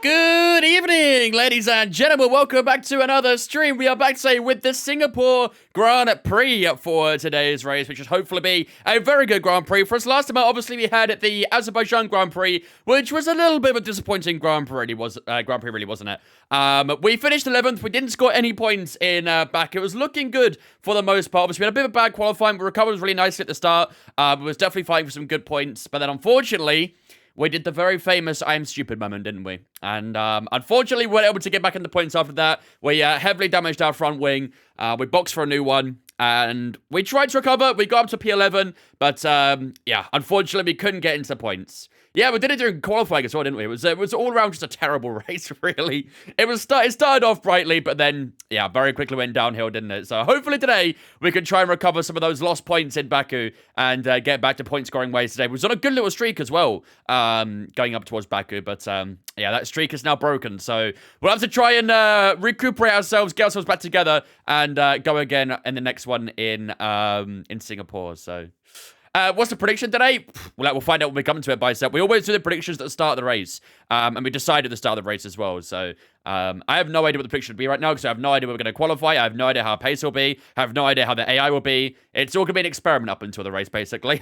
Good evening, ladies and gentlemen. Welcome back to another stream. We are back today with the Singapore Grand Prix for today's race, which should hopefully be a very good Grand Prix. For us last time out, obviously, we had the Azerbaijan Grand Prix, which was a little bit of a disappointing Grand Prix, really, wasn't it? We finished 11th. We didn't score any points in Baku. It was looking good for the most part. Obviously, we had a bit of a bad qualifying, but recovered really nicely at the start. We was definitely fighting for some good points, but then unfortunately, we did the very famous I'm stupid moment, didn't we? And unfortunately, we weren't able to get back in the points after that. We heavily damaged our front wing. We boxed for a new one. And we tried to recover. We got up to P11. But, yeah, unfortunately, we couldn't get into the points. Yeah, we did it during qualifying as well, didn't we? It was all around just a terrible race, really. It started off brightly, but then, yeah, very quickly went downhill, didn't it? So hopefully today, we can try and recover some of those lost points in Baku and get back to point-scoring ways today. We was on a good little streak as well, going up towards Baku, but, yeah, that streak is now broken. So we'll have to try and recuperate ourselves, get ourselves back together, and go again in the next one in Singapore, so... what's the prediction today? We'll find out when we come to it, Bicep. We always do the predictions at the start of the race. And we decide at the start of the race as well. So, I have no idea what the prediction will be right now because I have no idea where we're going to qualify. I have no idea how our pace will be. I have no idea how the AI will be. It's all going to be an experiment up until the race, basically.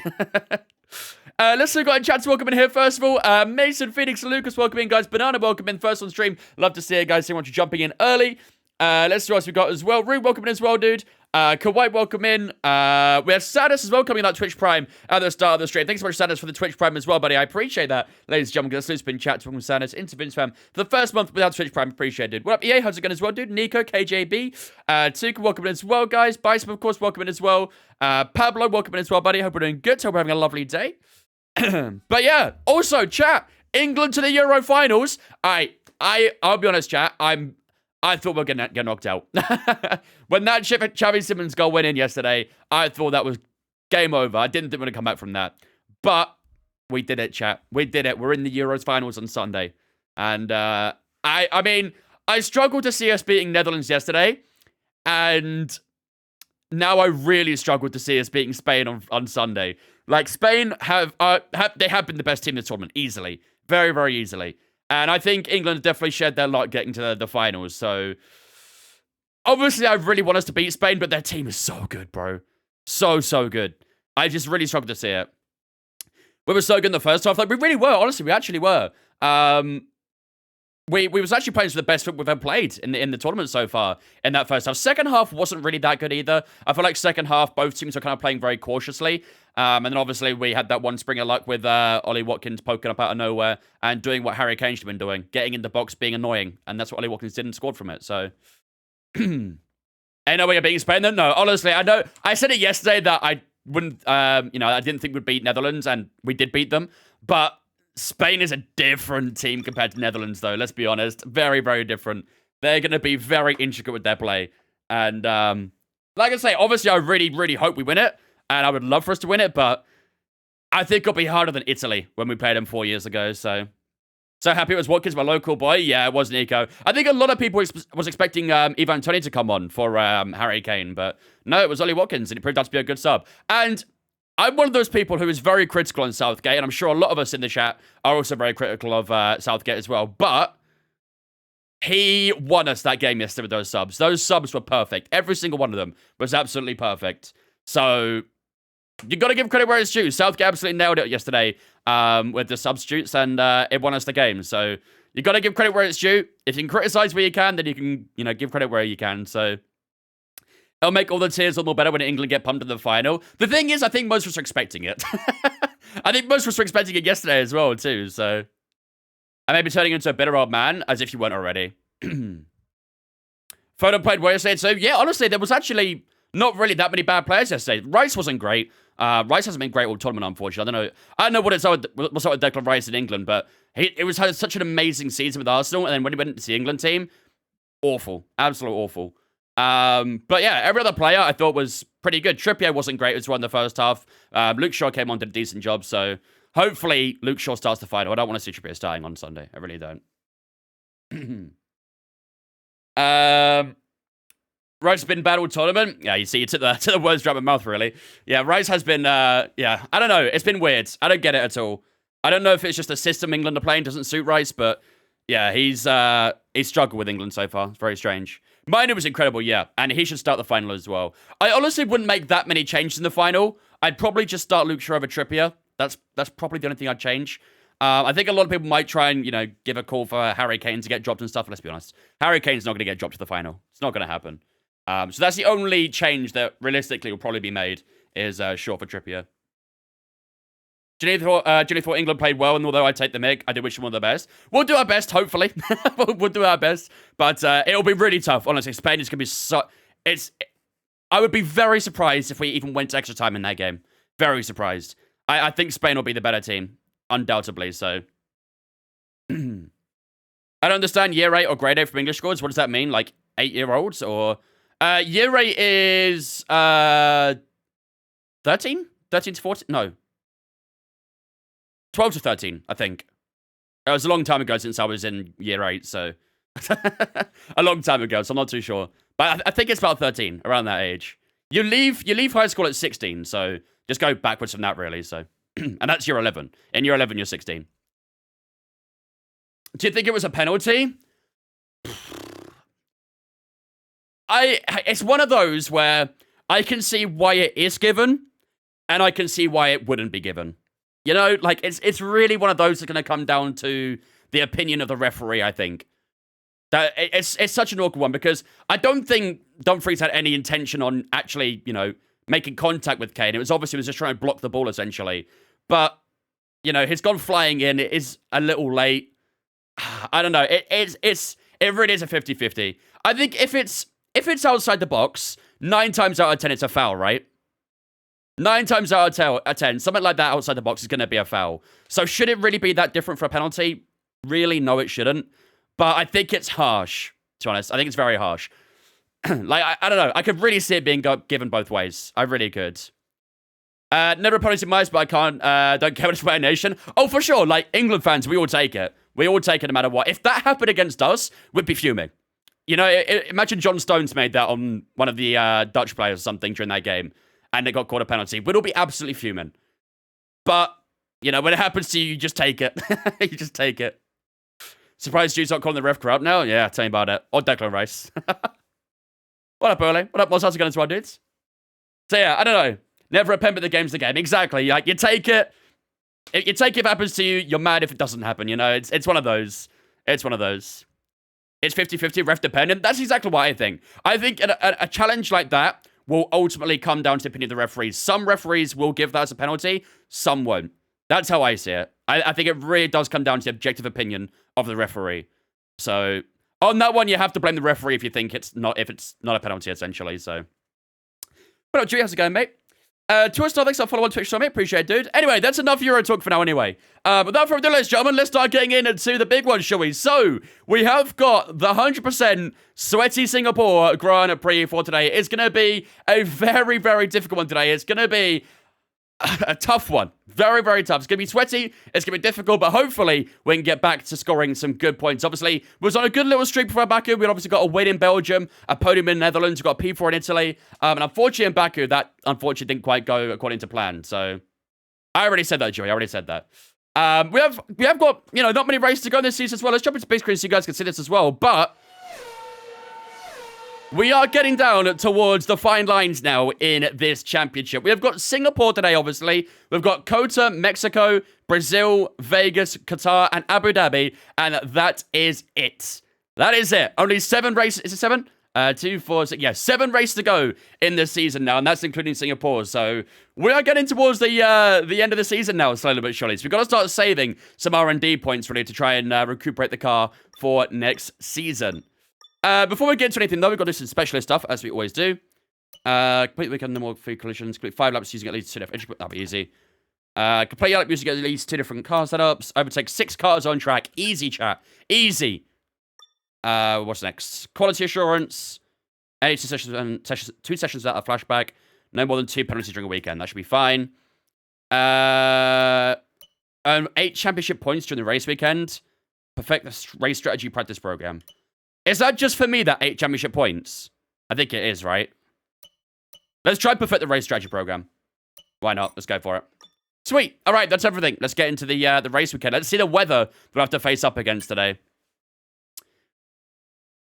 Let's see, we've got a chat to welcome in here, first of all. Mason, Phoenix, and Lucas, welcome in, guys. Banana, welcome in, first on stream. Love to see you guys. So much for jumping in early. Let's see what else we've got as well. Rude, welcome in as well, dude. Kawhi, welcome in. We have Sadis as well coming on that Twitch Prime at the start of the stream. Thanks so much, Sadis, for the Twitch Prime as well, buddy. I appreciate that. Ladies and gentlemen, let's loose been chat to welcome Sadis into Vince Fam for the first month without Twitch Prime. Appreciated. What up, EA? How's it going as well, dude? Nico, KJB, Tuka, welcome in as well, guys. Bison, of course, welcome in as well. Pablo, welcome in as well, buddy. Hope we're doing good. Hope we're having a lovely day. But yeah, also, chat, England to the Euro finals. I'll be honest, chat, I thought we were going to get knocked out. When that Xavi Simons goal went in yesterday, I thought that was game over. I didn't think we were going to come back from that. But we did it, chat. We did it. We're in the Euros finals on Sunday. And I mean, I struggled to see us beating Netherlands yesterday. And now I really struggled to see us beating Spain on Sunday. Like, Spain have been the best team in this tournament, easily. Very, very easily. And I think England definitely shared their lot getting to the finals. So, obviously, I really want us to beat Spain, but their team is so good, bro. So, so good. I just really struggled to see it. We were so good in the first half. Like, we really were. Honestly, we actually were. We was actually playing for the best football we've ever played in the tournament so far in that first half. Second half wasn't really that good either. I feel like second half, both teams were kind of playing very cautiously. And then obviously we had that one spring of luck with Ollie Watkins poking up out of nowhere and doing what Harry Kane should have been doing, getting in the box, being annoying. And that's what Ollie Watkins did and scored from it. So, ain't no way of beating Spain then? No, honestly, I know. I said it yesterday that I wouldn't, I didn't think we'd beat Netherlands, and we did beat them. But Spain is a different team compared to Netherlands, though. Let's be honest. Very, very different. They're going to be very intricate with their play. And like I say, obviously, I really, really hope we win it. And I would love for us to win it. But I think it'll be harder than Italy when we played them 4 years ago. So happy it was Watkins, my local boy. Yeah, it was Nico. I think a lot of people was expecting Ivan Toney to come on for Harry Kane. But no, it was Ollie Watkins. And it proved out to be a good sub. And I'm one of those people who is very critical on Southgate, and I'm sure a lot of us in the chat are also very critical of Southgate as well. But he won us that game yesterday with those subs. Those subs were perfect. Every single one of them was absolutely perfect. So you got to give credit where it's due. Southgate absolutely nailed it yesterday with the substitutes, and it won us the game. So You got to give credit where it's due. If you can criticize where you can, then you can, give credit where you can. So it'll make all the tears a little more better when England get pumped in the final. The thing is, I think most of us are expecting it. I think most of us were expecting it yesterday as well, too. So I may be turning into a bitter old man, as if you weren't already. Foden played well yesterday. So, yeah, honestly, there was actually not really that many bad players yesterday. Rice wasn't great. Rice hasn't been great all tournament, unfortunately. I don't know what's up with Declan Rice in England, but had such an amazing season with Arsenal, and then when he went to the England team, awful. Absolute awful. But yeah, every other player I thought was pretty good. Trippier wasn't great as well in the first half. Luke Shaw came on, did a decent job, so hopefully Luke Shaw starts the final. I don't want to see Trippier starting on Sunday. I really don't. Rice has been bad all tournament. Yeah, you see, it's to the words out of my mouth, really. Yeah, Rice has been, I don't know. It's been weird. I don't get it at all. I don't know if it's just the system England are playing doesn't suit Rice, but yeah, he's struggled with England so far. It's very strange. Mine was incredible, yeah, and he should start the final as well. I honestly wouldn't make that many changes in the final. I'd probably just start Luke Shaw over Trippier. That's probably the only thing I'd change. I think a lot of people might try and, give a call for Harry Kane to get dropped and stuff. Let's be honest. Harry Kane's not going to get dropped to the final. It's not going to happen. So that's the only change that realistically will probably be made is Shaw for Trippier. Ginny thought England played well, and although I take the mick, I do wish them all the best. We'll do our best, hopefully. We'll do our best. But it'll be really tough. Honestly, Spain is going to be so... I would be very surprised if we even went to extra time in that game. Very surprised. I think Spain will be the better team. Undoubtedly, so... I don't understand year 8 or grade 8 from English scores. What does that mean? Like 8-year-olds? Or... year 8 is... 13? 13 to 14? No. 12 to 13, I think. It was a long time ago since I was in year 8, so... a long time ago, so I'm not too sure. But I think it's about 13, around that age. You leave high school at 16, so just go backwards from that, really, so... and that's year 11. In year 11, you're 16. Do you think it was a penalty? It's one of those where I can see why it is given, and I can see why it wouldn't be given. Like, it's really one of those that's going to come down to the opinion of the referee, I think. That it's such an awkward one, because I don't think Dumfries had any intention on actually, making contact with Kane. It was just trying to block the ball, essentially. But, he's gone flying in. It is a little late. I don't know. It really is a 50-50. I think if it's outside the box, 9 times out of 10, it's a foul, right? 9 times out of 10, something like that outside the box is going to be a foul. So should it really be that different for a penalty? Really, no, it shouldn't. But I think it's harsh, to be honest. I think it's very harsh. Like, I don't know. I could really see it being given both ways. I really could. Never opposed in mice, but I don't care what it's by nation. Oh, for sure. Like, England fans, we all take it. We all take it no matter what. If that happened against us, we'd be fuming. Imagine John Stones made that on one of the Dutch players or something during that game, and they got caught a penalty. We'd all be absolutely fuming. But, when it happens to you, you just take it. You just take it. Surprised Jude's not calling the ref corrupt now? Yeah, tell me about it. Or Declan Rice. What up, Early? What up, Moss? How's it going to our dudes? So yeah, I don't know. Never a pen, but the game's the game. Exactly. Like, you take it. You take it if it happens to you. You're mad if it doesn't happen, It's one of those. It's one of those. It's 50-50, ref dependent. That's exactly what I think. I think a challenge like that will ultimately come down to the opinion of the referees. Some referees will give that as a penalty. Some won't. That's how I see it. I think it really does come down to the objective opinion of the referee. So, on that one, you have to blame the referee if it's not a penalty, essentially. So, what up, Dewey? How's it going, mate? Tour Star, thanks for following on Twitch, mate. Appreciate it, dude. Anyway, that's enough Euro talk for now, anyway. Without further ado, ladies and gentlemen, let's start getting into the big one, shall we? So, we have got the 100% sweaty Singapore Grand Prix for today. It's going to be a very, very difficult one today. It's going to be a tough one. Very, very tough. It's going to be sweaty. It's going to be difficult, but hopefully we can get back to scoring some good points. Obviously, we was on a good little streak before Baku. We obviously got a win in Belgium, a podium in the Netherlands. We got a P4 in Italy. And unfortunately in Baku, that unfortunately didn't quite go according to plan. So I already said that, Joey. I already said that. We have got, not many races to go this season as well. Let's jump into big screen so you guys can see this as well. But We are getting down towards the fine lines now in this championship. We have got Singapore today, obviously. We've got Kota, Mexico, Brazil, Vegas, Qatar, and Abu Dhabi. And that is it. That is it. Only 7 races. Is it 7? 2, 4, 6. Yeah, 7 races to go in this season now, and that's including Singapore. So we are getting towards the end of the season now, slowly but surely. So we've got to start saving some R&D points, really, to try and recuperate the car for next season. Before we get into anything, though, we've got to do some specialist stuff, as we always do. Complete weekend, no more free collisions. Complete 5 laps using at least 2 different... That'll be easy. Complete lap using at least 2 different car setups. Overtake 6 cars on track. Easy, chat. Easy. What's next? Quality assurance. Any 2 sessions without a flashback. No more than 2 penalties during a weekend. That should be fine. 8 championship points during the race weekend. Perfect the race strategy practice program. Is that just for me, that 8 championship points? I think it is, right? Let's try perfect the race strategy program. Why not? Let's go for it. Sweet. All right, that's everything. Let's get into the race weekend. Let's see the weather we'll have to face up against today.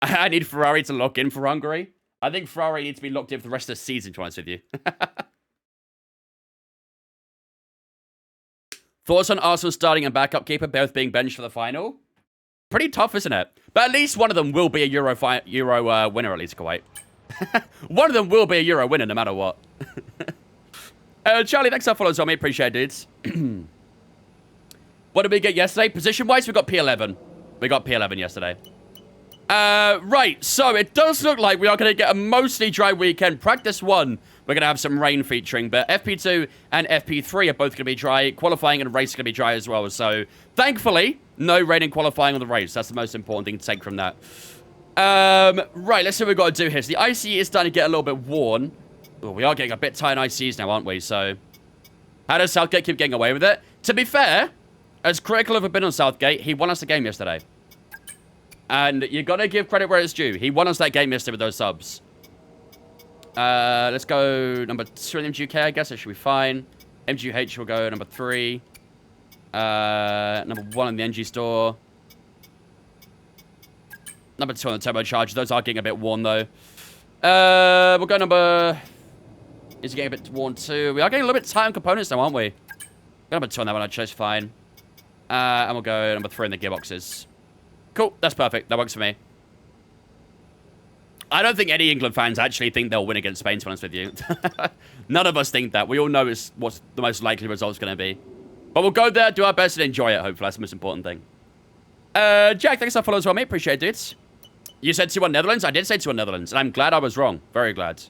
I need Ferrari to lock in for Hungary. I think Ferrari needs to be locked in for the rest of the season, to be honest with you. Thoughts on Arsenal starting and backup keeper both being benched for the final? Pretty tough, isn't it? But at least one of them will be a Euro winner, at least, Kuwait. One of them will be a Euro winner, no matter what. Charlie, thanks for following us, mate. Appreciate it, dudes. What did we get yesterday? Position-wise, we got P11. We got P11 yesterday. Right, so it does look like we are going to get a mostly dry weekend. Practice 1, we're going to have some rain featuring, but FP2 and FP3 are both going to be dry. Qualifying and race are going to be dry as well. So, thankfully, no rain in qualifying on the race. That's the most important thing to take from that. Right, let's see what we've got to do here. So, the ICE is starting to get a little bit worn. Well, we are getting a bit tight on ICEs now, aren't we? So, how does Southgate keep getting away with it? To be fair, as critical as we've been on Southgate, he won us the game yesterday. And you got to give credit where it's due. He won us that game yesterday with those subs. Let's go number 2 in MGUK, I guess. It should be fine. MGUH will go number 3. Number 1 in the NG store. Number 2 on the turbocharger. Those are getting a bit worn, though. We'll go number... Is it getting a bit worn, too? We are getting a little bit tight on components now, aren't we? Go number 2 on that one, actually. It's fine. And we'll go number 3 in the gearboxes. Cool, that's perfect. That works for me. I don't think any England fans actually think they'll win against Spain, to be honest with you. None of us think that. We all know it's what's the most likely result's going to be. But we'll go there, do our best, and enjoy it, hopefully. That's the most important thing. Jack, thanks for following as well, mate. Appreciate it, dudes. You said 2-1 Netherlands? I did say 2-1 Netherlands, and I'm glad I was wrong. Very glad.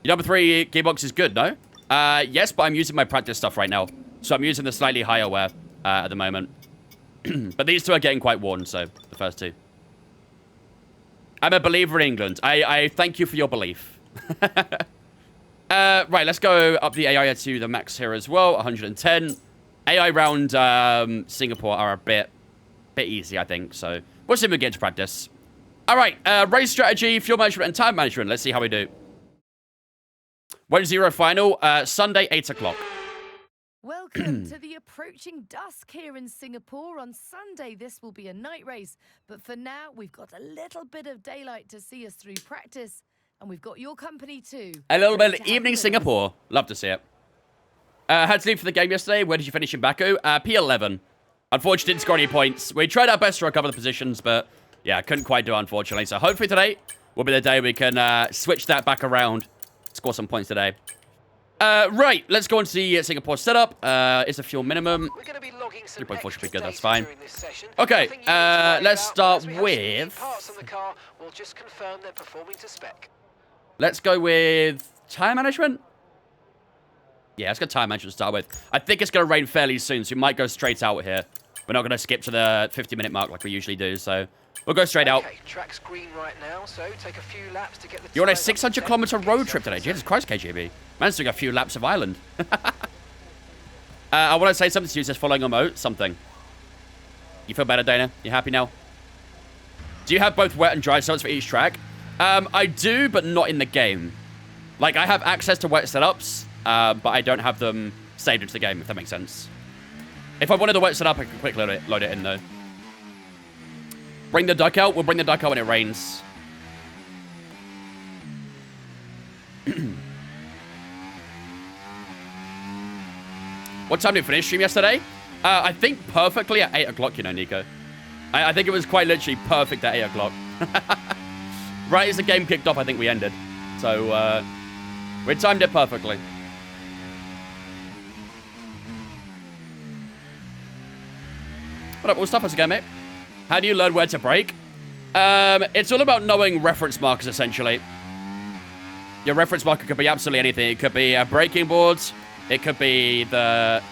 Your number 3 gearbox is good, no? Yes, but I'm using my practice stuff right now. So I'm using the slightly higher wear at the moment. But these 2 are getting quite worn, so the first 2. I'm a believer in England. I thank you for your belief. Right, let's go up the AI to the max here as well. 110. AI round Singapore are a bit easy, I think. So we'll see if we get to practice. All right, race strategy, fuel management, and time management. Let's see how we do. 1-0 final, Sunday, 8 o'clock. Welcome to the approaching dusk here in Singapore. On Sunday, this will be a night race. But for now, we've got a little bit of daylight to see us through practice. And we've got your company too. A little bit of evening Singapore. Love to see it. Had to leave for the game yesterday. Where did you finish in Baku? P11. Unfortunately, didn't score any points. We tried our best to recover the positions, but yeah, couldn't quite do it, unfortunately. So hopefully today will be the day we can switch that back around. Score some points today. Right, let's go into the Singapore setup. Is a fuel minimum. 3.4 should be good, that's fine. Okay, let's start with... Let's go with time management. Yeah, let's go time management to start with. I think it's going to rain fairly soon, so we might go straight out here. We're not going to skip to the 50-minute mark like we usually do, so we'll go straight out. Track's green right now, so take a few laps to get the... You're on a 600-kilometer road trip today. Jesus Christ, KGB. Man's doing a few laps of Ireland. I want to say something to you, just following a moat, something. You feel better, Dana? You happy now? Do you have both wet and dry setups for each track? I do, but not in the game. Like, I have access to wet setups, but I don't have them saved into the game, if that makes sense. If I wanted the wet setup, I could quickly load it in, though. Bring the duck out. We'll bring the duck out when it rains. What time did we finish stream yesterday? I think perfectly at 8 o'clock, you know, Nico. I think it was quite literally perfect at 8 o'clock. Right as the game kicked off, I think we ended. So, we timed it perfectly. What up, all stuff? How's it going, mate? How do you learn where to brake? It's all about knowing reference markers, essentially. Your reference marker could be absolutely anything. It could be braking boards. It could be the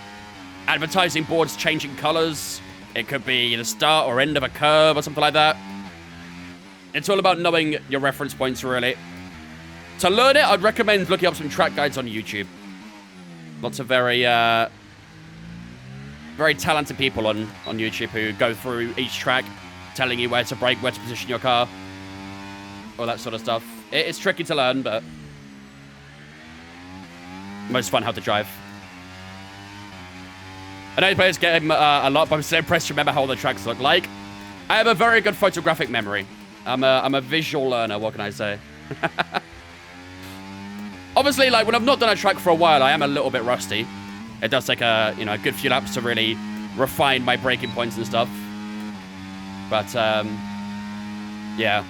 advertising boards changing colors. It could be the start or end of a curve or something like that. It's all about knowing your reference points, really. To learn it, I'd recommend looking up some track guides on YouTube. Lots of very talented people on YouTube who go through each track, telling you where to brake, where to position your car, all that sort of stuff. It's tricky to learn, but most fun how to drive. I know you play this game a lot, but I'm so impressed to remember how all the tracks look like. I have a very good photographic memory. I'm a visual learner, what can I say? Obviously, like, when I've not done a track for a while, I am a little bit rusty. It does take a good few laps to really refine my braking points and stuff. But, yeah.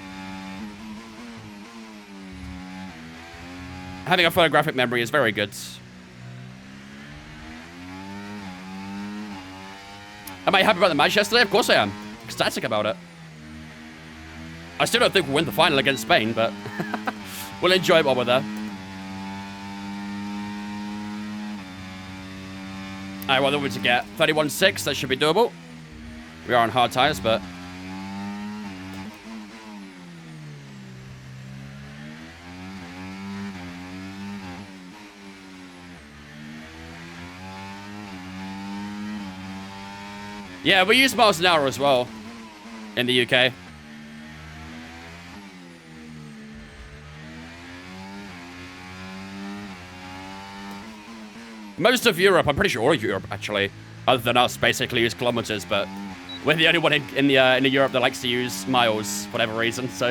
Having a photographic memory is very good. Am I happy about the match yesterday? Of course I am. Ecstatic about it. I still don't think we'll win the final against Spain, but we'll enjoy it while we're there. Alright, what are we to get? 31.6, that should be doable. We are on hard tires, but... yeah, we use miles an hour as well in the UK. Most of Europe, I'm pretty sure all of Europe, actually, other than us, basically use kilometers, but we're the only one in the Europe that likes to use miles for whatever reason, so...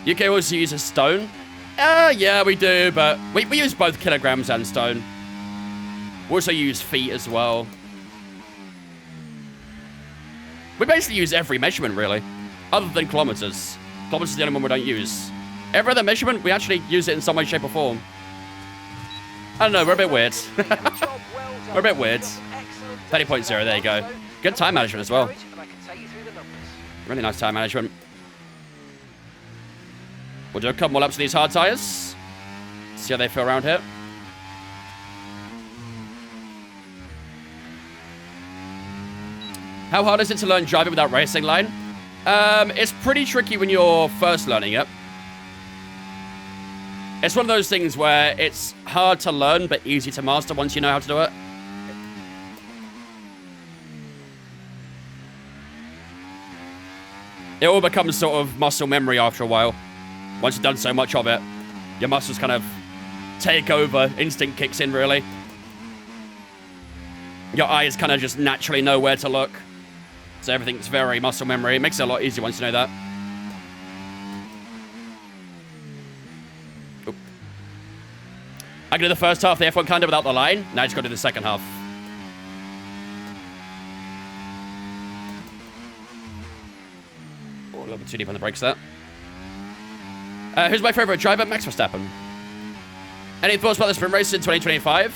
UK also uses stone. Yeah, we do, but we use both kilograms and stone. We also use feet as well. We basically use every measurement, really, other than kilometers. Kilometers is the only one we don't use. Every other measurement, we actually use it in some way, shape, or form. I don't know, we're a bit weird. We're a bit weird. 30.0, there you go. Good time management as well. Really nice time management. We'll do a couple more laps of these hard tires. See how they feel around here. How hard is it to learn driving without racing line? It's pretty tricky when you're first learning it. It's one of those things where it's hard to learn, but easy to master once you know how to do it. It all becomes sort of muscle memory after a while. Once you've done so much of it, your muscles kind of take over. Instinct kicks in, really. Your eyes kind of just naturally know where to look. So everything's very muscle memory. It makes it a lot easier once you know that. Oop. I can do the first half of the F1 calendar without the line. Now I just got to do the second half. Oh, a little bit too deep on the brakes there. Who's my favorite driver? Max Verstappen. Any thoughts about the sprint race in 2025?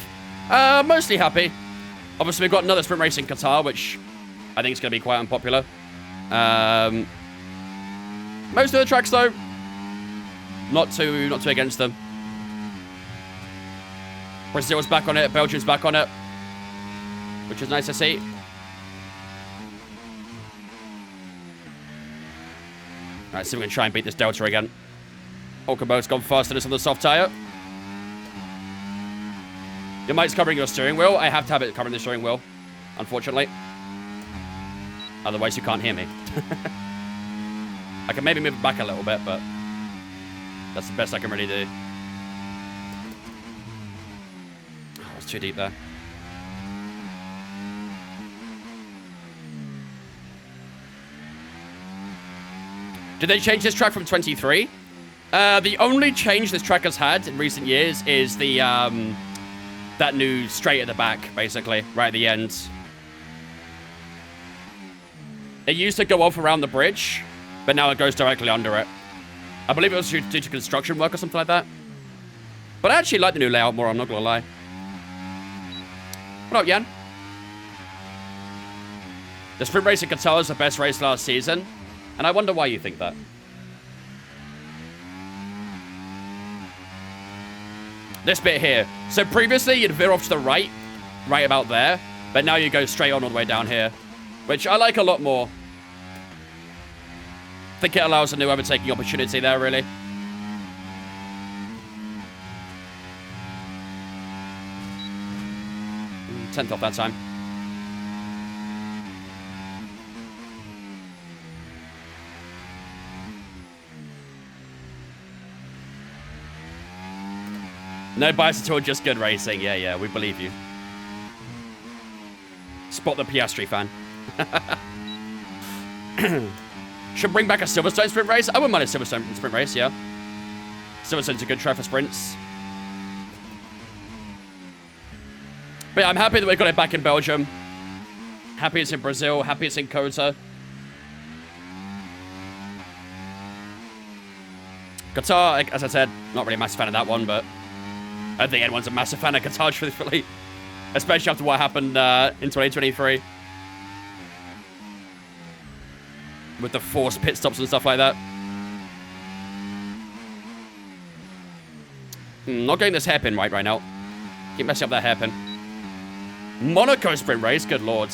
Mostly happy. Obviously, we've got another sprint race in Qatar, which I think is going to be quite unpopular. Most of the tracks, though, not too against them. Brazil's back on it. Belgium's back on it, which is nice to see. All right, so we're going to try and beat this Delta again. Hulkenberg's gone faster than us on the soft tyre. Your mic's covering your steering wheel. I have to have it covering the steering wheel, unfortunately. Otherwise, you can't hear me. I can maybe move it back a little bit, but that's the best I can really do. Oh, it's too deep there. Did they change this track from 23? The only change this track has had in recent years is the, that new straight at the back, basically, right at the end. It used to go off around the bridge, but now it goes directly under it. I believe it was due to construction work or something like that. But I actually like the new layout more, I'm not gonna lie. What up, Jan? The sprint race at Qatar was the best race last season, and I wonder why you think that. This bit here. So previously, you'd veer off to the right about there, but now you go straight on all the way down here, which I like a lot more. I think it allows a new overtaking opportunity there, really. 10th off that time. No bias at all, just good racing. Yeah, we believe you. Spot the Piastri fan. Should bring back a Silverstone sprint race. I wouldn't mind a Silverstone sprint race, yeah. Silverstone's a good track for sprints. But yeah, I'm happy that we got it back in Belgium. Happy it's in Brazil. Happy it's in Kota. Qatar, as I said, not really a massive fan of that one, but I don't think anyone's a massive fan of Qatar, truthfully. Especially after what happened in 2023. With the forced pit stops and stuff like that. Not getting this hairpin right now. Keep messing up that hairpin. Monaco sprint race, good lord.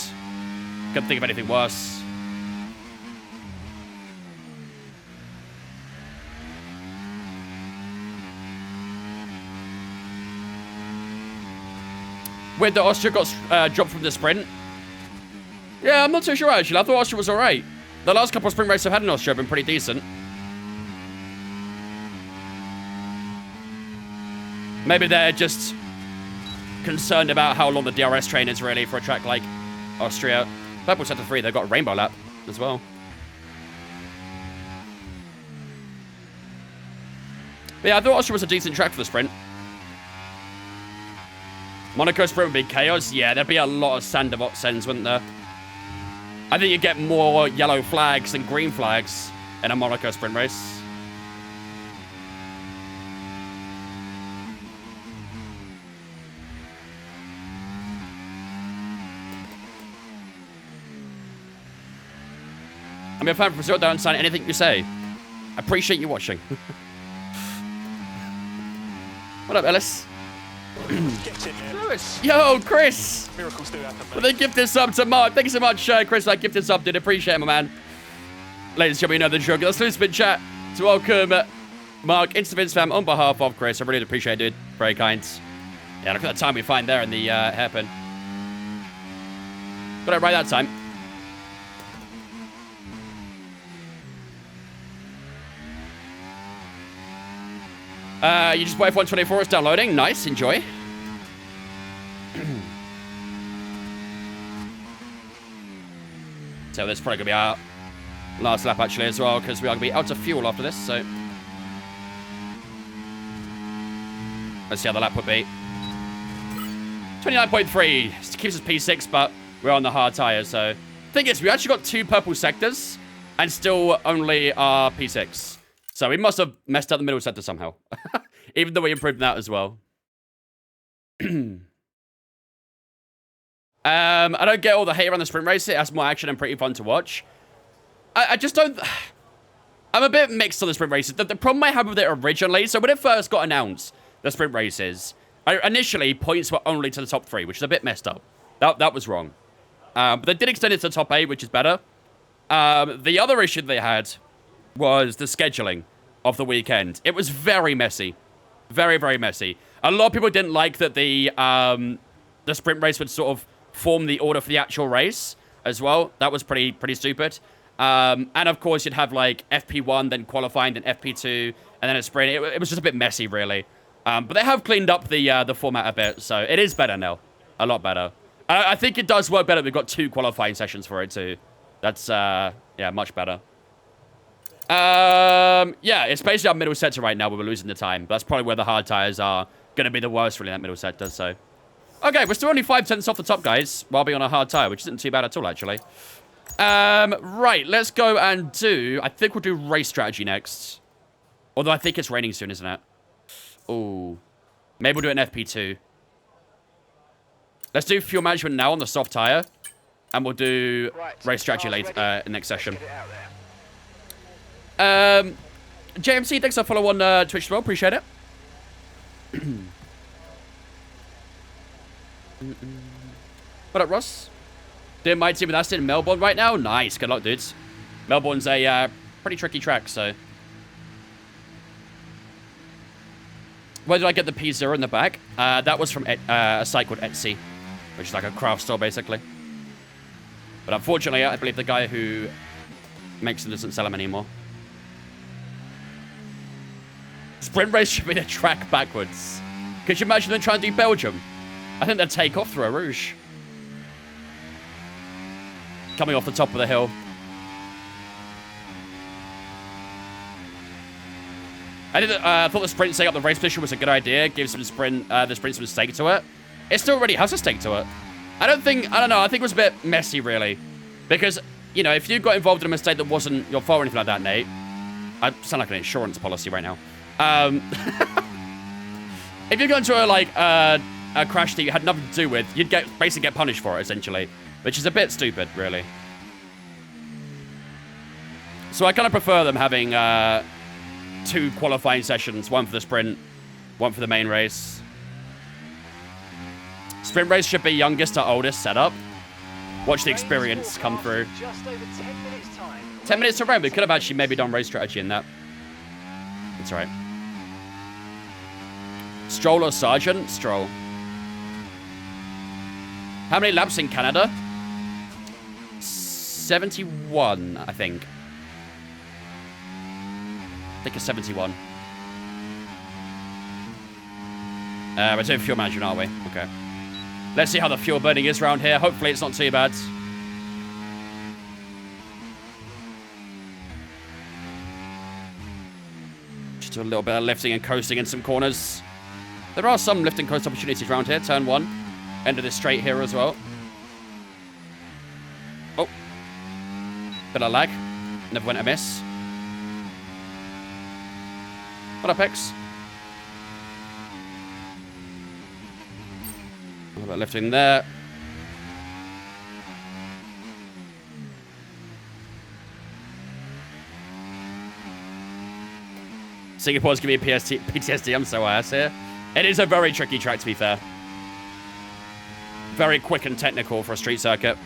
Couldn't think of anything worse. Weird that Austria got dropped from the sprint. Yeah, I'm not too sure actually. I thought Austria was alright. The last couple of sprint races I've had in Austria have been pretty decent. Maybe they're just concerned about how long the DRS train is really for a track like Austria. Purple Sector 3, they've got a rainbow lap as well. But yeah, I thought Austria was a decent track for the sprint. Monaco sprint would be chaos. Yeah, there'd be a lot of Sandbot sends, wouldn't there? I think you'd get more yellow flags than green flags in a Monaco sprint race. I'm a fan of Brazil, don't sign anything you say. I appreciate you watching. What up, Ellis? Lewis. Yo, Chris! Miracles do happen, Well, they gift this up to Mark. Thank you so much, Chris. I gifted this up, dude. Appreciate it, my man. Ladies and gentlemen, you know the drill. Let's do a spin chat to welcome Mark, Instavince fam, on behalf of Chris. I really appreciate it, dude. Very kind. Yeah, look at the time we find there in the hairpin. Got it right that time. You just wait for 124 is downloading. Nice, enjoy. So this is probably going to be our last lap actually as well, because we are going to be out of fuel after this, so. Let's see how the lap would be. 29.3. Keeps us P6, but we're on the hard tyres, so. Thing is, we actually got 2 purple sectors and still only are P6. So we must have messed up the middle sector somehow. Even though we improved that as well. I don't get all the hate around the sprint race. It has more action and pretty fun to watch. I just don't... I'm a bit mixed on the sprint races. The problem I had with it originally, so when it first got announced, the sprint races, initially, points were only to the top 3, which is a bit messed up. That was wrong. But they did extend it to the top 8, which is better. The other issue they had was the scheduling of the weekend. It was very messy. Very, very messy. A lot of people didn't like that the sprint race would sort of form the order for the actual race as well. That was pretty stupid. And of course, you'd have like FP1, then qualifying, then FP2, and then a sprint. It was just a bit messy, really. But they have cleaned up the format a bit, so it is better now. A lot better. I think it does work better. We've got 2 qualifying sessions for it too. That's, yeah, much better. Yeah, it's basically our middle sector right now where we're losing the time. That's probably where the hard tires are going to be the worst, really, in that middle sector, so. Okay, we're still only 5/10 off the top, guys, while being on a hard tire, which isn't too bad at all, actually. Right, let's go and do... I think we'll do race strategy next. Although I think it's raining soon, isn't it? Ooh. Maybe we'll do an FP2. Let's do fuel management now on the soft tire. And we'll do race strategy later, next session. JMC, thanks for follow on Twitch as well. Appreciate it. What up, Ross? Doing my team with Aston in Melbourne right now? Nice. Good luck, dudes. Melbourne's a pretty tricky track, so. Where did I get the P0 in the back? That was from a site called Etsy, which is like a craft store, basically. But unfortunately, I believe the guy who makes them doesn't sell them anymore. Sprint race should be the track backwards. Could you imagine them trying to do Belgium? I think they'd take off through a Rouge. Coming off the top of the hill. I thought the sprint setting up the race position was a good idea. Give some sprint, the sprint some stake to it. It still already has a stake to it. I don't know, I think it was a bit messy, really. Because, you know, if you got involved in a mistake that wasn't your fault or anything like that, Nate, I sound like an insurance policy right now. If you got into a crash that you had nothing to do with, you'd basically get punished for it, essentially. Which is a bit stupid, really. So I kind of prefer them having 2 qualifying sessions. One for the sprint, one for the main race. Sprint race should be youngest to oldest setup. Watch the experience come through. Just over 10 minutes time. 10 minutes to run. We could have actually maybe done race strategy in that. That's all right. Stroll or Sargent? Stroll. How many laps in Canada? 71, I think. I think it's 71. We're doing fuel management, aren't we? Okay. Let's see how the fuel burning is around here. Hopefully it's not too bad. Just do a little bit of lifting and coasting in some corners. There are some lift and coast opportunities around here. Turn 1. End of this straight here as well. Oh. Bit of lag. Never went amiss. What up, X? A little bit of lifting there. Singapore's giving me PTSD. I'm so ass here. It is a very tricky track, to be fair. Very quick and technical for a street circuit.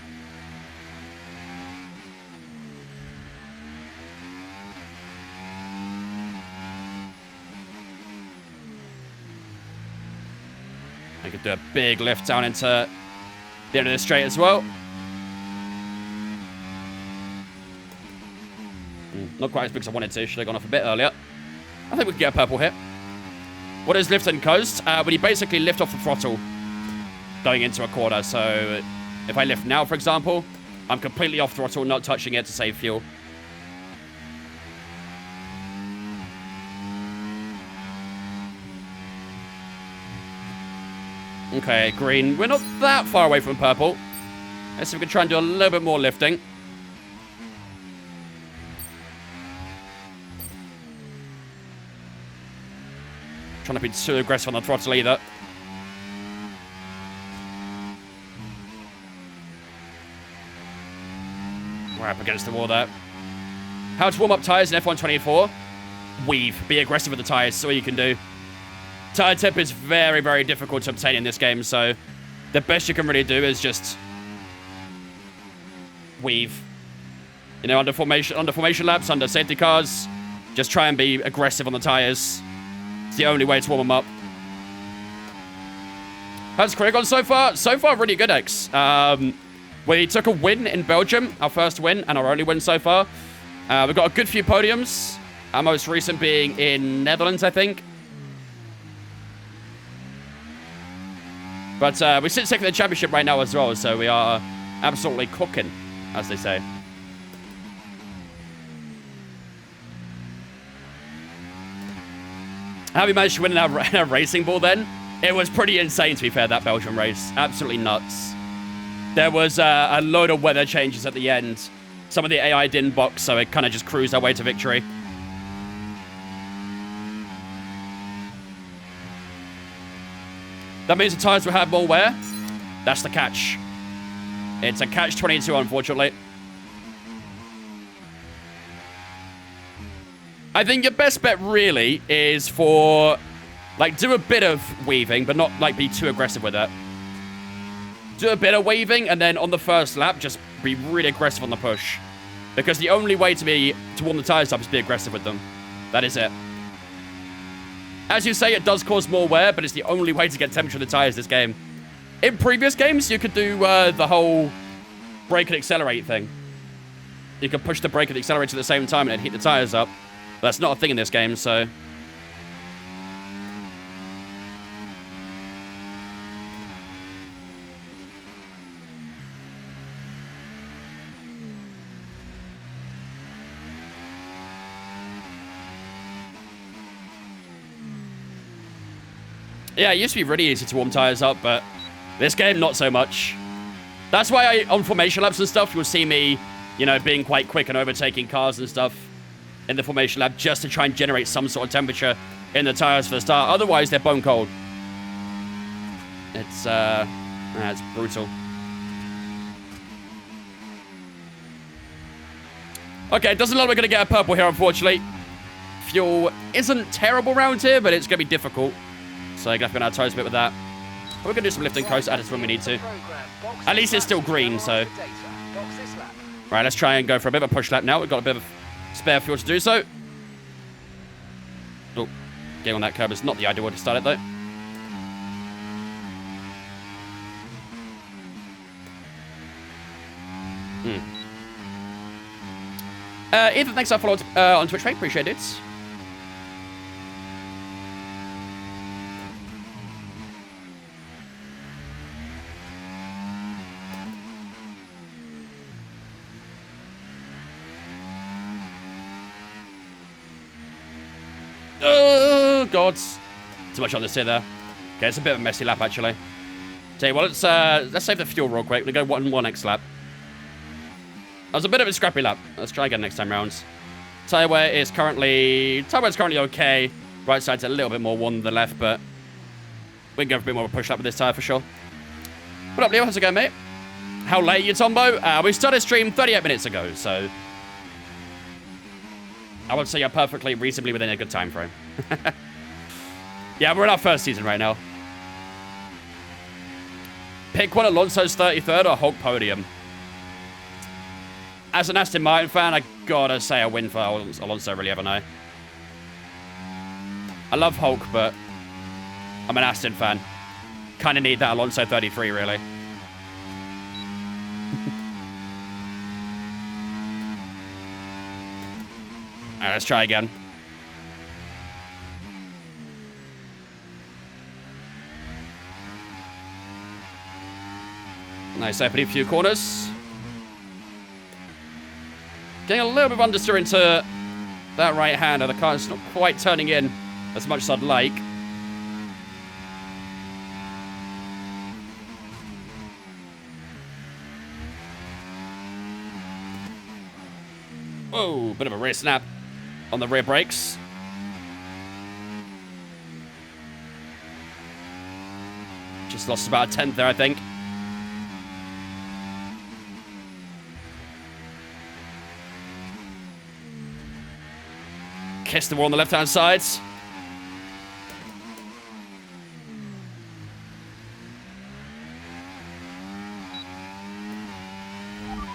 I could do a big lift down into the end of the straight as well. Not quite as big as I wanted to. Should have gone off a bit earlier. I think we can get a purple hit. What is lift and coast? When you basically lift off the throttle going into a corner. So if I lift now, for example, I'm completely off throttle, not touching it to save fuel. Okay, green. We're not that far away from purple. Let's see if we can try and do a little bit more lifting. Trying to be too aggressive on the throttle either. We're up against the wall there. How to warm up tyres in F124? Weave. Be aggressive with the tyres. That's all you can do. Tyre tip is very, very difficult to obtain in this game, so the best you can really do is just weave. You know, under formation laps, under safety cars, just try and be aggressive on the tyres. It's the only way to warm them up. How's career gone so far? So far, really good, X. We took a win in Belgium, our first win, and our only win so far. We've got a good few podiums. Our most recent being in Netherlands, I think. But we sit second in the championship right now as well, so we are absolutely cooking, as they say. How we managed to win in our racing ball then? It was pretty insane, to be fair, that Belgian race. Absolutely nuts. There was a load of weather changes at the end. Some of the AI didn't box, so it kind of just cruised our way to victory. That means the tires will have more wear. That's the catch. It's a catch-22, unfortunately. I think your best bet, really, is for, like, do a bit of weaving, but not, like, be too aggressive with it. Do a bit of weaving, and then on the first lap, just be really aggressive on the push. Because the only way to warm the tires up is be aggressive with them. That is it. As you say, it does cause more wear, but it's the only way to get temperature of the tires this game. In previous games, you could do the whole brake and accelerate thing. You could push the brake and the accelerator at the same time and it'd heat the tires up. But that's not a thing in this game, so... Yeah, it used to be really easy to warm tires up, but this game, not so much. That's why on formation laps and stuff, you'll see me, you know, being quite quick and overtaking cars and stuff in the formation lap just to try and generate some sort of temperature in the tires for the start. Otherwise, they're bone cold. It's brutal. Okay, it doesn't look like we're going to get a purple here, unfortunately. Fuel isn't terrible around here, but it's going to be difficult. So you're going to have to go on our toes a bit with that. But we're going to do some lifting coast at us when we need to. At least it's still green, so... Right, let's try and go for a bit of a push lap now. We've got a bit of spare fuel to do so. Oh, getting on that curb is not the ideal way to start it, though. Ethan, thanks for following on Twitch, mate. Appreciate it. Oh, God. Too much on this here there. Okay, it's a bit of a messy lap, actually. Tell you what, let's save the fuel real quick. We're going to go one next lap. That was a bit of a scrappy lap. Let's try again next time round. Tire wear is currently okay. Right side's a little bit more worn than the left, but we can go for a bit more of a push lap with this tire for sure. What up, Leo? How's it going, mate? How late are you, Tombo? We started stream 38 minutes ago, so I would say you're perfectly reasonably within a good time frame. Yeah, we're in our first season right now. Pick one, Alonso's 33rd or Hulk podium. As an Aston Martin fan, I gotta say a win for Alonso, really, haven't I? I love Hulk, but I'm an Aston fan. Kind of need that Alonso 33, really. Alright, let's try again. Nice opening few corners. Getting a little bit of understeer into that right hander. The car's not quite turning in as much as I'd like. Whoa, bit of a rear snap on the rear brakes. Just lost about a tenth there, I think. Kiss the wall on the left-hand side. It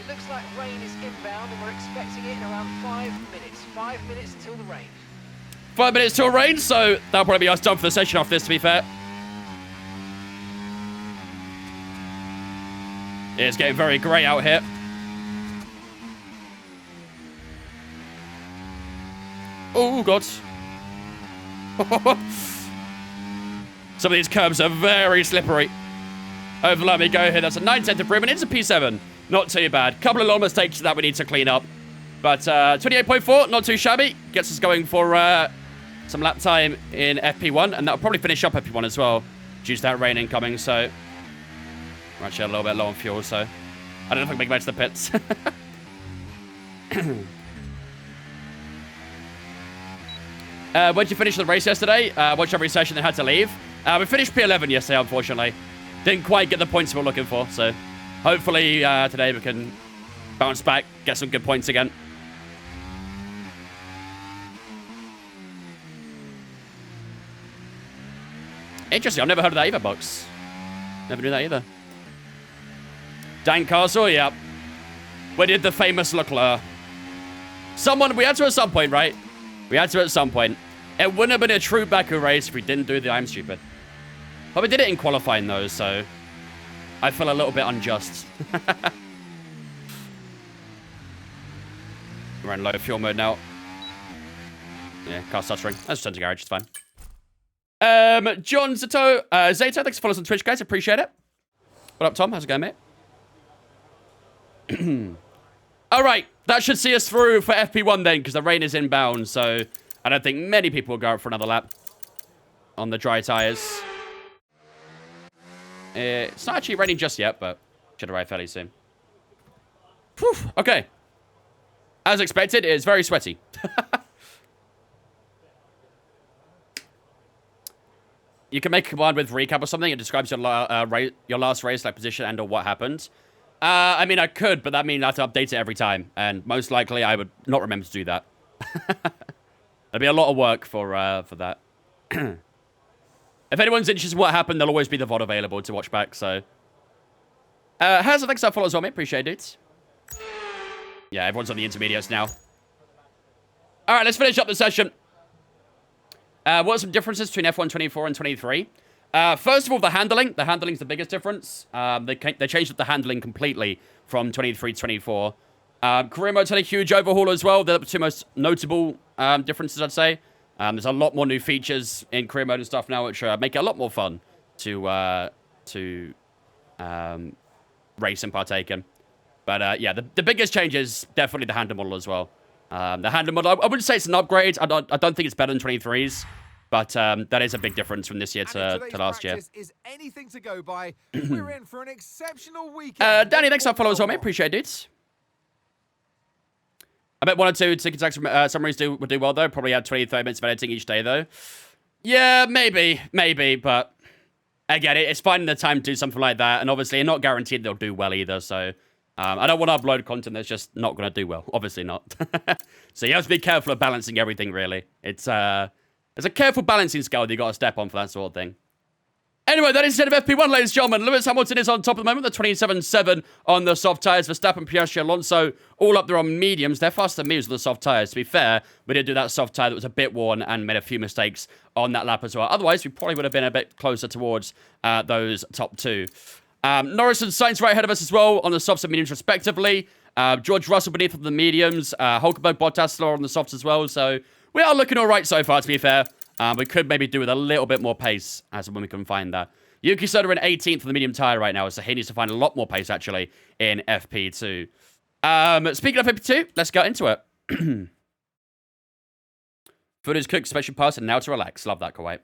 looks like rain is inbound and we're expecting it in around 5 minutes. 5 minutes until the rain. 5 minutes till rain, so that'll probably be us done for the session off this, to be fair. It's getting very grey out here. Oh, God. Some of these curbs are very slippery. Over, let me go here. That's a 9/10 improvement. It's a P7. Not too bad. Couple of little mistakes that we need to clean up. But 28.4, not too shabby. Gets us going for some lap time in FP1, and that'll probably finish up FP1 as well, due to that rain incoming, so... We're actually a little bit low on fuel, so... I don't know if I can make it back to the pits. When did you finish the race yesterday? Watched every session and had to leave. We finished P11 yesterday, unfortunately. Didn't quite get the points we were looking for, so... Hopefully, today we can bounce back, get some good points again. Interesting, I've never heard of that either, Box. Never knew that either. Dan Castle, yeah. We did the famous Leclerc. We had to at some point, right? We had to at some point. It wouldn't have been a true Baku race if we didn't do the I'm stupid. But we did it in qualifying, though, so... I feel a little bit unjust. We're in low fuel mode now. Yeah, car stuttering. Let's turn to garage, it's fine. John Zato, Zato, thanks for following us on Twitch, guys. Appreciate it. What up, Tom? How's it going, mate? All right, that should see us through for FP1 then, because the rain is inbound, so I don't think many people will go out for another lap on the dry tires. It's not actually raining just yet, but should arrive fairly soon. Whew, okay. As expected, it is very sweaty. You can make a command with recap or something. It describes your last race, like position and or what happened. I mean, I could, but that means I have to update it every time. And most likely, I would not remember to do that. There'd be a lot of work for that. If anyone's interested in what happened, there'll always be the VOD available to watch back, so... How's the thanks for follow as well, mate? Appreciate it. Yeah, everyone's on the intermediates now. Alright, let's finish up the session. What are some differences between F1 24 and 23? First of all, the handling. The handling's the biggest difference. They changed up the handling completely from 23 to 24. Career mode's had a huge overhaul as well. They're the two most notable differences, I'd say. There's a lot more new features in career mode and stuff now, which make it a lot more fun to race and partake in. But yeah, the biggest change is definitely the handle model as well. The handle model, I wouldn't say it's an upgrade. I don't think it's better than 23's, but that is a big difference from this year to last year. Is anything to go by. We're in for an exceptional weekend. Danny, thanks for following as well, mate. Appreciate it. I bet 1 or 2 ticket summaries would do well, though. Probably have 20, 30 minutes of editing each day, though. Yeah, maybe, but again, it's finding the time to do something like that, and obviously, you're not guaranteed they'll do well either, so I don't want to upload content that's just not going to do well. Obviously not. So you have to be careful of balancing everything, really. It's there's a careful balancing scale that you got to step on for that sort of thing. Anyway, that is the end of FP1, ladies and gentlemen. Lewis Hamilton is on top at the moment, the 27.7 on the soft tyres. Verstappen, Piastri, Alonso, all up there on mediums. They're faster than me with the soft tyres. To be fair, we did do that soft tyre that was a bit worn and made a few mistakes on that lap as well. Otherwise, we probably would have been a bit closer towards those top two. Norris and Sainz right ahead of us as well on the softs and mediums respectively. George Russell beneath the mediums. Hulkenberg, Bottas on the softs as well. So we are looking all right so far, to be fair. We could maybe do with a little bit more pace as when we can find that. Yuki Tsunoda in 18th for the medium tyre right now, so he needs to find a lot more pace, actually, in FP2. Speaking of FP2, let's get into it. Food is cooked, special pass, and now to relax. Love that, Kuwait.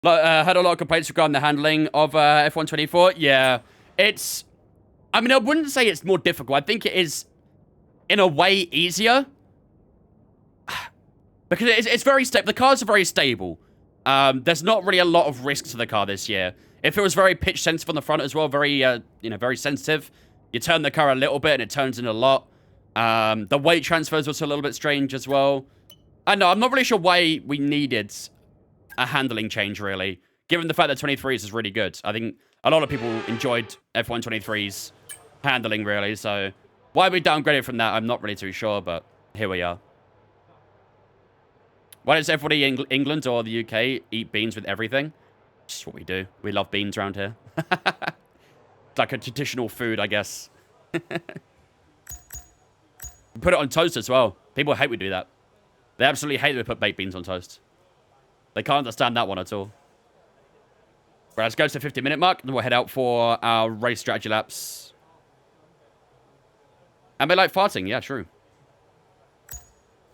Had a lot of complaints regarding the handling of F1 24. Yeah, it's... I mean, I wouldn't say it's more difficult. I think it is, in a way, easier. Because it's very stable. The cars are very stable. There's not really a lot of risk to the car this year. If it was very pitch sensitive on the front as well, very, very sensitive, you turn the car a little bit and it turns in a lot. The weight transfers was a little bit strange as well. I know, I'm not really sure why we needed a handling change, really, given the fact that 23's is really good. I think a lot of people enjoyed F1 23's handling, really, so why we downgraded from that, I'm not really too sure, but here we are. Why does everybody in England or the UK eat beans with everything? Just what we do. We love beans around here. It's like a traditional food, I guess. We put it on toast as well. People hate we do that. They absolutely hate that we put baked beans on toast. They can't understand that one at all. Right, let's go to the 50-minute mark, and we'll head out for our race strategy laps. And they like farting. Yeah, true.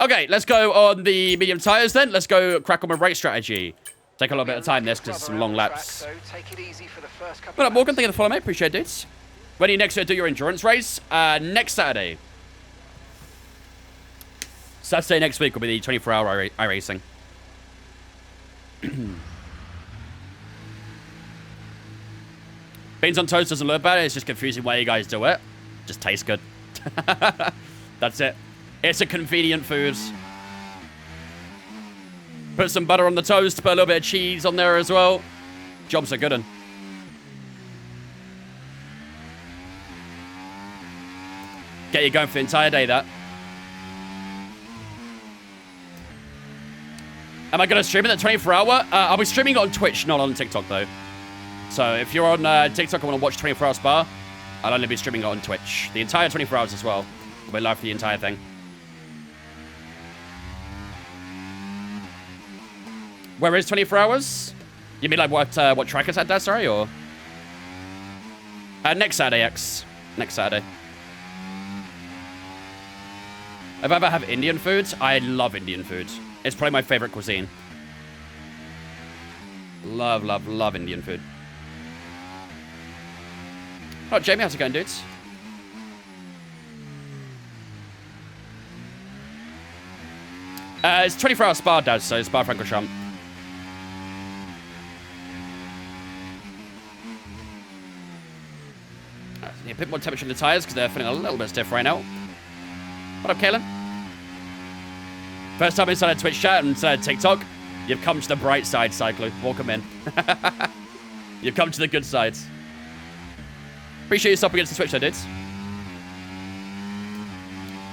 Okay, let's go on the medium tires then. Let's go crack on with race strategy. Take a little bit of time this because it's some long laps. So take it easy for the first couple Well, of Morgan, laps. thank you for the follow, mate. Appreciate it. When are you next going to do your endurance race? Next Saturday. Saturday next week will be the 24-hour iRacing. Beans on toast doesn't look bad. It's just confusing why you guys do it. Just tastes good. That's it. It's a convenient food. Put some butter on the toast. Put a little bit of cheese on there as well. Jobs are good un. Get you going for the entire day, that. Am I going to stream it at 24-hour? I'll be streaming it on Twitch, not on TikTok, though. So if you're on TikTok and want to watch 24 Hour Spa, I'll only be streaming it on Twitch. The entire 24 hours as well. We'll be live for the entire thing. Where is 24 hours? You mean like what track is that, sorry, or? Next Saturday, X. Next Saturday. If I ever have Indian food, I love Indian food. It's probably my favorite cuisine. Love, love, love Indian food. Oh, Jamie, how's it going, dudes? It's 24 hour Spa, Dad, so Spa Francorchamps. Need a bit more temperature in the tyres because they're feeling a little bit stiff right now. What up, Kalen? First time inside a Twitch chat and TikTok, you've come to the bright side, Cyclo. Welcome in. You've come to the good sides. Appreciate you stopping against the Twitch, though, dudes.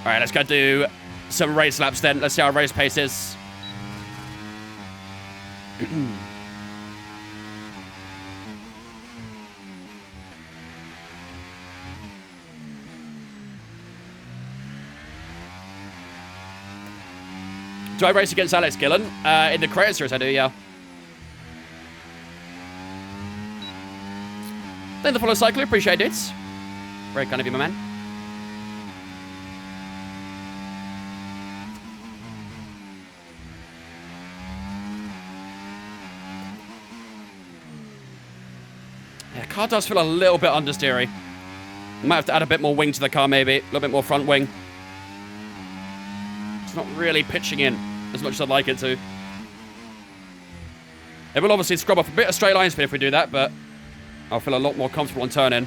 Alright, let's go do some race laps then. Let's see how our race pace is. Do I race against Alex Gillen? In the Creator Series, I do, yeah. Thank the follow, Cycler. Appreciate it. Very kind of you, my man. Yeah, car does feel a little bit understeery. Might have to add a bit more wing to the car, maybe. A little bit more front wing. It's not really pitching in as much as I'd like it to. It will obviously scrub off a bit of straight line speed if we do that, but I'll feel a lot more comfortable on turning.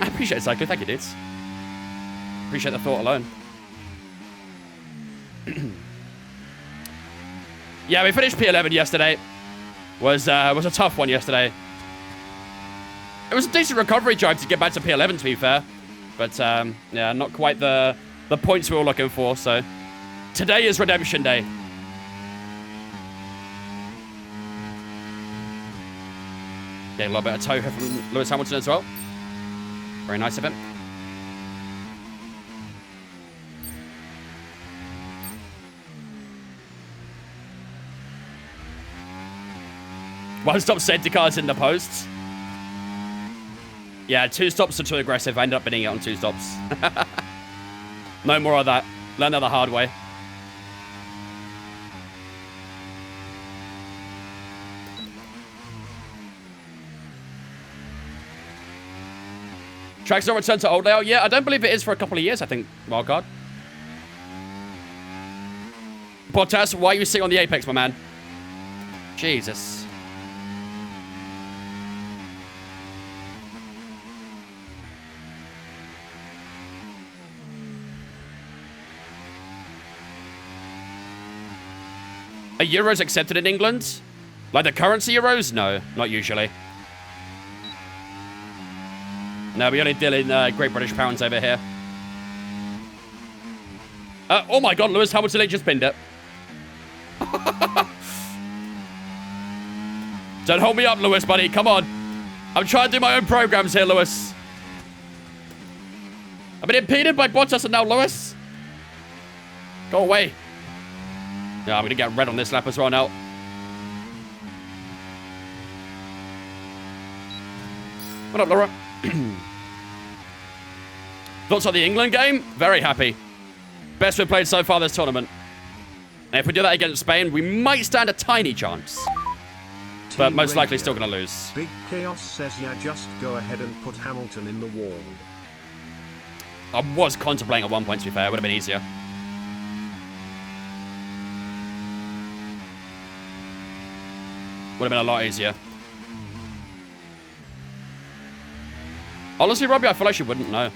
I appreciate it, Cyclo. Thank you, dudes. Appreciate the thought alone. Yeah, we finished P11 yesterday. Was a tough one yesterday. It was a decent recovery drive to get back to P11, to be fair. But, yeah, not quite the points we were looking for, so. Today is redemption day. Get a little bit of tow here from Lewis Hamilton as well. Very nice of him. One stop safety cars in the posts. Yeah, 2 stops are too aggressive. I ended up bidding it on 2 stops. No more of that. Learn that the hard way. Track's not returned to old layout. Yeah, I don't believe it is for a couple of years, I think, Wildcard. Bottas, why are you sitting on the apex, my man? Jesus. Are euros accepted in England? Like the currency euros? No, not usually. No, we only deal in Great British pounds over here. Oh my god, Lewis Hamilton just pinned it. Don't hold me up, Lewis, buddy. Come on. I'm trying to do my own programs here, Lewis. I've been impeded by Bottas and now Lewis. Go away. Yeah, I'm going to get red on this lap as well now. What up, Laura? Thoughts on the England game? Very happy. Best we've played so far this tournament. And if we do that against Spain, we might stand a tiny chance. But most likely still going to lose. Big Chaos says, yeah, just go ahead and put Hamilton in the wall. I was contemplating at one point, to be fair. It would have been easier. Would have been a lot easier. Honestly, Robbie, I feel like she wouldn't know.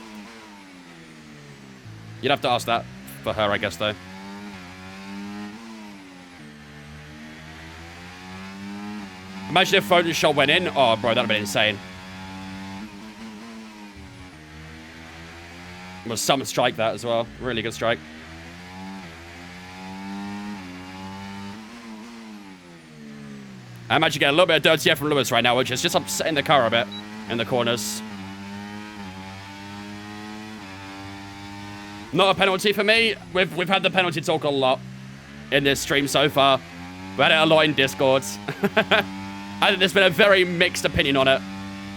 You'd have to ask that for her, I guess, though. Imagine if Foden's shot went in. Oh, bro, that would have been insane. It was some strike, that, as well. Really good strike. I imagine getting a little bit of dirty air from Lewis right now, which is just upsetting the car a bit in the corners. Not a penalty for me. We've had the penalty talk a lot in this stream so far. We had it a lot in Discord. I think there's been a very mixed opinion on it.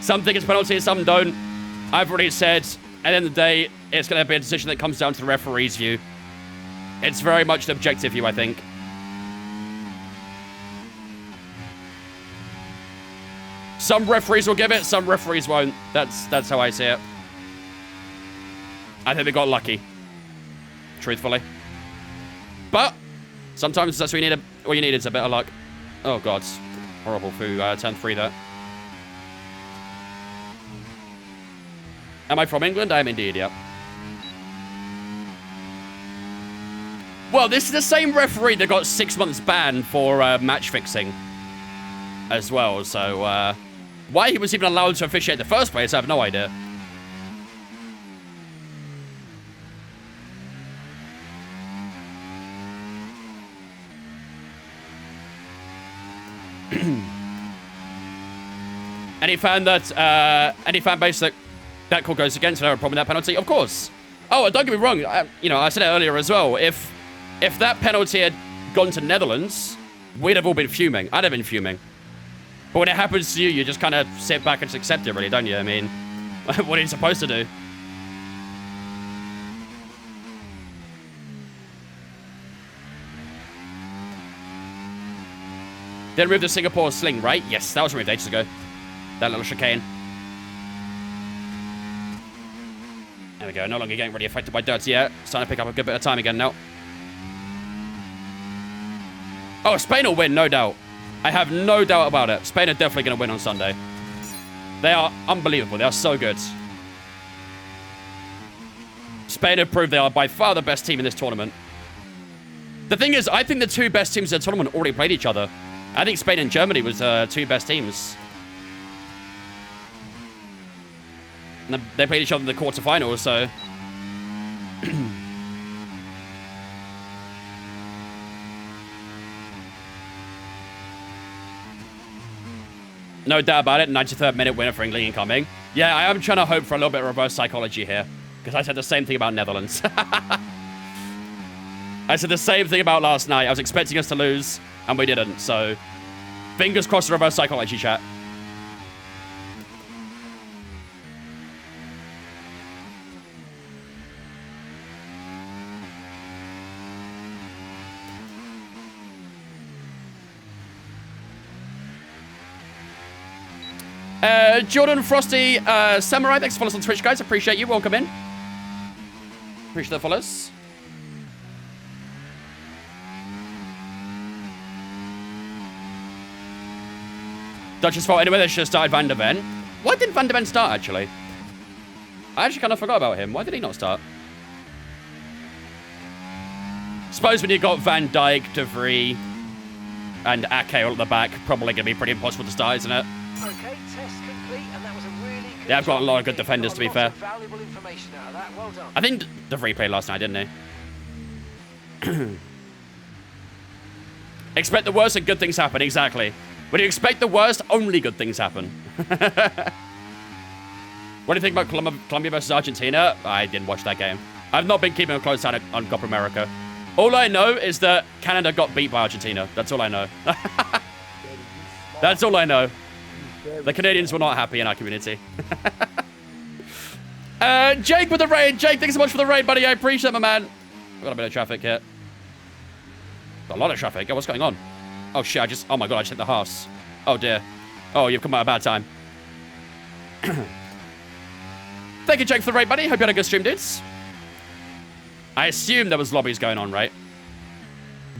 Some think it's penalty, some don't. I've already said, at the end of the day, it's going to be a decision that comes down to the referee's view. It's very much an objective view, I think. Some referees will give it, some referees won't. That's how I see it. I think they got lucky. Truthfully. But sometimes that's what you need. All you need is a bit of luck. Oh god, horrible foo. Turn 3 there. Am I from England? I am indeed. Yep. Well, this is the same referee that got 6 months ban for match fixing as well. So why he was even allowed to officiate in the first place, I have no idea. Any fan base that call goes against, no problem with that penalty, of course. Oh, don't get me wrong. I said it earlier as well. If that penalty had gone to Netherlands, we'd have all been fuming. I'd have been fuming. But when it happens to you, you just kind of sit back and just accept it, really, don't you? I mean, what are you supposed to do? Then remove the Singapore sling, right? Yes, that was removed ages ago. That little chicane. There we go. No longer getting really affected by dirt yet. Starting to pick up a good bit of time again now. Oh, Spain will win, no doubt. I have no doubt about it. Spain are definitely going to win on Sunday. They are unbelievable. They are so good. Spain have proved they are by far the best team in this tournament. The thing is, I think the two best teams in the tournament already played each other. I think Spain and Germany was two best teams. And they played each other in the quarterfinals, so... No doubt about it, 93rd minute winner for England incoming. Yeah, I am trying to hope for a little bit of reverse psychology here. Because I said the same thing about Netherlands. I said the same thing about last night. I was expecting us to lose, and we didn't, so... Fingers crossed reverse psychology, chat. Jordan Frosty Samurai, thanks for following us on Twitch, guys. Appreciate you. Welcome in. Appreciate the follows. Dutch's fault anyway. They should have started Van der Ven. Why didn't Van der Ven start, actually? I actually kind of forgot about him. Why did he not start? Suppose when you got Van Dijk, De Vrij, and Ake all at the back, probably going to be pretty impossible to start, isn't it? Okay, test complete, and that was a really good Yeah, I've got a lot of good job. defenders, to be Got fair. lots of valuable information out of that. Well done. I think De Vrij played last night, didn't he? Expect the worst and good things happen, exactly. When you expect the worst, only good things happen. What do you think about Colombia versus Argentina? I didn't watch that game. I've not been keeping a close eye on Copa America. All I know is that Canada got beat by Argentina. That's all I know. That's all I know. The Canadians were not happy in our community. Jake with the raid. Jake, thanks so much for the raid, buddy. I appreciate it, my man. We've got a bit of traffic here. Got a lot of traffic. Oh, what's going on? Oh, shit. Oh, my God. I just hit the house. Oh, dear. Oh, you've come at a bad time. Thank you, Jake, for the raid, buddy. Hope you had a good stream, dudes. I assume there was lobbies going on, right?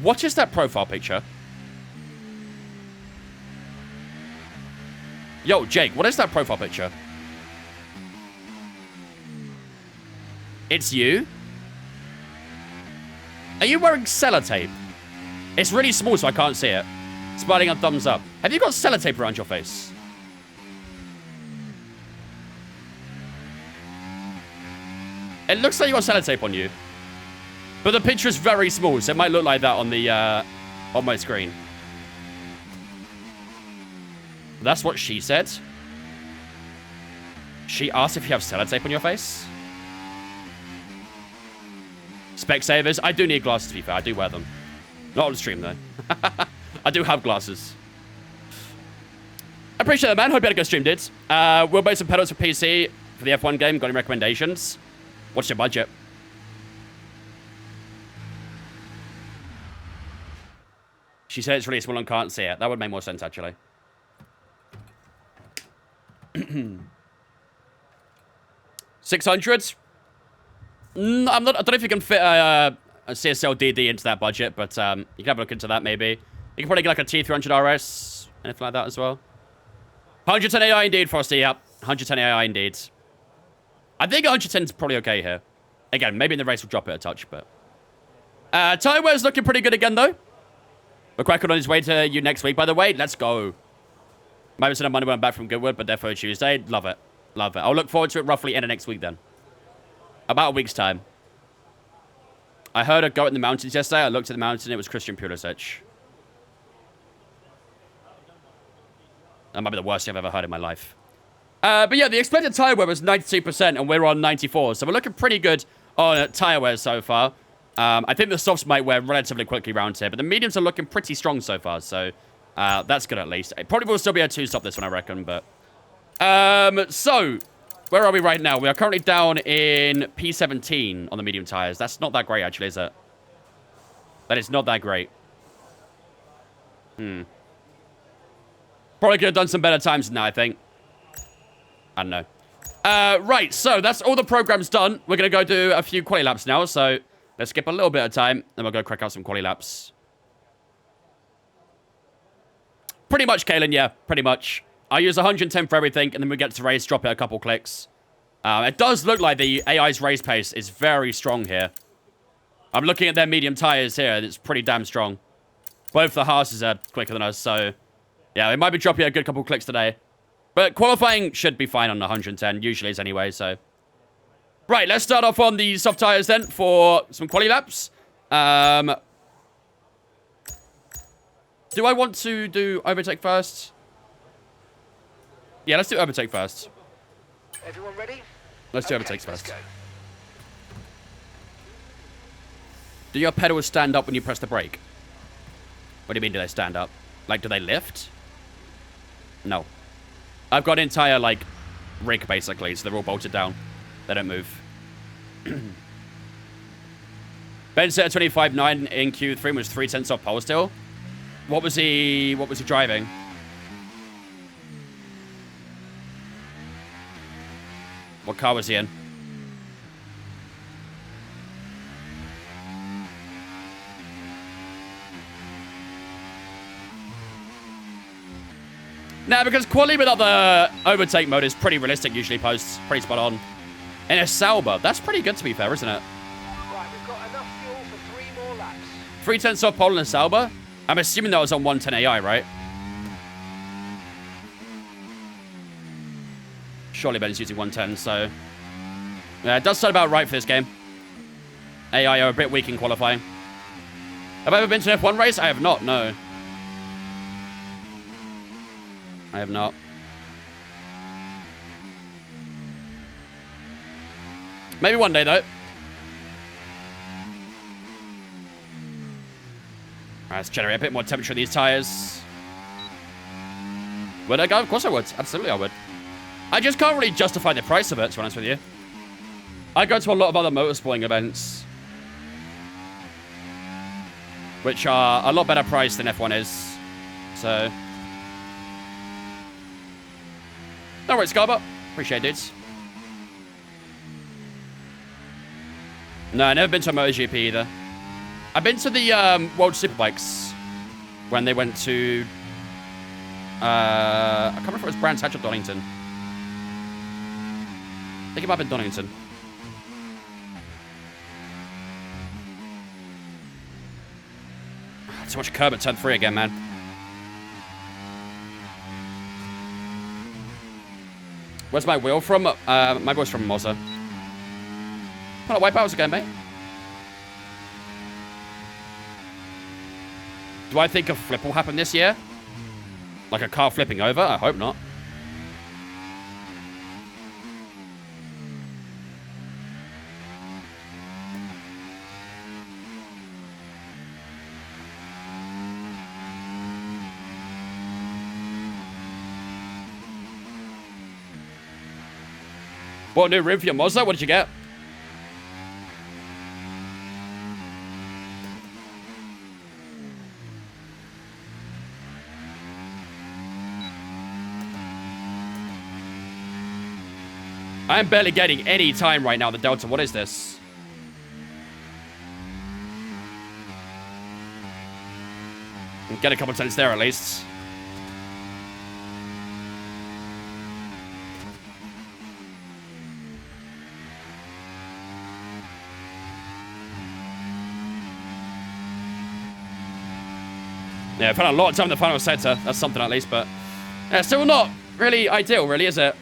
What is that profile picture? Yo, Jake, what is that profile picture? It's you? Are you wearing sellotape? It's really small, so I can't see it. Smiling on thumbs up. Have you got sellotape around your face? It looks like you got sellotape on you. But the picture is very small, so it might look like that on the, on my screen. That's what she said. She asked if you have sellotape on your face. Specsavers. I do need glasses, to be fair. I do wear them. Not on stream, though. I do have glasses. I appreciate that, man. Hope you had a good stream, dudes. We'll buy some pedals for PC for the F1 game. Got any recommendations? What's your budget? She said it's really small and can't see it. That would make more sense, actually. 600? I don't know if you can fit a CSL DD into that budget, but you can have a look into that, maybe. You can probably get like a T300 RS, anything like that as well. 110 AI indeed, Frosty, yep. 110 AI indeed. I think 110 is probably okay here. Again, maybe in the race we'll drop it a touch, but... Tywear's looking pretty good again, though. McCracken on his way to you next week, by the way. Let's go. Might send money when I'm back from Goodwood, but therefore Tuesday. Love it. Love it. I'll look forward to it roughly end of next week, then. About a week's time. I heard a goat in the mountains yesterday. I looked at the mountain. It was Christian Pulisic. That might be the worst thing I've ever heard in my life. But yeah, the expected tire wear was 92%, and we're on 94%. So we're looking pretty good on tire wear so far. I think the softs might wear relatively quickly around here, but the mediums are looking pretty strong so far. So that's good at least. It probably will still be a 2-stop this one, I reckon. But so where are we right now? We are currently down in P17 on the medium tires. That's not that great, actually, is it? That is not that great. Probably could have done some better times than that, I think. I don't know. Right, so that's all the program's done. We're going to go do a few quali laps now, so let's skip a little bit of time, then we'll go crack out some quali laps. Pretty much, Kalen, yeah, pretty much. I use 110 for everything, and then we get to race, drop it a couple clicks. It does look like the AI's race pace is very strong here. I'm looking at their medium tires here, and it's pretty damn strong. Both the Haas's are quicker than us, so... yeah, it might be dropping a good couple clicks today. But qualifying should be fine on 110, usually is anyway, so... right, let's start off on the soft tires then for some quali laps. Do I want to do overtake first? Yeah, let's do overtake first. Everyone ready? Let's do overtakes Let's first. go. Do your pedals stand up when you press the brake? What do you mean, do they stand up? Like, do they lift? No. I've got an entire, like, rig, basically, so they're all bolted down. They don't move. Ben said 25.9 in Q3 was 3/10 off pole still. What was he driving? What car was he in? Now, because quali without the overtake mode is pretty realistic, usually posts pretty spot on. In a Sauber, that's pretty good to be fair, isn't it? Right, we've got enough fuel for 3 more laps. 3/10 off pole in a Sauber? I'm assuming that was on 110 AI, right? Surely Ben's using 110, so... yeah, it does sound about right for this game. AI are a bit weak in qualifying. Have I ever been to an F1 race? I have not, no. I have not. Maybe one day, though. Alright, let's generate a bit more temperature in these tires. Would I go? Of course I would. Absolutely I would. I just can't really justify the price of it, to be honest with you. I go to a lot of other motorsporting events, which are a lot better priced than F1 is. So, no worries, Scarba. Appreciate it, dudes. No, I've never been to a MotoGP either. I've been to the World Superbikes when they went to... I can't remember if it was Brands Hatch or Donington. I think it might have been Donington. Too much curb at turn 3 again, man. Where's my wheel from? My wheel's from Moza. What a wipeouts again, mate. Do I think a flip will happen this year? Like a car flipping over? I hope not. Bought a new rim for your Moza? What did you get? I am barely getting any time right now, the Delta. What is this? Get a couple tenths there at least. Yeah, I've had a lot of time in the final sector. That's something at least, but yeah, still not really ideal, really, is it?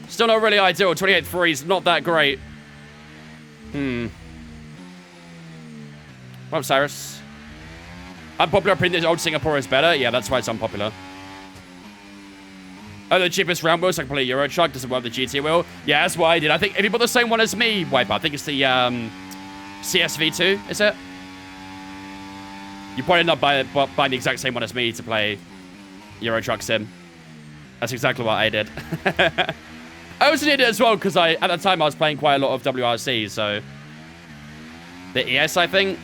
Still not really ideal. 28.3 is not that great. What up, Cyrus? Unpopular opinion that old Singapore is better? Yeah, that's why it's unpopular. Oh, the cheapest round wheels, like probably Euro Truck, doesn't work with the GT wheel. Yeah, that's what I did. I think if you bought the same one as me, Wipe, I think it's the CSV2, is it? You probably end up buying the exact same one as me to play Euro Truck Sim. That's exactly what I did. I also did it as well because at the time I was playing quite a lot of WRC, so the ES, I think,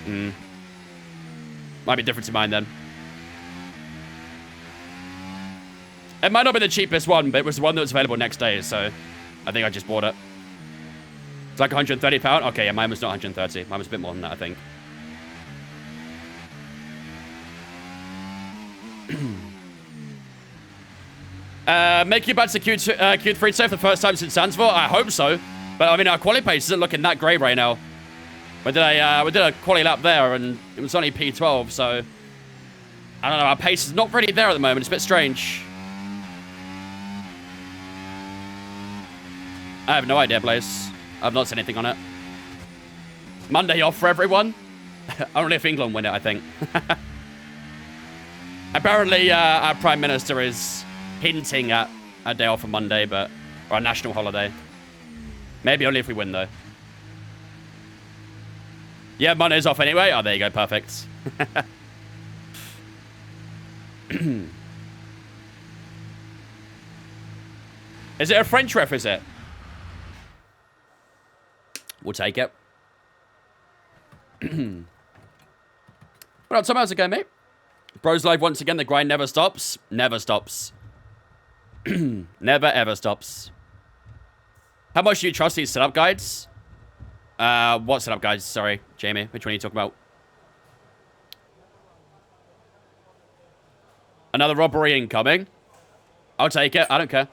might be different to mine then. It might not be the cheapest one, but it was the one that was available next day, so I think I just bought it. It's like £130. Okay, yeah, mine was not 130. Mine was a bit more than that, I think. Make you back to Q3 for the first time since Sandsville? I hope so. But I mean, our quali pace isn't looking that great right now. We did a quali lap there, and it was only P12, so I don't know. Our pace is not really there at the moment. It's a bit strange. I have no idea, Blaze. I've not seen anything on it. Monday off for everyone. Only if England win it, I think. Apparently, our Prime Minister is hinting at a day off on Monday, or a national holiday. Maybe only if we win, though. Yeah, Monday's off anyway. Oh, there you go. Perfect. Is it a French ref, is it? We'll take it. What up, Tom? How's it going, mate? Bros live once again. The grind never stops. Never stops. Never, ever stops. How much do you trust these setup guides? What setup guides? Sorry, Jamie. Which one are you talking about? Another robbery incoming. I'll take it. I don't care.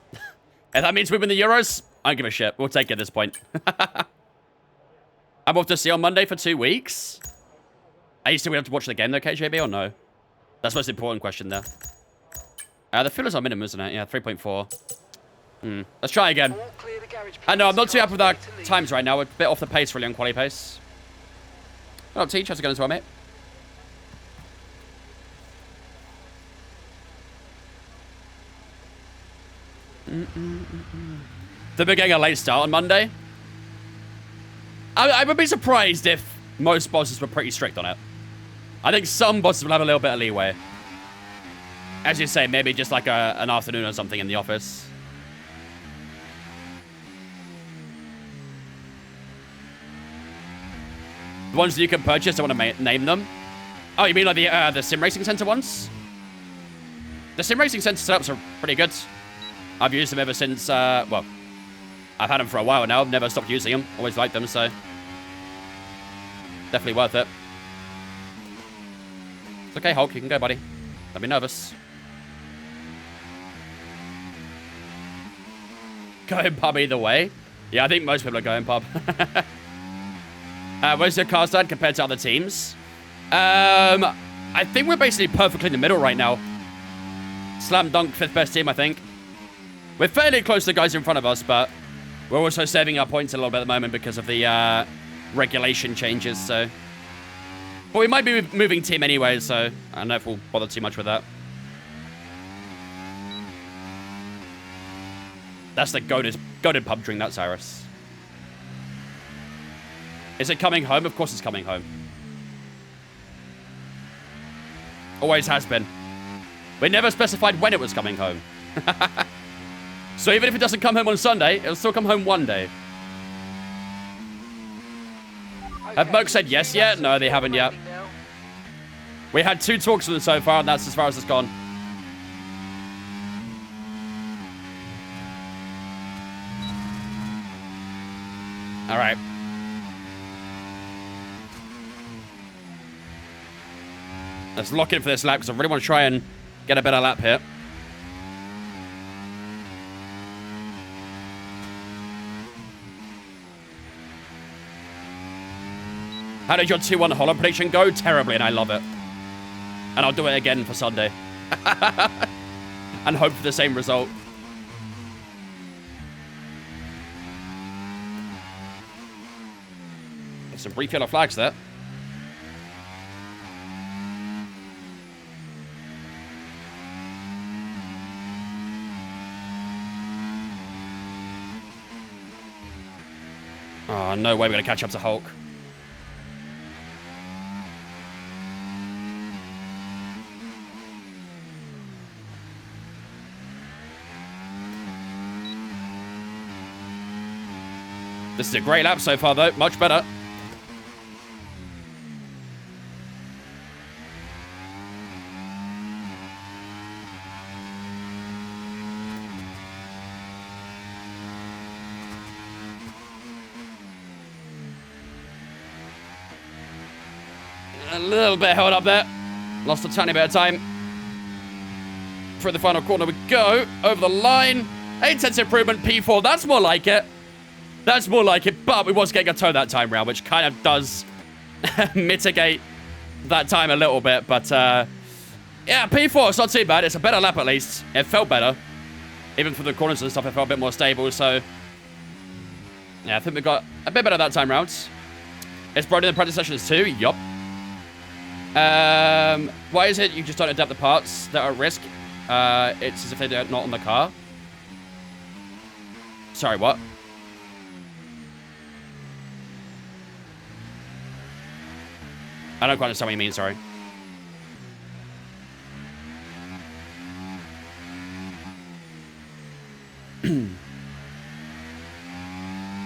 If that means we win the Euros, I don't give a shit. We'll take it at this point. I'm off to see on Monday for 2 weeks. Are you still able to watch the game though, KJB, or no? That's the most important question there. The fuel is our minimum, isn't it? Yeah, 3.4. Let's try again. I know, I'm not too happy with our times right now. We're a bit off the pace, really, on quali pace. What up, Teach? How's it going as well, mate? They're getting a late start on Monday. I would be surprised if most bosses were pretty strict on it. I think some bosses will have a little bit of leeway. As you say, maybe just like an afternoon or something in the office. The ones that you can purchase, I want to name them. Oh, you mean like the Sim Racing Center ones? The Sim Racing Center setups are pretty good. I've used them ever since, well, I've had them for a while now. I've never stopped using them. Always liked them, so definitely worth it. It's okay, Hulk. You can go, buddy. Don't be nervous. Going pub either way. Yeah, I think most people are going pub. Where's your car stand compared to other teams? I think we're basically perfectly in the middle right now. Slam dunk, 5th best team, I think. We're fairly close to the guys in front of us, but we're also saving our points a little bit at the moment because of the regulation changes, so. But we might be moving team anyway, so I don't know if we'll bother too much with that. That's the goated pub drink, that's Cyrus. Is it coming home? Of course it's coming home. Always has been. We never specified when it was coming home. So even if it doesn't come home on Sunday, it'll still come home one day. Have Merck said yes yet? No, they haven't yet. We had 2 talks with them so far, and that's as far as it's gone. All right. Let's lock in for this lap because I really want to try and get a better lap here. How did your 2-1 Hollow prediction go? Terribly, and I love it. And I'll do it again for Sunday. And hope for the same result. There's some brief yellow flags there. Oh, no way we're going to catch up to Hulk. This is a great lap so far, though. Much better. A little bit held up there. Lost a tiny bit of time. Through the final corner we go. Over the line. 8 improvement, P4. That's more like it. That's more like it, but we was getting a toe that time round, which kind of does mitigate that time a little bit. But, yeah, P4, it's not too bad. It's a better lap, at least. It felt better. Even for the corners and stuff, it felt a bit more stable. So, yeah, I think we got a bit better that time round. It's brought in the practice sessions too. Yup. Why is it you just don't adapt the parts that are at risk? It's as if they're not on the car. Sorry, what? I don't quite understand what you mean, sorry.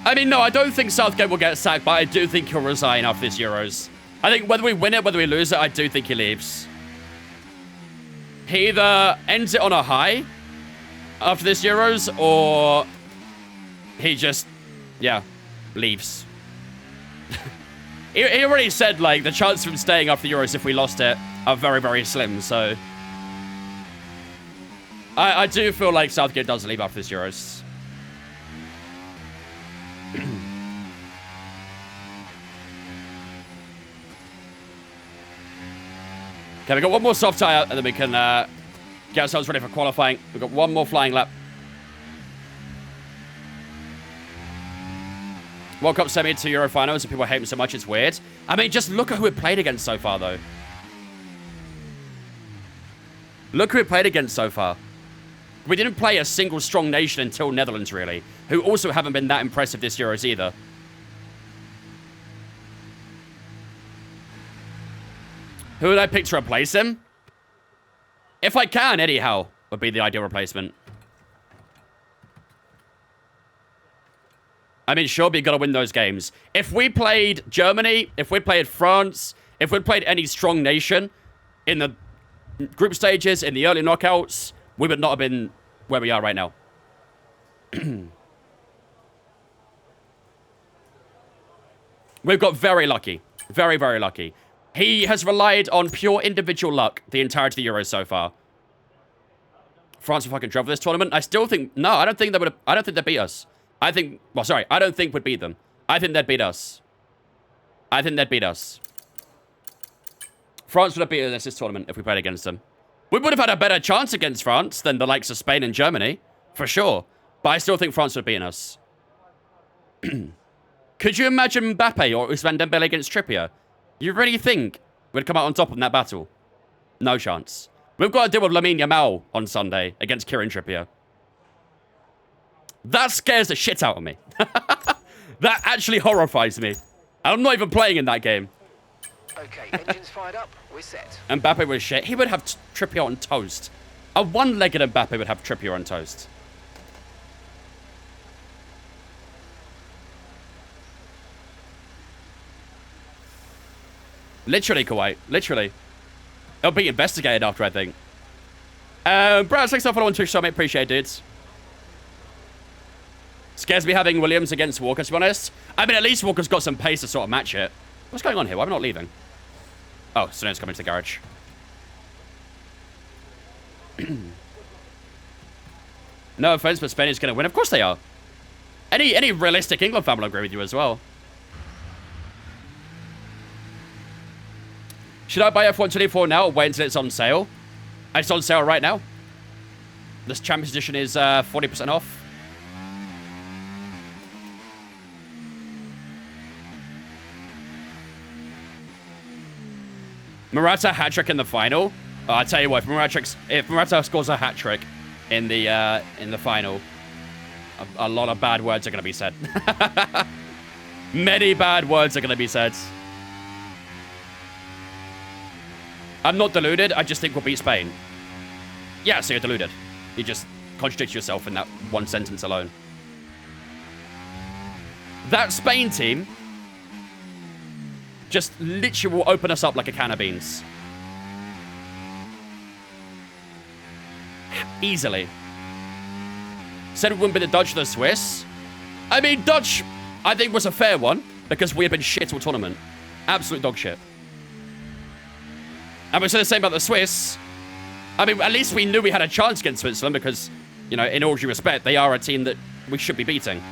I mean, no, I don't think Southgate will get sacked, but I do think he'll resign after this Euros. I think whether we win it, whether we lose it, I do think he leaves. He either ends it on a high after this Euros, or he just, yeah, leaves. He already said, like, the chance of him staying after the Euros if we lost it are very, very slim, so I do feel like Southgate does leave after this Euros. Okay, we got one more soft tyre, and then we can get ourselves ready for qualifying. We've got one more flying lap. World Cup semi to Euro finals, and people hate him so much, it's weird. I mean, just look at who we played against so far, though. Look who we played against so far. We didn't play a single strong nation until Netherlands, really, who also haven't been that impressive this Euros either. Who would I pick to replace him? If I can, anyhow, would be the ideal replacement. I mean, sure, but you got to win those games. If we played Germany, if we played France, if we played any strong nation in the group stages, in the early knockouts, we would not have been where we are right now. We've got very lucky. Very, very lucky. He has relied on pure individual luck the entirety of the Euros so far. France will fucking travel this tournament. I still think... No, I don't think they would... I don't think they'd beat us. I think... Well, sorry. I don't think we'd beat them. I think they'd beat us. I think they'd beat us. France would have beaten us this tournament if we played against them. We would have had a better chance against France than the likes of Spain and Germany. For sure. But I still think France would have beaten us. Could you imagine Mbappe or Ousmane Dembele against Trippier? You really think we'd come out on top in that battle? No chance. We've got to deal with Lamine Yamal on Sunday against Kieran Trippier. That scares the shit out of me. That actually horrifies me. I'm not even playing in that game. Okay, engines fired up. We're set. Mbappe was shit. He would have Trippier on toast. A one-legged Mbappe would have Trippier on toast. Literally, Kuwait. Literally. It'll be investigated after, I think. Brad, thanks for following Twitch, so I appreciate it, dudes. Scares me having Williams against Walker, to be honest. I mean, at least Walker's got some pace to sort of match it. What's going on here? Why am I not leaving? Oh, Sono's coming to the garage. No offense, but Spain is going to win. Of course they are. Any realistic England fan will agree with you as well. Should I buy F124 now or wait until it's on sale? It's on sale right now. This Champions Edition is 40% off. Morata hat-trick in the final. Oh, I tell you what, if Morata scores a hat-trick in the final, a lot of bad words are going to be said. Many bad words are going to be said. I'm not deluded. I just think we'll beat Spain. Yeah, so you're deluded. You just contradict yourself in that one sentence alone. That Spain team just literally will open us up like a can of beans. Easily. Said it wouldn't be the Dutch or the Swiss. I mean, Dutch, I think, was a fair one because we have been shit all tournament. Absolute dog shit. And we said the same about the Swiss. I mean, at least we knew we had a chance against Switzerland because, you know, in all due respect, they are a team that we should be beating.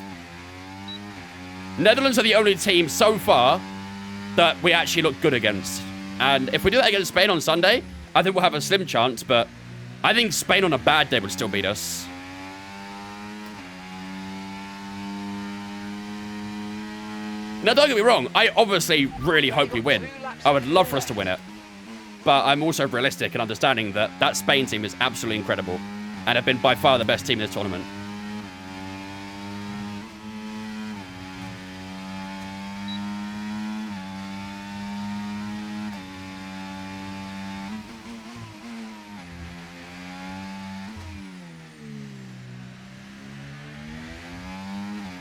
Netherlands are the only team so far that we actually look good against. And if we do that against Spain on Sunday, I think we'll have a slim chance, but I think Spain on a bad day would still beat us. Now, don't get me wrong. I obviously really hope we win. I would love for us to win it. But I'm also realistic in understanding that that Spain team is absolutely incredible and have been by far the best team in this tournament.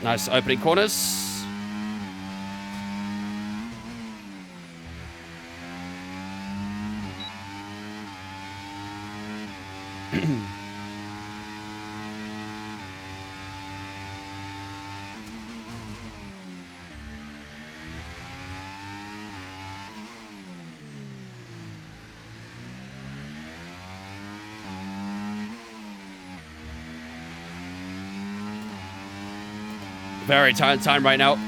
Nice opening corners. Very tight time right now.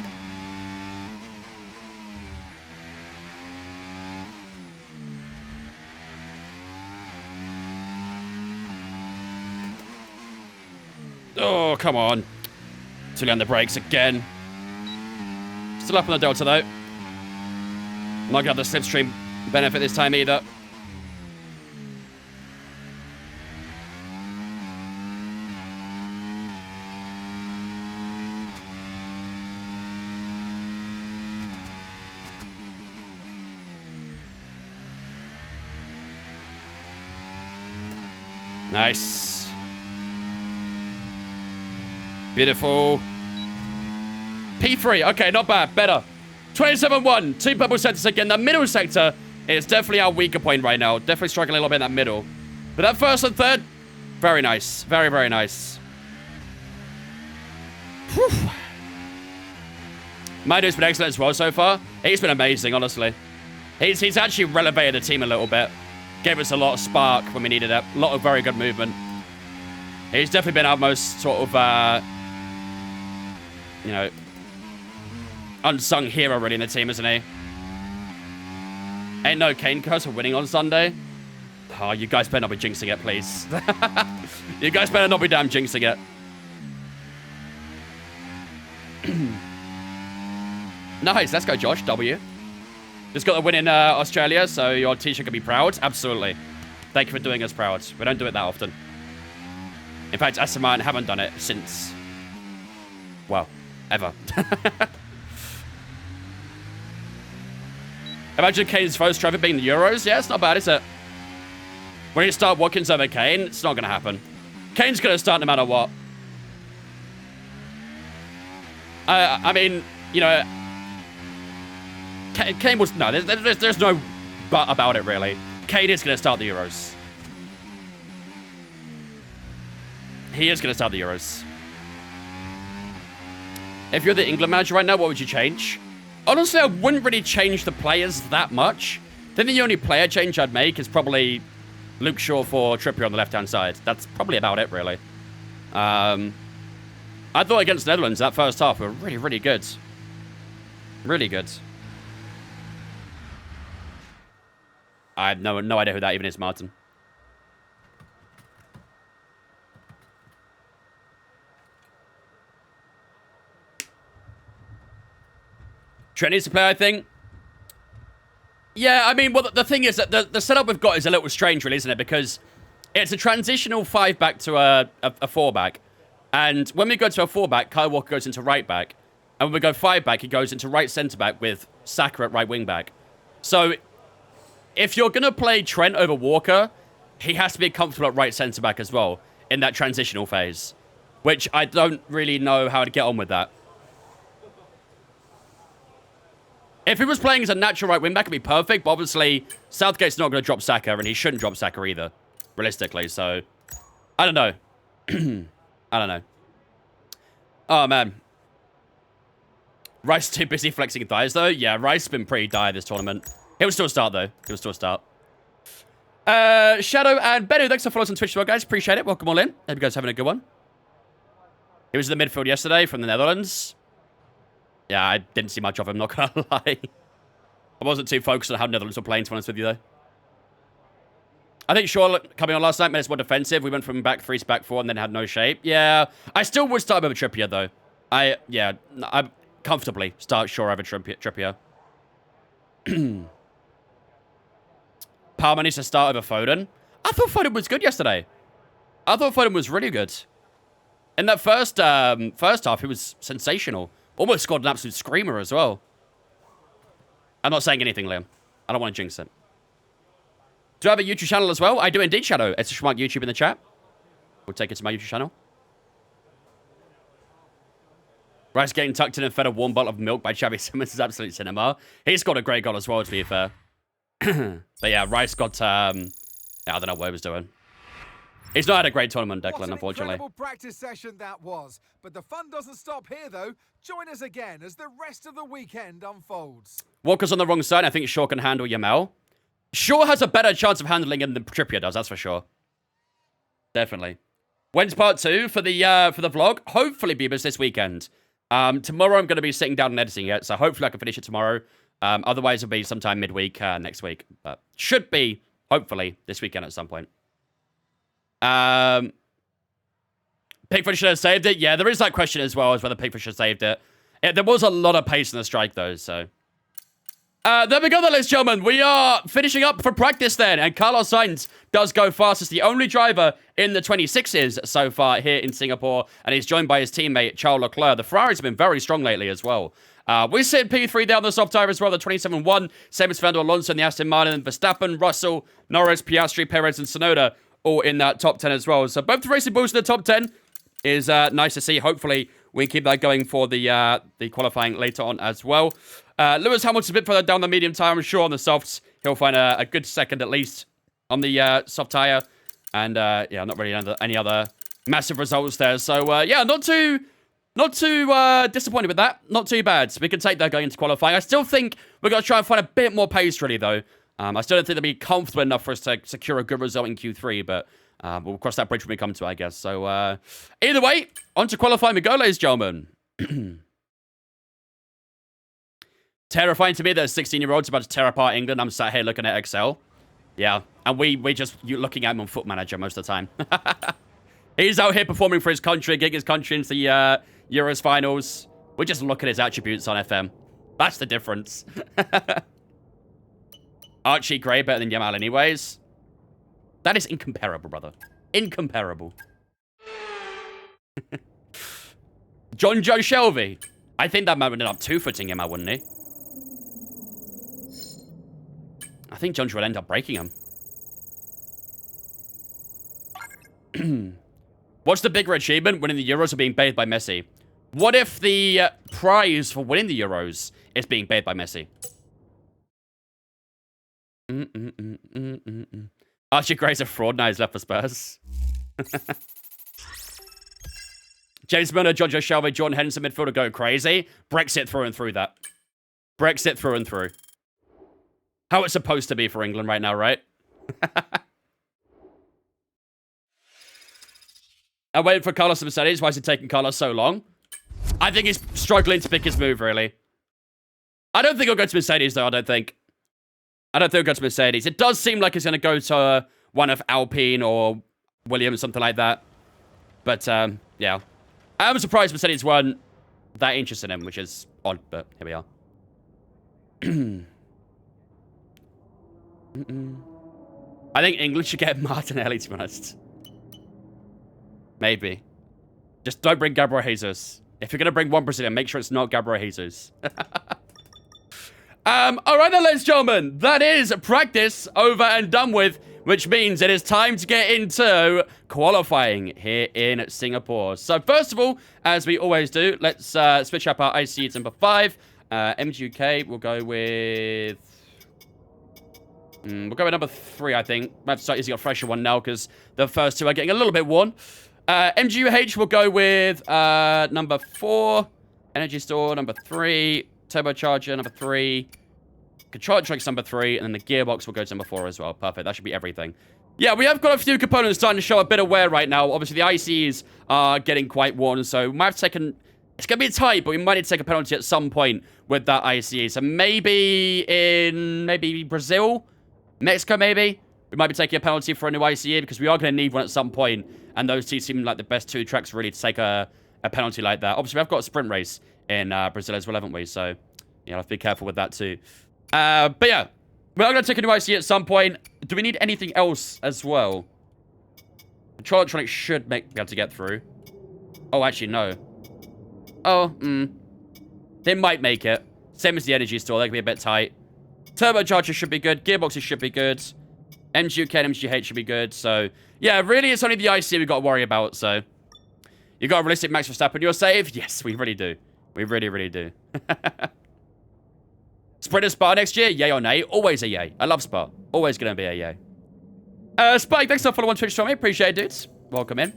Oh, come on. Too late on the brakes again. Still up on the Delta, though. Not gonna have the slipstream benefit this time either. Nice. Beautiful. P3. Okay, not bad. Better. 27-1. 2 purple sectors again. The middle sector is definitely our weaker point right now. Definitely struggling a little bit in that middle. But that first and third, very nice. Very, very nice. Whew. Mado's been excellent as well so far. He's been amazing, honestly. He's actually relevated the team a little bit. Gave us a lot of spark when we needed it. A lot of very good movement. He's definitely been our most sort of, you know, unsung hero really in the team, isn't he? Ain't no Kane curse for winning on Sunday. Oh, you guys better not be jinxing it, please. You guys better not be damn jinxing it. Nice, let's go, Josh. W. Just got the win in Australia, so your t-shirt can be proud. Absolutely. Thank you for doing us proud. We don't do it that often. In fact, S1E17 haven't done it since, well, ever. Imagine Kane's first trophy being the Euros. Yeah, it's not bad, is it? When you start Watkins over Kane, it's not going to happen. Kane's going to start no matter what. I mean, you know, Kane was... No, there's no but about it, really. Kane is going to start the Euros. He is going to start the Euros. If you're the England manager right now, what would you change? Honestly, I wouldn't really change the players that much. I think the only player change I'd make is probably Luke Shaw for Trippier on the left-hand side. That's probably about it, really. I thought against the Netherlands, that first half, were really, really good. Really good. I have no idea who that even is, Martin. Trent needs to play, I think. Yeah, I mean, well, the thing is that the setup we've got is a little strange, really, isn't it? Because it's a transitional 5-back to a 4-back. And when we go to a 4-back, Kyle Walker goes into right-back. And when we go 5-back, he goes into right centre-back with Saka at right wing-back. So, if you're going to play Trent over Walker, he has to be comfortable at right centre-back as well in that transitional phase. Which I don't really know how to get on with that. If he was playing as a natural right wing-back, it'd be perfect. But obviously, Southgate's not going to drop Saka, and he shouldn't drop Saka either, realistically. So, I don't know. I don't know. Oh, man. Rice too busy flexing thighs, though. Yeah, Rice has been pretty dire this tournament. He'll still start, though. He'll still start. Shadow and Bedu, thanks for following us on Twitch as well, guys. Appreciate it. Welcome all in. Hope you guys are having a good one. He was in the midfield yesterday from the Netherlands. Yeah, I didn't see much of him, not gonna lie. I wasn't too focused on how Netherlands were playing, to be honest with you, though. I think Shaw coming on last night made us more defensive. We went from back 3 to back 4 and then had no shape. Yeah, I still would start over Trippier, though. I comfortably start Shaw over Trippier. Palmer needs to start over Foden. I thought Foden was good yesterday. I thought Foden was really good. In that first half, he was sensational. Almost scored an absolute screamer as well. I'm not saying anything, Liam. I don't want to jinx it. Do I have a YouTube channel as well? I do indeed, Shadow. It's a Schmuck YouTube in the chat. We'll take it to my YouTube channel. Rice getting tucked in and fed a warm bottle of milk by Xavi Simmons is absolute cinema. He's got a great goal as well, to be fair. But yeah, Rice got, I don't know what he was doing. He's not had a great tournament, Declan, unfortunately. What an incredible practice session that was. But the fun doesn't stop here, though. Join us again as the rest of the weekend unfolds. Walker's on the wrong side. I think Shaw can handle Yamal. Shaw has a better chance of handling him than Trippier does, that's for sure. Definitely. When's part 2 for the vlog? Hopefully, Beavers, this weekend. Tomorrow I'm going to be sitting down and editing it, so hopefully I can finish it tomorrow. Otherwise, it'll be sometime midweek next week. But should be, hopefully, this weekend at some point. Pickford should have saved it. Yeah, there is that question as well as whether Pickford should have saved it. There was a lot of pace in the strike, though, so... there we go, then, ladies and gentlemen. We are finishing up for practice then. And Carlos Sainz does go fastest. The only driver in the 26s so far here in Singapore. And he's joined by his teammate, Charles Leclerc. The Ferraris have been very strong lately as well. We sit P3 down the soft tire as well. The 27-1. Same as Fernando Alonso and the Aston Martin. Verstappen, Russell, Norris, Piastri, Perez, and Tsunoda. all in that top 10 as well. So both the Racing Bulls in the top 10 is nice to see. Hopefully, we keep that going for the qualifying later on as well. Lewis Hamilton's a bit further down the medium tire. I'm sure on the softs, he'll find a good second at least on the soft tire. And, yeah, not really any other massive results there. So, yeah, not too disappointed with that. Not too bad. We can take that going into qualifying. I still think we're going to try and find a bit more pace, really, though. I still don't think they'll be comfortable enough for us to secure a good result in Q3, but we'll cross that bridge when we come to it, I guess. So, either way, on to qualifying we go, ladies and gentlemen. Terrifying to me that a 16-year-old's about to tear apart England. I'm sat here looking at Excel. Yeah, and we just looking at him on Foot Manager most of the time. He's out here performing for his country, getting his country into the Euros finals. We just look at his attributes on FM. That's the difference. Archie Gray better than Yamal anyways. That is incomparable, brother. Incomparable. John Joe Shelby. I think that might have ended up two-footing him, wouldn't he? I think John Joe would end up breaking him. What's the bigger achievement? Winning the Euros or being bathed by Messi? What if the prize for winning the Euros is being bathed by Messi? Archie Gray's a fraud, now he's left for Spurs. James Milner, John Joe Shelby, Jordan Henderson, midfielder going crazy. Brexit through and through that. Brexit through and through. How it's supposed to be for England right now, right? I'm waiting for Carlos Mercedes. Why is it taking Carlos so long? I think he's struggling to pick his move, really. I don't think he'll go to Mercedes, though, I don't think he'll go to Mercedes. It does seem like he's going to go to one of Alpine or Williams, something like that. But, yeah. I'm surprised Mercedes weren't that interested in him, which is odd, but here we are. I think England should get Martinelli, to be honest. Maybe. Just don't bring Gabriel Jesus. If you're going to bring one Brazilian, make sure it's not Gabriel Jesus. All right then, ladies and gentlemen. That is practice over and done with, which means it is time to get into qualifying here in Singapore. So first of all, as we always do, let's switch up our IC number 5. MGUK, we'll go with... we'll go with number 3, I think. Might have to start using a fresher one now because the first two are getting a little bit worn. MGUH, we'll go with number 4. Energy Store, number 3. Turbocharger, number 3. Control electronics, number 3. And then the gearbox will go to number 4 as well. Perfect. That should be everything. Yeah, we have got a few components starting to show a bit of wear right now. Obviously, the ICs are getting quite worn, so we might have to take an... It's going to be tight, but we might need to take a penalty at some point with that ICE. So maybe in... Maybe Brazil? Mexico, maybe? We might be taking a penalty for a new ICE because we are going to need one at some point. And those two seem like the best 2 tracks really to take a penalty like that. Obviously, we've got a sprint race in Brazil as well, haven't we? So, yeah, have to be careful with that too. But yeah, we're going to take a new ICE at some point. Do we need anything else as well? Control electronics should be able to get through. Oh, actually, no. Oh, they might make it. Same as the energy store. They can be a bit tight. Turbocharger should be good. Gearboxes should be good. MGUK and MGH should be good. So, yeah, really, it's only the IC we've got to worry about. So, you got a realistic Max Verstappen. You're saved? Yes, we really do. We really, really do. Sprinter Spa next year? Yay or nay? Always a yay. I love Spa. Always going to be a yay. Spike, thanks for following on Twitch from me. Appreciate it, dudes. Welcome in.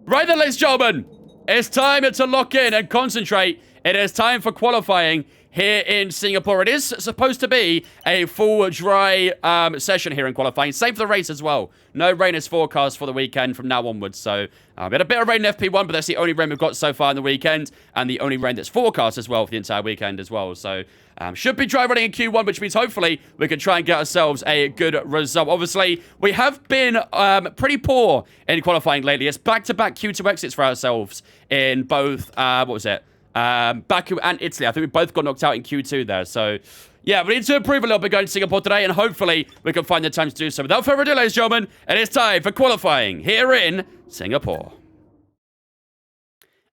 Right then, ladies and gentlemen. It's time to lock in and concentrate. It is time for qualifying here in Singapore. It is supposed to be a full dry session here in qualifying. Same for the race as well. No rain is forecast for the weekend from now onwards. So we had a bit of rain in FP1, but that's the only rain we've got so far in the weekend. And the only rain that's forecast as well for the entire weekend as well. So should be dry running in Q1, which means hopefully we can try and get ourselves a good result. Obviously, we have been pretty poor in qualifying lately. It's back-to-back Q2 exits for ourselves in both, Baku and Italy. I think we both got knocked out in Q2 there. So, yeah, we need to improve a little bit going to Singapore today, and hopefully we can find the time to do so. Without further ado, ladies and gentlemen, it is time for qualifying here in Singapore.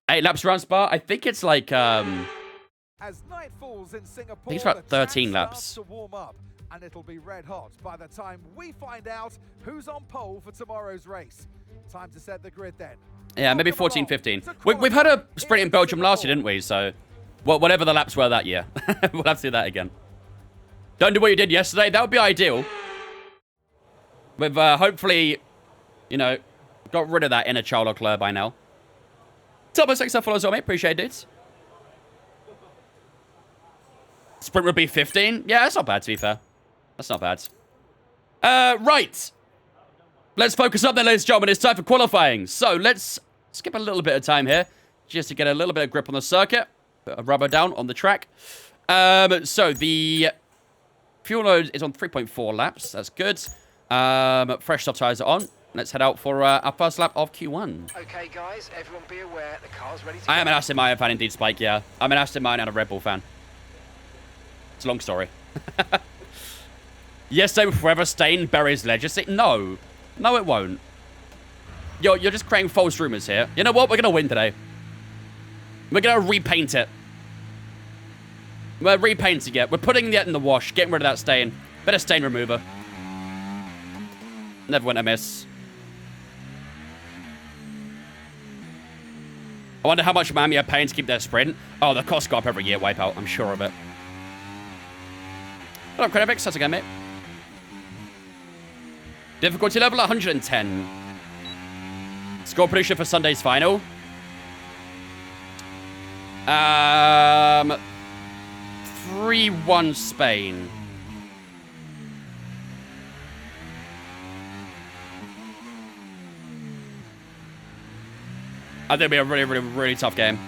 8 laps around Spa. I think it's like, As night falls in Singapore, I think it's about 13 the track starts laps. to warm up, And it'll be red hot by the time we find out who's on pole for tomorrow's race. Time to set the grid then. Yeah, maybe 14, 15. We've had a sprint in Belgium last year, didn't we? So, whatever the laps were that year. We'll have to do that again. Don't do what you did yesterday. That would be ideal. We've hopefully, you know, got rid of that inner child of Claire by now. Top of 6 follows on me. Appreciate it. Sprint would be 15. Yeah, that's not bad, to be fair. That's not bad. Right. Let's focus up then, ladies and gentlemen. It's time for qualifying. So let's skip a little bit of time here just to get a little bit of grip on the circuit. Put a rubber down on the track. So the fuel load is on 3.4 laps. That's good. Fresh soft tyres are on. Let's head out for our first lap of Q1. Okay, guys, everyone be aware. The car's ready to I am go. an Aston Martin fan indeed, Spike, yeah. I'm an Aston Martin and a Red Bull fan. It's a long story. Yesterday will forever stain Barry's legacy. No. No, it won't. You're just creating false rumors here. You know what? We're going to win today. We're going to repaint it. We're repainting it. We're putting it in the wash. Getting rid of that stain. Better stain remover. Never went amiss. I wonder how much Miami are paying to keep their sprint. Oh, the costs go up every year, Wipeout. I'm sure of it. Hello, Credivix. How's it going, mate? Difficulty level 110. Score prediction for Sunday's final. 3-1 Spain. I think it'll be a really, really, really tough game.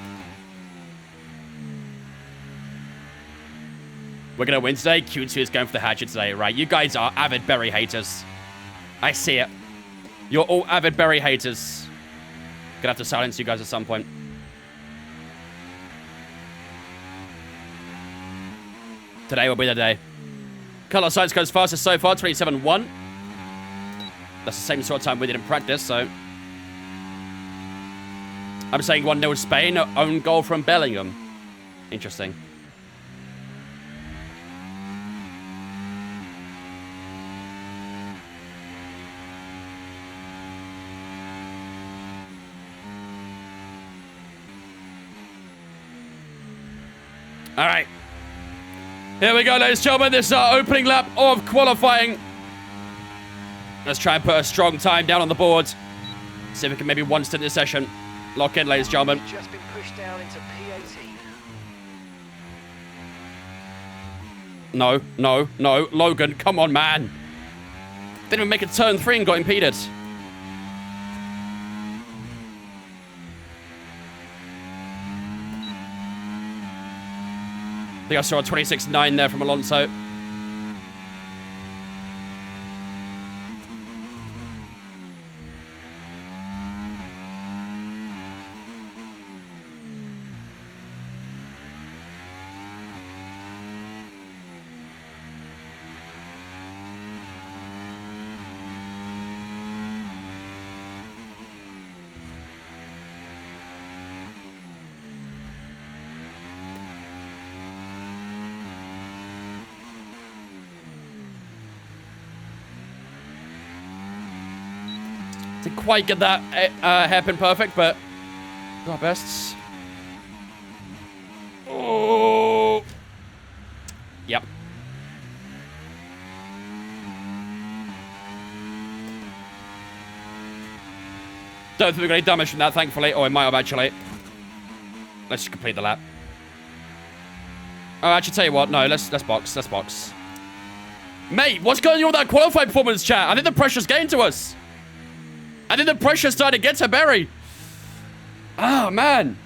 We're going to win today. Q2 is going for the hatchet today, right? You guys are avid Berry haters. I see it. You're all avid Berry haters. Gonna have to silence you guys at some point. Today will be the day. Color Science goes fastest so far, 27-1. That's the same sort of time we did in practice, so... I'm saying 1-0 Spain, own goal from Bellingham. Interesting. All right. Here we go, ladies and gentlemen. This is our opening lap of qualifying. Let's try and put a strong time down on the board. See if we can maybe one stint this session. Lock in, ladies and gentlemen. Just been pushed down into P18. No, no, no. Logan, come on, man. Didn't even make it turn 3 and got impeded. I think I saw a 26.9 there from Alonso. Didn't quite get that hairpin perfect, but do our bests. Oh, yep. Don't think we got any damage from that, thankfully. Oh, it might have actually. Let's just complete the lap. Oh, actually, tell you what. No, let's box. Let's box. Mate, what's going on with that qualifying performance, chat? I think the pressure's getting to us. I think the pressure's starting to get to Barry. Oh, man.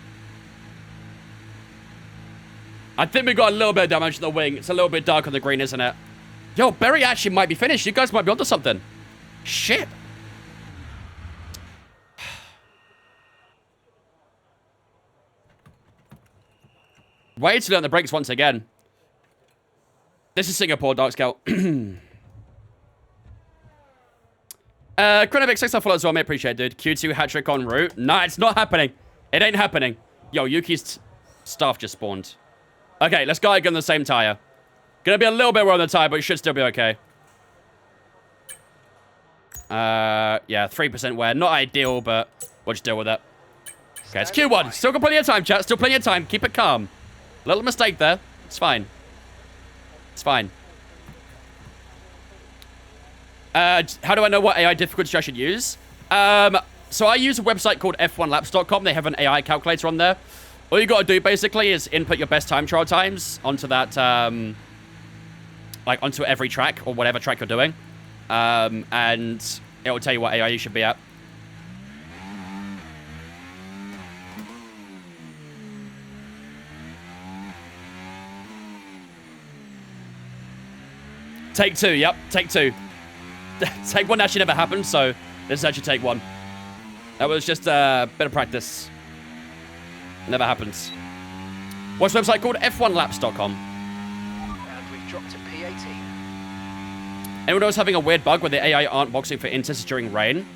I think we got a little bit of damage to the wing. It's a little bit dark on the green, isn't it? Yo, Barry actually might be finished. You guys might be onto something. Shit. Way to learn the brakes once again. This is Singapore, Dark Scout. Chronovic 6 follow as well, mate. Appreciate it, dude. Q2 hat-trick en route. Nah, it's not happening. It ain't happening. Yo, Yuki's staff just spawned. Okay, let's go again on the same tire. Gonna be a little bit wear on the tire, but it should still be okay. Yeah, 3% wear. Not ideal, but we'll just deal with it. Okay, it's Q1. Still got plenty of time, chat. Still plenty of time. Keep it calm. Little mistake there. It's fine. It's fine. How do I know what AI difficulty I should use? So I use a website called f1laps.com. They have an AI calculator on there. All you got to do, basically, is input your best time trial times onto that, like, onto every track or whatever track you're doing. And it will tell you what AI you should be at. Take 2, yep, take 2. Take 1 actually never happened, so this is actually take 1. That was just a bit of practice. Never happens. What's the website called? f1laps.com. And we've dropped to P18. Anyone else having a weird bug where the AI aren't boxing for inters during rain?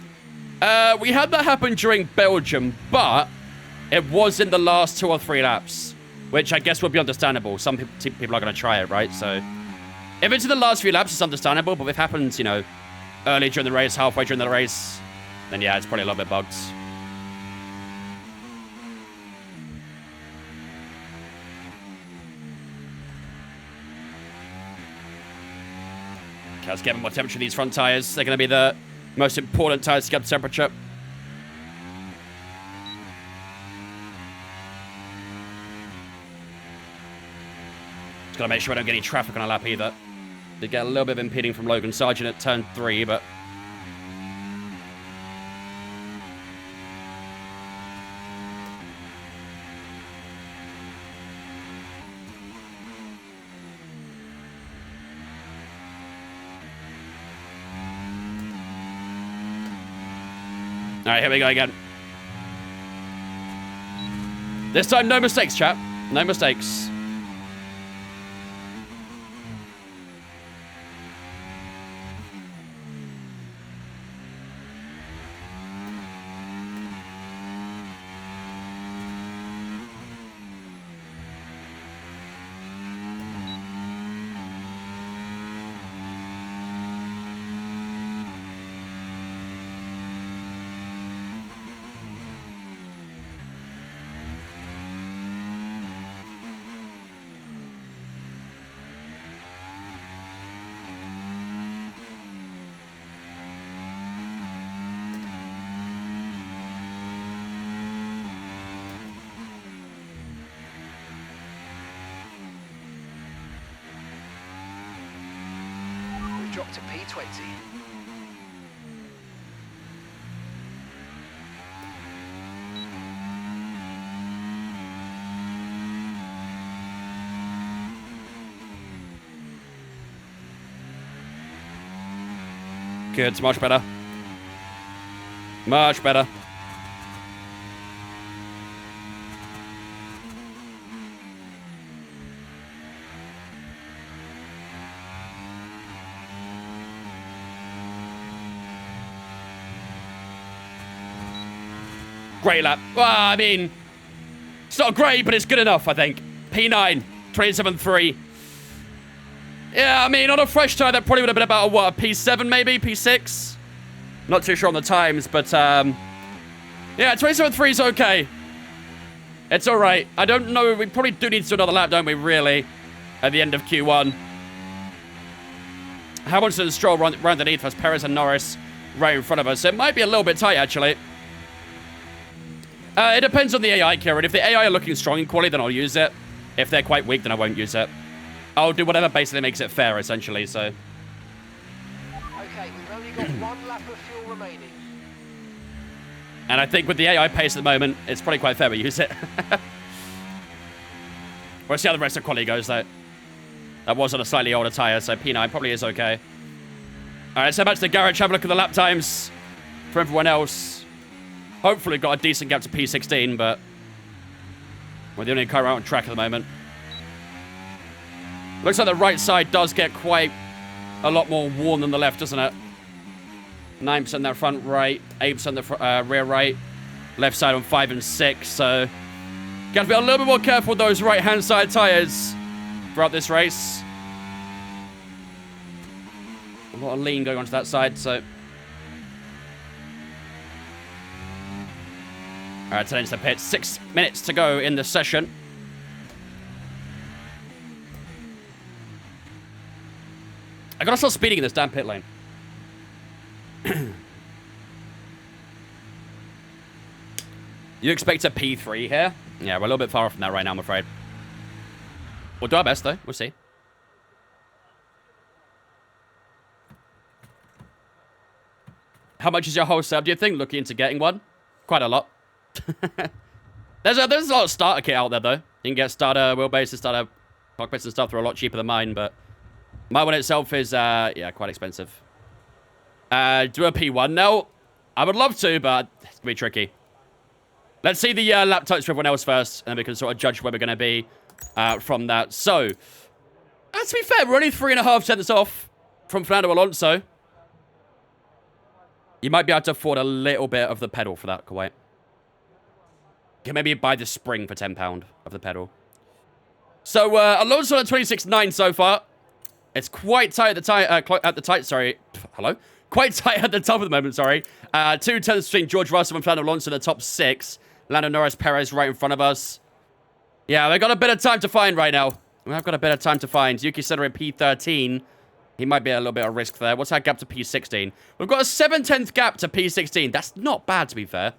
We had that happen during Belgium, but it was in the last 2 or 3 laps, which I guess would be understandable. Some people are going to try it, right? So if it's in the last few laps, it's understandable, but if it happens, you know, early during the race, halfway during the race, then yeah, it's probably a little bit bugged. Okay, let's get more temperature of these front tires. They're going to be the most important tires to get temperature. Just got to make sure I don't get any traffic on a lap either. Did get a little bit of impeding from Logan Sargent at turn 3, but... Alright, here we go again. This time, no mistakes, chap. No mistakes. Dropped to P20. Good, it's much better. Much better. Great lap. Well, I mean, it's not great, but it's good enough, I think. P9, 27.3. Yeah, I mean, on a fresh tire, that probably would have been about, what, a P7 maybe? P6? Not too sure on the times, but, yeah, 27.3 is okay. It's all right. I don't know. We probably do need to do another lap, don't we, really, at the end of Q1. Hamilton and Stroll run underneath us. Perez and Norris right in front of us. So it might be a little bit tight, actually. It depends on the AI, Kieran. If the AI are looking strong in quality, then I'll use it. If they're quite weak, then I won't use it. I'll do whatever basically makes it fair, essentially, so. Okay, we've only got 1 lap of fuel remaining. And I think with the AI pace at the moment, it's probably quite fair we use it. We'll see how the rest of quality goes, though. That was on a slightly older tyre, so P9 probably is okay. All right, so back to the garage. Have a look at the lap times for everyone else. Hopefully got a decent gap to P16, but we're the only car out on track at the moment. Looks like the right side does get quite a lot more worn than the left, doesn't it? 9% that front right, 8% the rear right, left side on 5 and 6, so got to be a little bit more careful with those right-hand side tyres throughout this race. A lot of lean going onto that side, so... Alright, turn into the pit. 6 minutes to go in the session. I gotta start speeding in this damn pit lane. You expect a P3 here? Yeah, we're a little bit far from that right now, I'm afraid. We'll do our best, though. We'll see. How much is your whole sub, do you think? Looking into getting one? Quite a lot. There's a lot of starter kit out there, though. You can get starter wheelbases, starter cockpits and stuff. They're a lot cheaper than mine, but... my one itself is, yeah, quite expensive. Do a P1 now? I would love to, but it's going to be tricky. Let's see the lap times for everyone else first, and then we can sort of judge where we're going to be from that. So, to be fair, we're only 3.5 seconds off from Fernando Alonso. You might be able to afford a little bit of the pedal for that, Kuwait. You can maybe buy the spring for £10 of the pedal. So, Alonso on 26.9 so far. It's quite tight at the sorry. Hello? Quite tight at the top of the moment, sorry. 2 tenths between George Russell and Fernando Alonso in the top 6. Lando Norris, Perez right in front of us. Yeah, we've got a bit of time to find right now. We have got a bit of time to find. Yuki Tsunoda in P13. He might be a little bit of risk there. What's that gap to P16? We've got a 7/10 gap to P16. That's not bad, to be fair.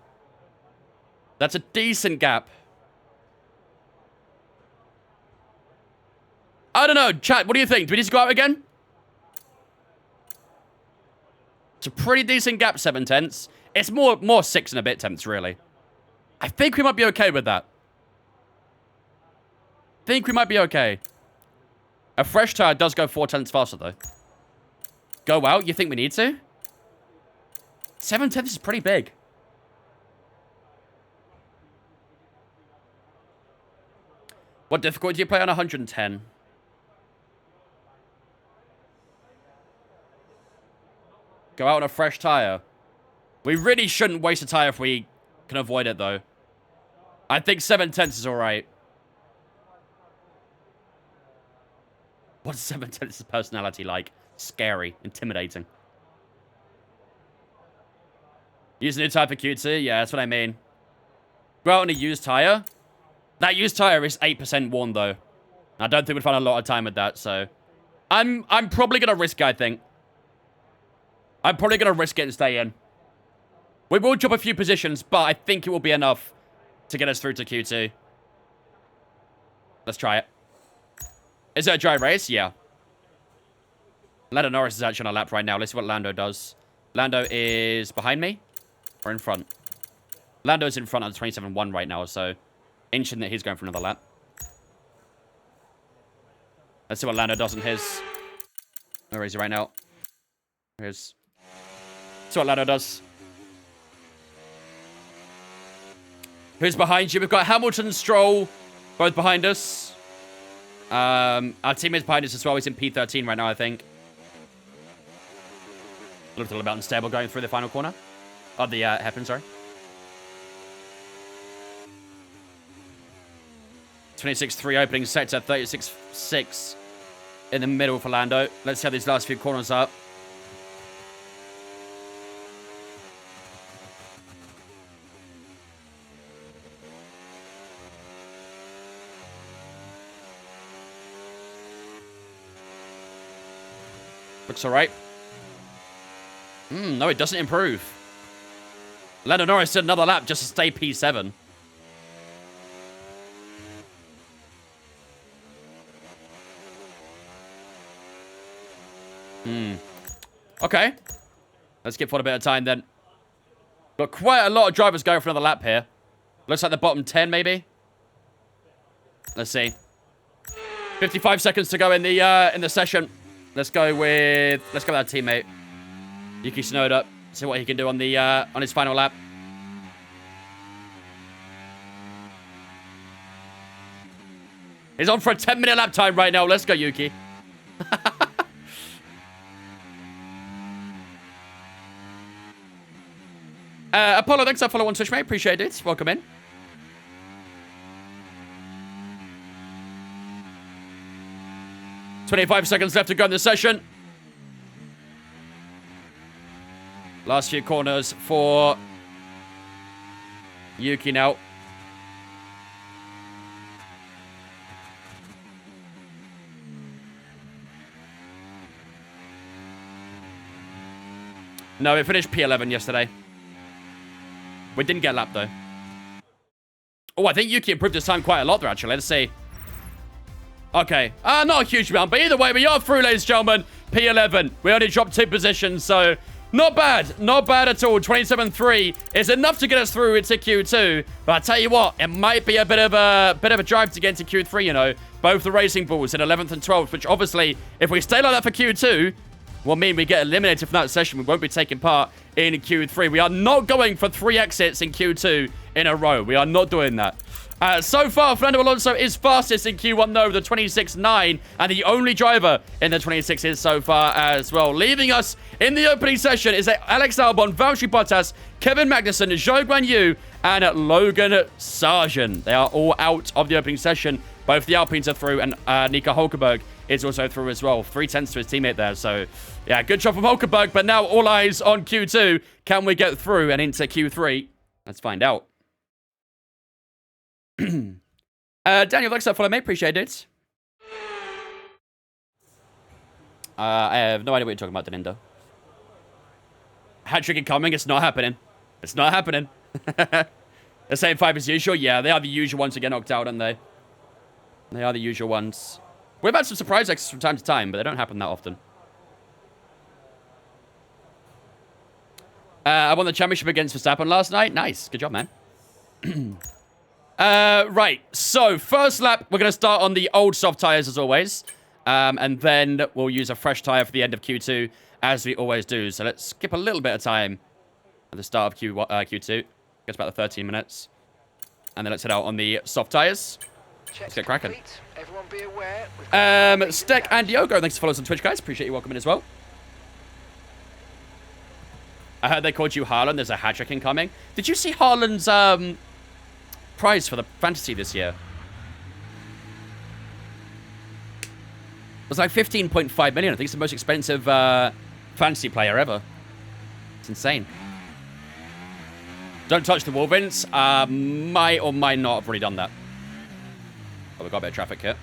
That's a decent gap. I don't know. Chat, what do you think? Do we need to go out again? It's a pretty decent gap, 7/10. It's more 6 and a bit tenths, really. I think we might be okay with that. Think we might be okay. A fresh tire does go 4 tenths faster, though. Go out? You think we need to? 7/10 is pretty big. What difficulty do you play on 110? Go out on a fresh tire. We really shouldn't waste a tire if we can avoid it, though. I think 7/10 is alright. What's 7/10's personality like? Scary. Intimidating. Use a new tire for Q2? Yeah, that's what I mean. Go out on a used tire? That used tire is 8% worn, though. I don't think we'd find a lot of time with that, so... I'm probably going to risk it, I think. I'm probably going to risk it and stay in. We will drop a few positions, but I think it will be enough to get us through to Q2. Let's try it. Is it a dry race? Yeah. Lando Norris is actually on a lap right now. Let's see what Lando does. Lando is behind me or in front? Lando's in front on 27.1 right now, so inching that he's going for another lap. Let's see what Lando does in his. Where is he right now? Here's. Let's see what Lando does. Who's behind you? We've got Hamilton and Stroll both behind us. Our teammate's behind us as well. He's in P13 right now, I think. Looked a little bit unstable going through the final corner. Oh, the hairpin, sorry. 26.3 opening sector, 36.6 in the middle for Lando. Let's see how these last few corners are. Looks alright. No, it doesn't improve. Lando Norris did another lap just to stay P7. Okay. Let's give for a bit of time then. Got quite a lot of drivers going for another lap here. Looks like the bottom 10 maybe. Let's see. 55 seconds to go in the session. Let's go with our teammate Yuki Tsunoda. See what he can do on the on his final lap. He's on for a 10-minute lap time right now. Let's go, Yuki. Apollo, thanks for following on Twitch, mate. Appreciate it. Welcome in. ...25 seconds left to go in the session. Last few corners for Yuki now. No, we finished P11 yesterday. We didn't get a lap, though. Oh, I think Yuki improved his time quite a lot there, actually. Let's see. Okay. Not a huge amount, but either way, we are through, ladies and gentlemen. P11. We only dropped 2 positions, so not bad. Not bad at all. 27.3 is enough to get us through into Q2. But I tell you what, it might be a bit of a drive to get into Q3, you know. Both the Racing Bulls in 11th and 12th, which obviously, if we stay like that for Q2... will mean we get eliminated from that session. We won't be taking part in Q3. We are not going for 3 exits in Q2 in a row. We are not doing that. So far, Fernando Alonso is fastest in Q1, though, with a 26.9, and the only driver in the 26s so far as well. Leaving us in the opening session is Alex Albon, Valtteri Bottas, Kevin Magnussen, Zhou Guanyu, and Logan Sargent. They are all out of the opening session. Both the Alpines are through, and Nico Hulkenberg is also through as well. 3/10 to his teammate there. So, yeah, good job from Hulkenberg. But now all eyes on Q2. Can we get through and into Q3? Let's find out. Daniel, thanks for follow, mate. Appreciate it. I have no idea what you're talking about, Danindo. Hat-trick incoming. It's not happening. It's not happening. The same 5 as usual. Yeah, they are the usual ones to get knocked out, aren't they? They are the usual ones. We've had some surprise exits from time to time, but they don't happen that often. I won the championship against Verstappen last night. Nice. Good job, man. Right. So, first lap, we're going to start on the old soft tires as always. And then we'll use a fresh tire for the end of Q2, as we always do. So, let's skip a little bit of time at the start of Q2. Gets about the 13 minutes. And then let's head out on the soft tires. Let's get cracking. Everyone be aware. Steck and Diogo, thanks for following us on Twitch, guys. Appreciate you welcoming as well. I heard they called you Haaland. There's a hat-trick incoming. Did you see Haaland's prize for the fantasy this year? It was like 15.5 million. I think it's the most expensive fantasy player ever. It's insane. Don't touch the wall, Vince. Might or might not have already done that. Oh, we've got a bit of traffic here.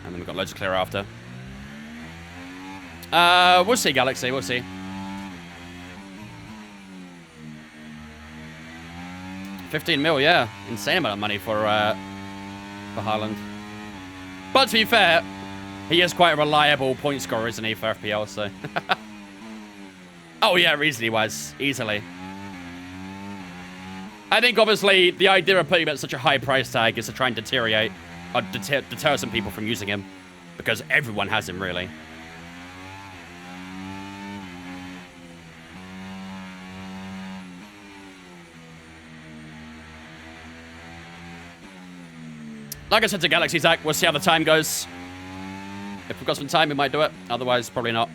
And then we've got loads of clear after. We'll see, Galaxy. We'll see. 15 mil, yeah. Insane amount of money for Haaland. But to be fair, he is quite a reliable point scorer, isn't he, for FPL, so... Oh, yeah, easily was. Easily. I think, obviously, the idea of putting him at such a high price tag is to try and deter some people from using him. Because everyone has him, really. Like I said to Galaxy, Zach, we'll see how the time goes. If we've got some time, we might do it. Otherwise, probably not.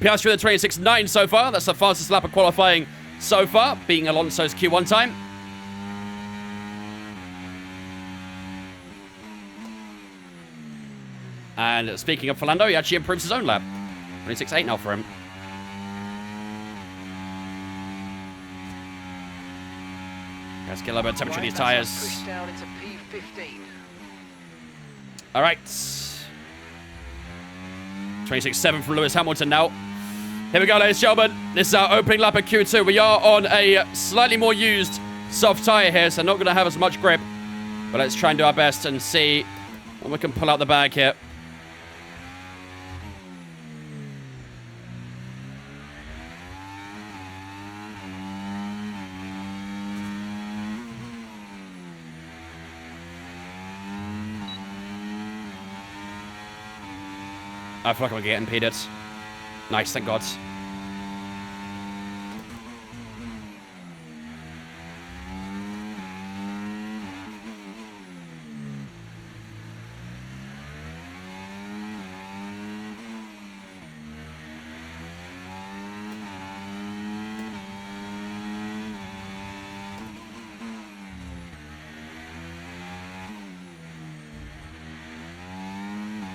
Piastri with a 26.9 so far. That's the fastest lap of qualifying so far, beating Alonso's Q1 time. And speaking of Fernando, he actually improves his own lap. 26.8 now for him. Let's get a little bit of temperature of these tyres. Push down into P15. All right. 26.7 from Lewis Hamilton now. Here we go, ladies and gentlemen. This is our opening lap at Q2. We are on a slightly more used soft tyre here, so not going to have as much grip. But let's try and do our best and see what we can pull out the bag here. I feel like I'm getting impeded. Nice, thank God.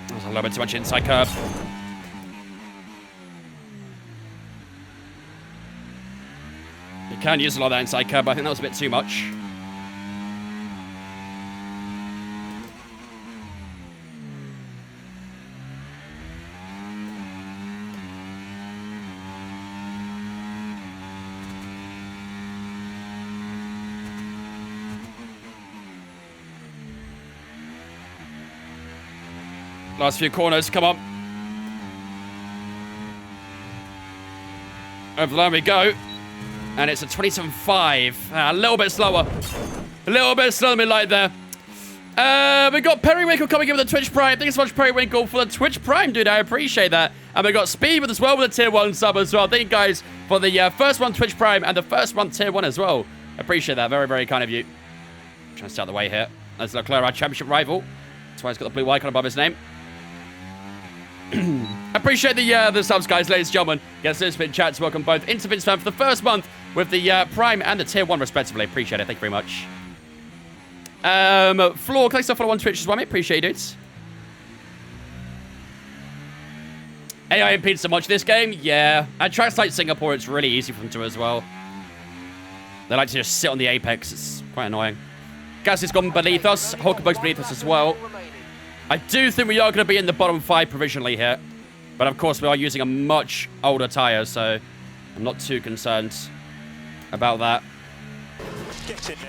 There's a little bit too much inside curve. You can use a lot of that inside curb, but I think that was a bit too much. Last few corners, come on. Over the line we go. And it's a 27.5. A little bit slower. A little bit slower than we like there. We got Periwinkle coming in with a Twitch Prime. Thank you so much, Periwinkle, for the Twitch Prime, dude. I appreciate that. And we got Speed with as well with a tier 1 sub as well. Thank you guys for the first one Twitch Prime and the first one tier 1 as well. Appreciate that. Very, very kind of you. Trying to stay out the way here. That's Leclerc, our championship rival. That's why he's got the blue icon above his name. Appreciate the subs, guys, ladies and gentlemen. Yes, there's been chats. Welcome both into Vince Fan for the first month with the Prime and the Tier 1, respectively. Appreciate it. Thank you very much. Floor, can I still follow on Twitch as well, mate? Appreciate it. AI impedes so much this game? Yeah. At tracks like Singapore, it's really easy for them to as well. They like to just sit on the apex. It's quite annoying. Gas has gone beneath us. Hulkenberg's beneath us as well. I do think we are going to be in the bottom 5 provisionally here. But of course, we are using a much older tyre, so I'm not too concerned about that.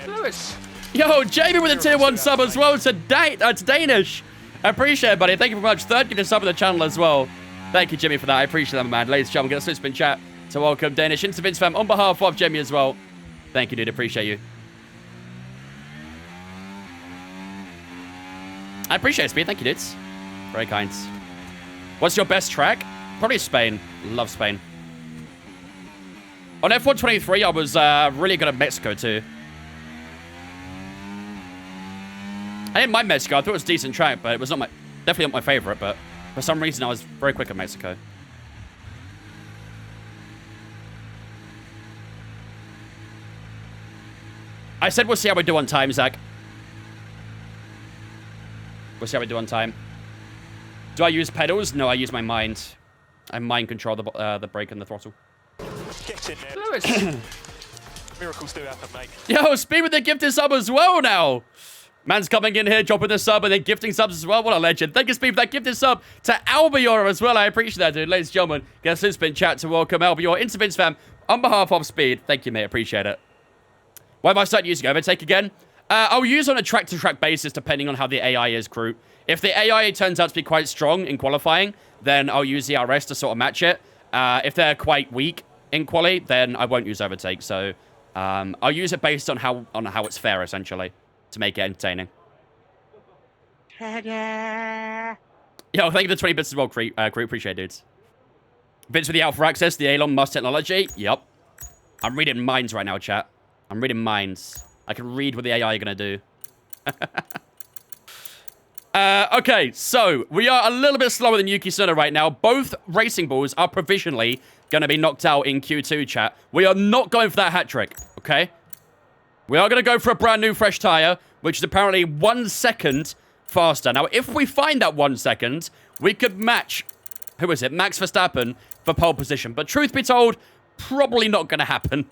Lewis. Yo, Jamie with a tier 1 sub as well. It's Danish. I appreciate it, buddy. Thank you very much. Third, get a sub on the channel as well. Thank you, Jimmy, for that. I appreciate that, man. Ladies and gentlemen, get a spin chat to welcome Danish into Vince Fam on behalf of Jimmy as well. Thank you, dude. Appreciate you. I appreciate it, Speed. Thank you, dudes. Very kind. What's your best track? Probably Spain. Love Spain. On F123, I was really good at Mexico, too. I didn't mind Mexico. I thought it was a decent track, but it was definitely not my favorite, but for some reason, I was very quick at Mexico. I said we'll see how we do on time, Zach. We'll see how we do on time. Do I use pedals? No, I use my mind. I mind control the brake and the throttle. Get in there. Lewis. Miracles do happen, mate. Yo, Speed with the gifted sub as well now. Man's coming in here, dropping the sub, and then gifting subs as well. What a legend. Thank you, Speed, for that gifted sub to Albior as well. I appreciate that, dude. Ladies and gentlemen, guess who's been chat to welcome Albior into Vince Fam on behalf of Speed. Thank you, mate. Appreciate it. Why have I started using Overtake again? I'll use on a track-to-track basis depending on how the AI is, crew. If the AI turns out to be quite strong in qualifying, then I'll use the RS to sort of match it. If they're quite weak in quali, then I won't use Overtake. So I'll use it based on how it's fair, essentially, to make it entertaining. Yo, thank you for the 20 bits as well, crew. Appreciate it, dudes. Vince with the Alpha Access, the Elon Musk technology. Yep. I'm reading minds right now, chat. I'm reading minds. I can read what the AI are going to do. Okay, so we are a little bit slower than Yuki Tsunoda right now. Both racing balls are provisionally going to be knocked out in Q2, chat. We are not going for that hat trick, okay? We are going to go for a brand new fresh tire, which is apparently 1 second faster. Now, if we find that 1 second, we could match, who is it, Max Verstappen for pole position. But truth be told, probably not going to happen.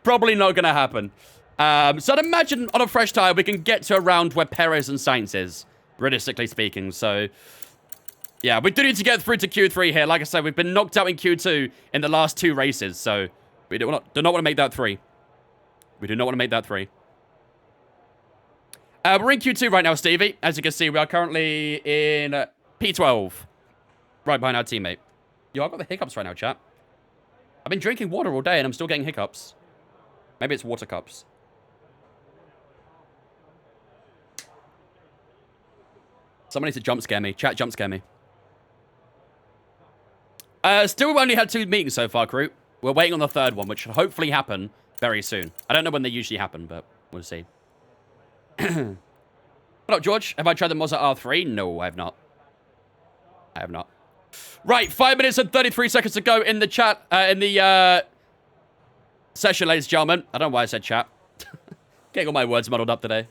Probably not going to happen. So I'd imagine on a fresh tire, we can get to around where Perez and Sainz is, realistically speaking. So, yeah, we do need to get through to Q3 here. Like I said, we've been knocked out in Q2 in the last 2 races. So we do not want to make that 3. We do not want to make that 3. We're in Q2 right now, Stevie. As you can see, we are currently in P12. Right behind our teammate. Yo, I've got the hiccups right now, chat. I've been drinking water all day and I'm still getting hiccups. Maybe it's water cups. Someone needs to jump scare me. Chat, jump scare me. Still, we've only had 2 meetings so far, crew. We're waiting on the 3rd one, which should hopefully happen very soon. I don't know when they usually happen, but we'll see. What up, George? Have I tried the Mazda R3? No, I have not. I have not. Right, 5 minutes and 33 seconds to go in the chat, in the session, ladies and gentlemen. I don't know why I said chat. Getting all my words muddled up today.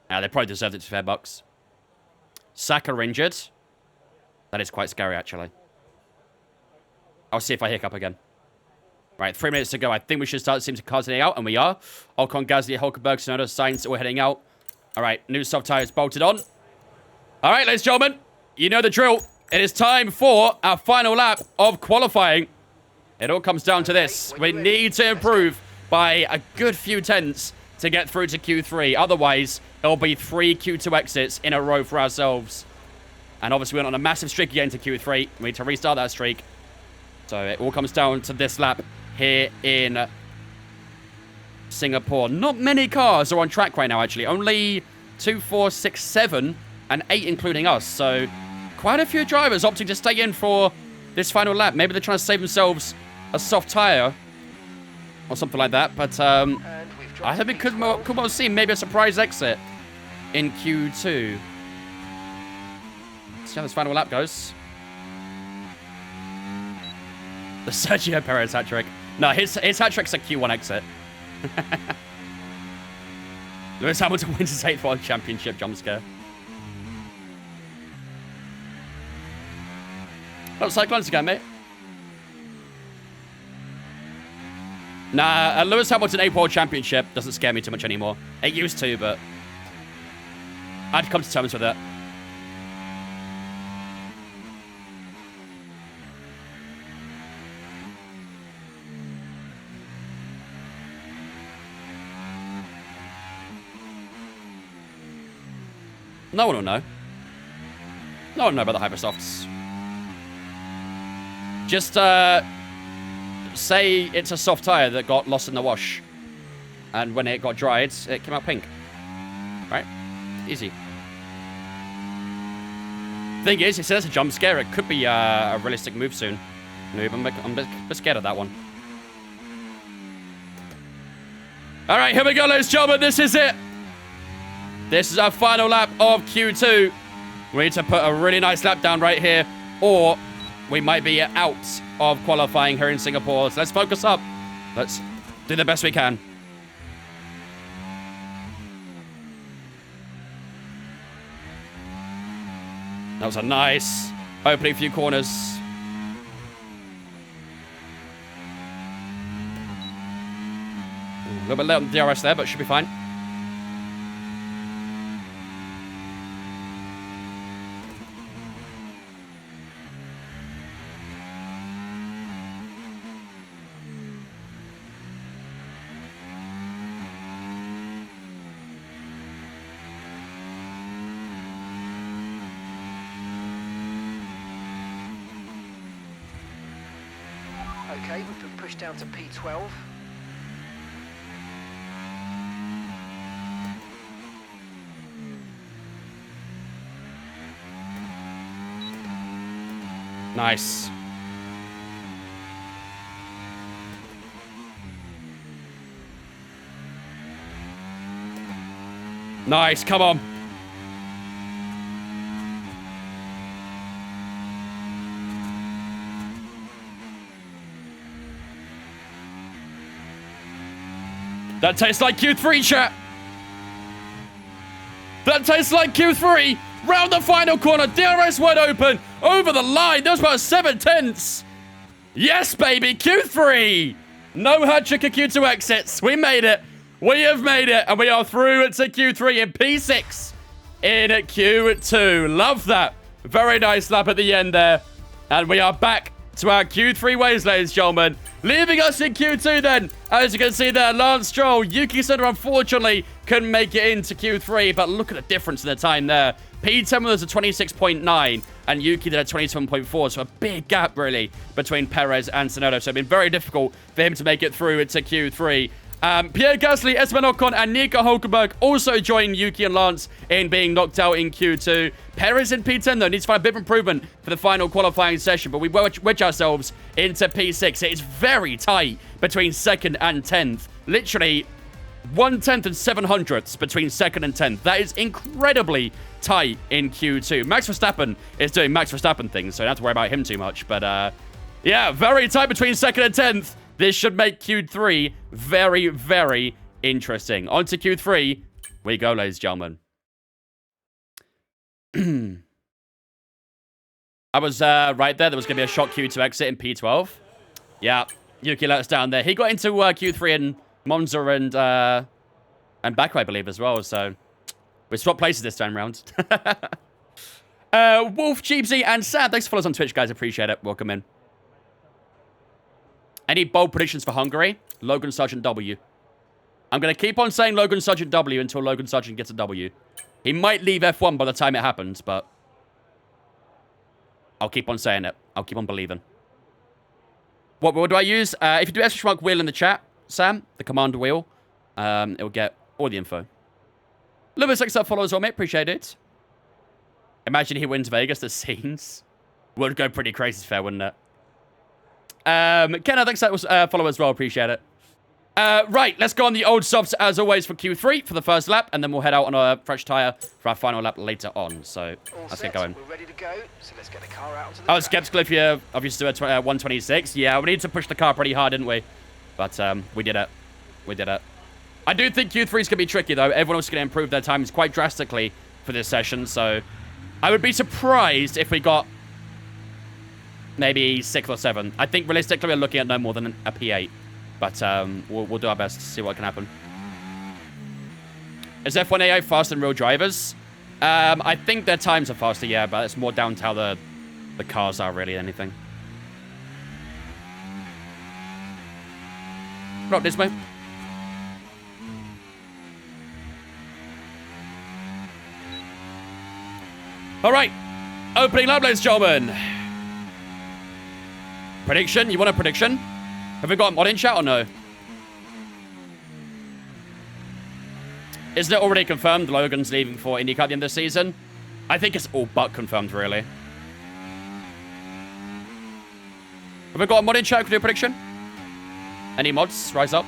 They probably deserved it for fair bucks. Saka injured. That is quite scary, actually. I'll see if I hiccup again. Right, 3 minutes to go. I think we should start seeing some cars heading out, and we are. Ocon, Gasly, Hulkenberg, Tsunoda, Sainz, we're heading out. All right, new soft tires bolted on. All right, ladies and gentlemen, you know the drill. It is time for our final lap of qualifying. It all comes down to this. We need to improve by a good few tenths to get through to Q3. Otherwise, it'll be 3 Q2 exits in a row for ourselves. And obviously, we're on a massive streak again to Q3. We need to restart that streak. So it all comes down to this lap here in Singapore. Not many cars are on track right now, actually. Only 2, 4, 6, 7, and 8 including us. So quite a few drivers opting to stay in for this final lap. Maybe they're trying to save themselves a soft tire or something like that. But I think we could well see maybe a surprise exit in Q2. Let's see how this final lap goes. The Sergio Perez hat-trick. No, his hat-trick's a Q1 exit. Lewis Hamilton wins his 8th World Championship jump scare. Oh, Cyclones again, mate. Nah, Lewis Hamilton 8th World Championship doesn't scare me too much anymore. It used to, but I'd come to terms with it. No one will know. No one will know about the Hypersofts. Just, say it's a soft tire that got lost in the wash. And when it got dried, it came out pink. Right? Easy. Thing is, it says a jump scare. It could be a realistic move soon. I'm a bit scared of that one. Alright, here we go, ladies and gentlemen. This is it. This is our final lap of Q2. We need to put a really nice lap down right here, or we might be out of qualifying here in Singapore. So let's focus up. Let's do the best we can. That was a nice opening few corners. A little bit late on the DRS there, but should be fine. Okay, we've been pushed down to P12. Nice. Nice, come on. That tastes like Q3, chat. That tastes like Q3. Round the final corner. DRS wide open. Over the line. That was about 7 tenths. Yes, baby. Q3. No hat-trick of Q2 exits. We made it. We have made it. And we are through to Q3 in P6 in Q2. Love that. Very nice lap at the end there. And we are back to our Q3 ways, ladies and gentlemen. Leaving us in Q2 then. As you can see there, Lance Stroll, Yuki Tsunoda unfortunately couldn't make it into Q3, but look at the difference in the time there. P10 was a 26.9 and Yuki did a 27.4, so a big gap really between Perez and Tsunoda. So it's been very difficult for him to make it through into Q3. Pierre Gasly, Esteban Ocon, and Nico Hulkenberg also joined Yuki and Lance in being knocked out in Q2. Perez in P10, though, needs to find a bit of improvement for the final qualifying session, but we wedge ourselves into P6. It is very tight between 2nd and 10th. Literally 1/10 and 700ths between 2nd and 10th. That is incredibly tight in Q2. Max Verstappen is doing Max Verstappen things, so I don't have to worry about him too much. But, yeah, very tight between 2nd and 10th. This should make Q3 very, very interesting. On to Q3 we go, ladies and gentlemen. I was right there. There was going to be a short Q2 exit in P12. Yeah, Yuki let us down there. He got into Q3 in Monza and Baku, I believe, as well. So we swapped places this time round. Wolf, Jeepsy, and Sam, thanks for following us on Twitch, guys. Appreciate it. Welcome in. Any bold predictions for Hungary? Logan Sargent W. I'm going to keep on saying Logan Sargent W until Logan Sargent gets a W. He might leave F1 by the time it happens, but I'll keep on saying it. I'll keep on believing. What wheel do I use? If you do / wheel in the chat, Sam, the command wheel, it'll get all the info. Lewis, thanks for followers, well, mate. Appreciate it. Imagine he wins Vegas. The scenes would go pretty crazy fair, wouldn't it? Kenna, thanks for follow as well. Appreciate it. Right, let's go on the old softs as always for Q3 for the first lap, and then we'll head out on a fresh tyre for our final lap later on. So let's get going. We're ready to go, so let's get the car out onto the I was track. skeptical if you obviously do a 126. Yeah, we need to push the car pretty hard, didn't we? But we did it. We did it. I do think Q3 is going to be tricky, though. Everyone else is going to improve their times quite drastically for this session, so I would be surprised if we got maybe 6th or 7th. I think realistically we're looking at no more than a P8. But we'll do our best to see what can happen. Is F1AI faster than real drivers? I think their times are faster, yeah, but it's more down to how the cars are really than anything. Drop this, mate. All right. Opening lap, ladies and gentlemen. Prediction? You want a prediction? Have we got a mod in chat or no? Isn't it already confirmed Logan's leaving for IndyCar at the end of the season? I think it's all but confirmed, really. Have we got a mod in chat who can do a prediction? Any mods? Rise up.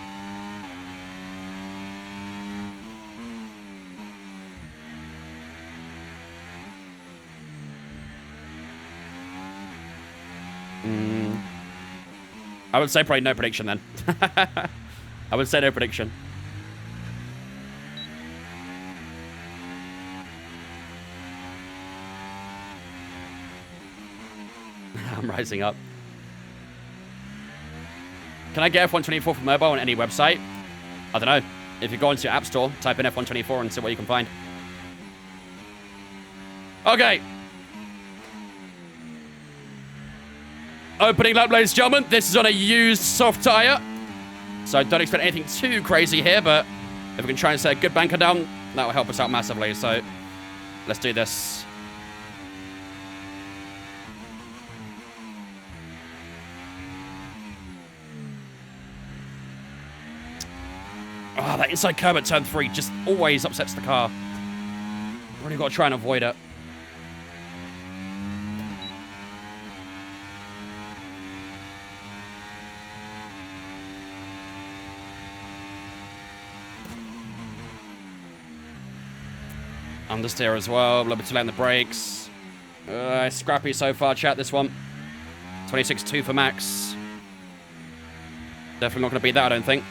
I would say probably no prediction then. I would say no prediction. I'm rising up. Can I get F124 for mobile on any website? I don't know. If you go into your app store, type in F124 and see what you can find. Okay. Opening lap, ladies and gentlemen. This is on a used soft tyre. So don't expect anything too crazy here, but if we can try and set a good banker down, that will help us out massively. So let's do this. Oh, that inside curb at turn 3 just always upsets the car. Really got to try and avoid it. Understeer as well, a little bit too late on the brakes. Scrappy so far, chat, this one. 26.2 for Max. Definitely not going to beat that, I don't think.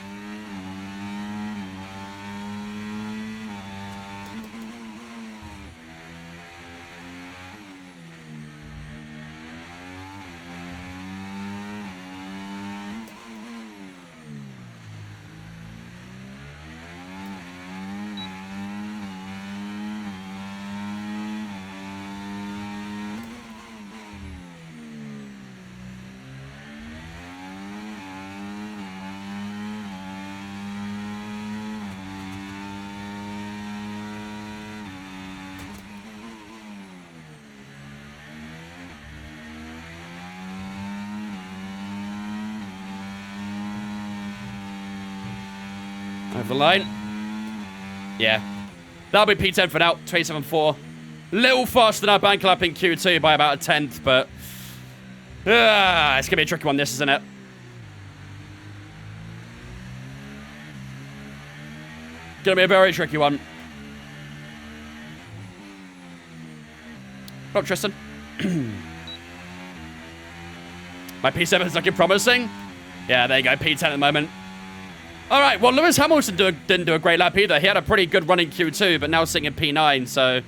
Over the line. Yeah. That'll be P10 for now. 27.4. Little faster than our bank lap in Q2 by about a 10th, but it's going to be a tricky one, this, isn't it? Going to be a very tricky one. Oh, Tristan. My P7 is looking promising. Yeah, there you go. P10 at the moment. All right, well, Lewis Hamilton didn't do a great lap either. He had a pretty good run in Q2, but now sitting in P9, so...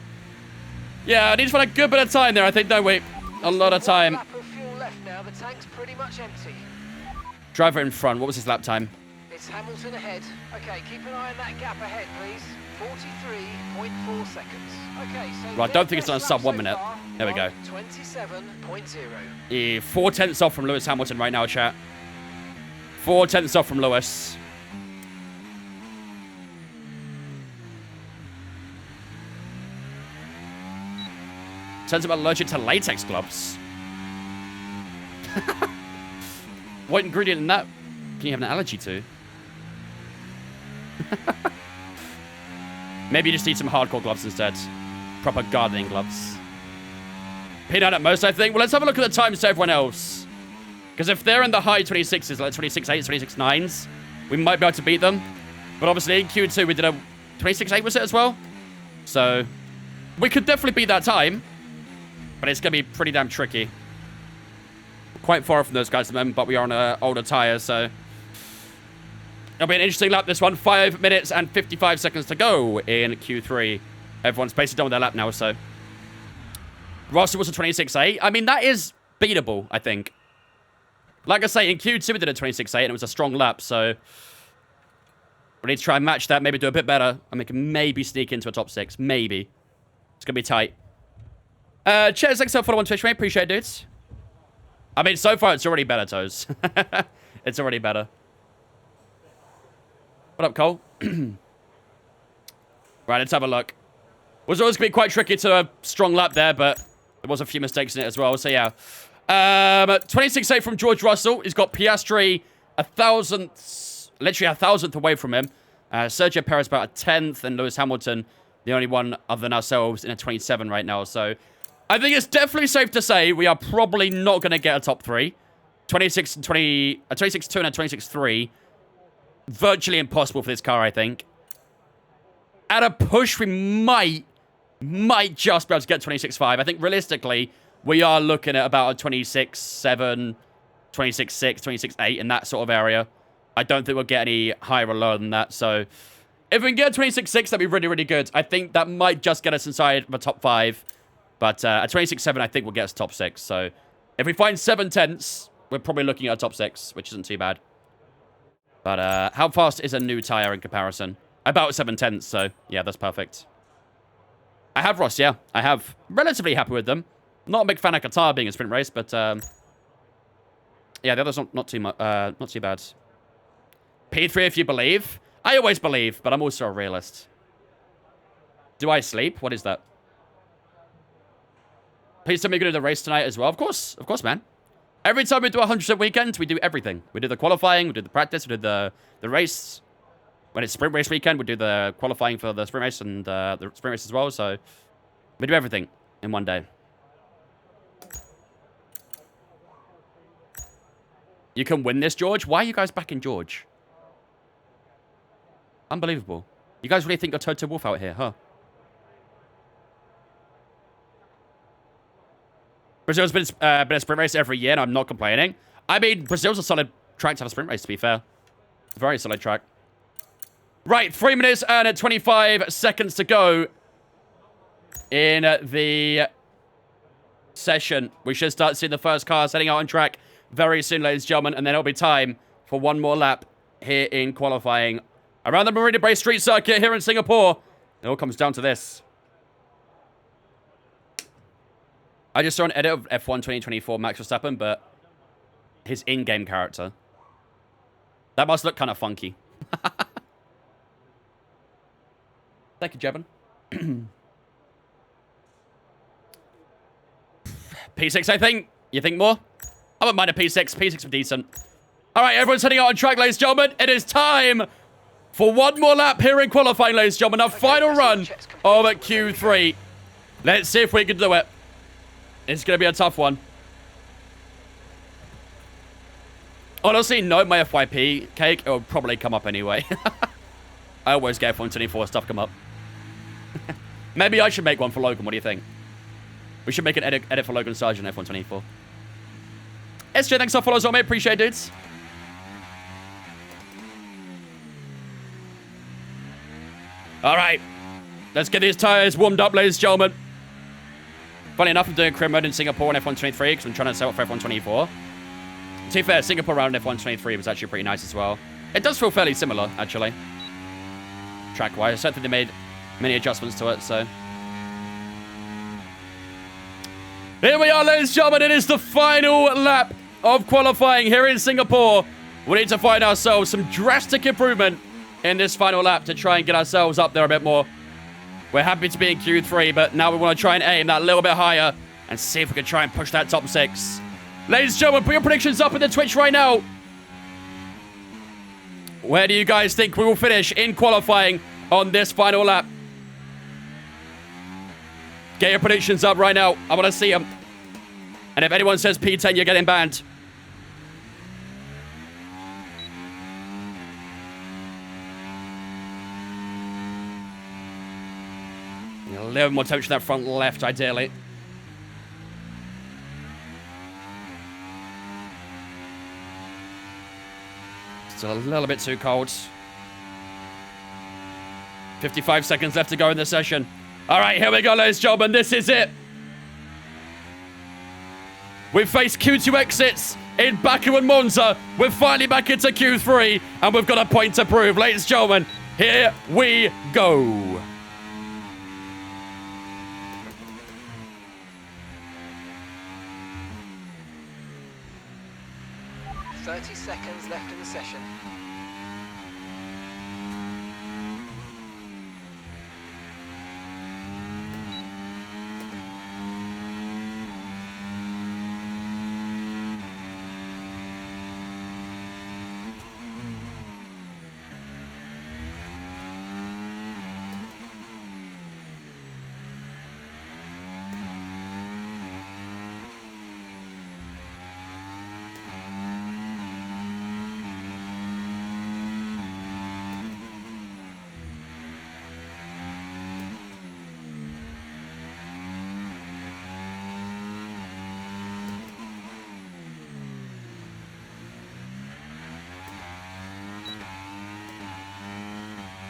Yeah, I need to find a good bit of time there, I think, don't we? A lot of time. Lap of fuel left now. The tank's pretty much empty. Driver in front. What was his lap time? It's Hamilton ahead. Okay, keep an eye on that gap ahead, please. 43.4 seconds. Okay, so Right, I don't think it's on a sub 1 minute. There we go. 27.0. Yeah, 4 tenths off from Lewis Hamilton right now, chat. 4 tenths off from Lewis. Turns out allergic to latex gloves. What ingredient in that can you have an allergy to? Maybe you just need some hardcore gloves instead. Proper gardening gloves. Peanut at most, I think. Well, let's have a look at the times to everyone else. Because if they're in the high 26s, like 26.8s, 26.9s, we might be able to beat them. But obviously in Q2, we did a 26.8, was it, as well? So we could definitely beat that time. But it's going to be pretty damn tricky. Quite far from those guys at the moment, but we are on older tyres, so... It'll be an interesting lap, this one. 5 minutes and 55 seconds to go in Q3. Everyone's basically done with their lap now, so... Russell was a 26.8. I mean, that is beatable, I think. Like I say, in Q2 we did a 26.8, and it was a strong lap, so... We need to try and match that, maybe do a bit better, and we can maybe sneak into a top 6. Maybe. It's going to be tight. Cheers, thanks for follow on Twitch, mate. Appreciate it, dudes. I mean, so far, it's already better, Toes. It's already better. What up, Cole? Right, let's have a look. It was always going to be quite tricky to a strong lap there, but there was a few mistakes in it as well, so yeah. 26.8 from George Russell. He's got Piastri literally a thousandth away from him. Sergio Perez about a 10th, and Lewis Hamilton, the only one other than ourselves, in a 27 right now, so... I think it's definitely safe to say we are probably not going to get a top 3. 26 and 20... A 26.2 and a 26.3. Virtually impossible for this car, I think. At a push, we might just be able to get 26.5. I think realistically, we are looking at about a 26.7, 26.6, 26.8 in that sort of area. I don't think we'll get any higher or lower than that, so... If we can get a 26.6, that'd be really, really good. I think that might just get us inside the top 5. But a 26.7, I think, will get us top 6. So if we find 7 tenths, we're probably looking at a top 6, which isn't too bad. But how fast is a new tyre in comparison? About 7 tenths, so yeah, that's perfect. I have Ross, yeah. I have. Relatively happy with them. Not a big fan of Qatar being a sprint race, but yeah, the others not too bad. P3 if you believe. I always believe, but I'm also a realist. Do I sleep? What is that? Please tell me you're going to do the race tonight as well. Of course, man. Every time we do a 100% weekend, we do everything. We do the qualifying, we do the practice, we do the race. When it's sprint race weekend, we do the qualifying for the sprint race and the sprint race as well. So we do everything in one day. You can win this, George. Why are you guys backing George? Unbelievable. You guys really think you're Toto Wolff out here, huh? Brazil's been a sprint race every year, and I'm not complaining. I mean, Brazil's a solid track to have a sprint race, to be fair. Very solid track. Right, 3 minutes and 25 seconds to go in the session. We should start seeing the first cars heading out on track very soon, ladies and gentlemen, and then it'll be time for one more lap here in qualifying around the Marina Bay Street Circuit here in Singapore. It all comes down to this. I just saw an edit of F1 2024 Max Verstappen, but his in-game character. That must look kind of funky. Thank you, Jebin. P6, I think. You think more? I wouldn't mind a P6. P6 are decent. All right, everyone's heading out on track, ladies and gentlemen. It is time for one more lap here in qualifying, ladies and gentlemen. Our final run of Q3. Let's see if we can do it. It's going to be a tough one. Honestly, no, my FYP cake, it will probably come up anyway. I always get F1 24 stuff come up. Maybe I should make one for Logan. What do you think? We should make an edit for Logan Sargent F1 24. SJ, thanks for follow as well, mate. Appreciate it, dudes. All right. Let's get these tires warmed up, ladies and gentlemen. Funny enough, I'm doing career mode in Singapore in F1 23 because I'm trying to sell it for F1 24. To be fair, Singapore round F123 was actually pretty nice as well. It does feel fairly similar, actually. Track-wise. I don't think they made many adjustments to it, so... Here we are, ladies and gentlemen. It is the final lap of qualifying here in Singapore. We need to find ourselves some drastic improvement in this final lap to try and get ourselves up there a bit more. We're happy to be in Q3, but now we want to try and aim that little bit higher and see if we can try and push that top 6. Ladies and gentlemen, put your predictions up in the Twitch right now. Where do you guys think we will finish in qualifying on this final lap? Get your predictions up right now. I want to see them. And if anyone says P10, you're getting banned. A little more temperature that front left, ideally. Still a little bit too cold. 55 seconds left to go in the session. All right, here we go, ladies and gentlemen. This is it. We've faced Q2 exits in Baku and Monza. We're finally back into Q3, and we've got a point to prove. Ladies and gentlemen, here we go. 30 seconds left in the session.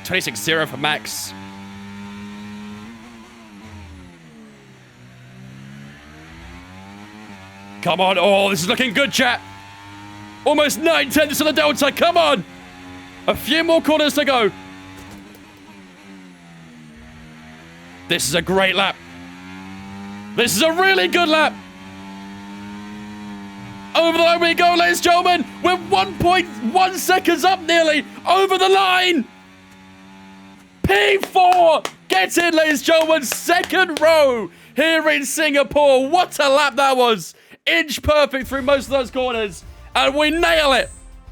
$26.0 for Max. Come on. Oh, this is looking good, chat. Almost 9/10 of the Delta. Come on. A few more corners to go. This is a great lap. This is a really good lap. Over the line we go, ladies and gentlemen. We're 1.1 seconds up nearly. Over the line. P4 gets in, ladies and gentlemen. Second row here in Singapore. What a lap that was. Inch perfect through most of those corners. And we nail it.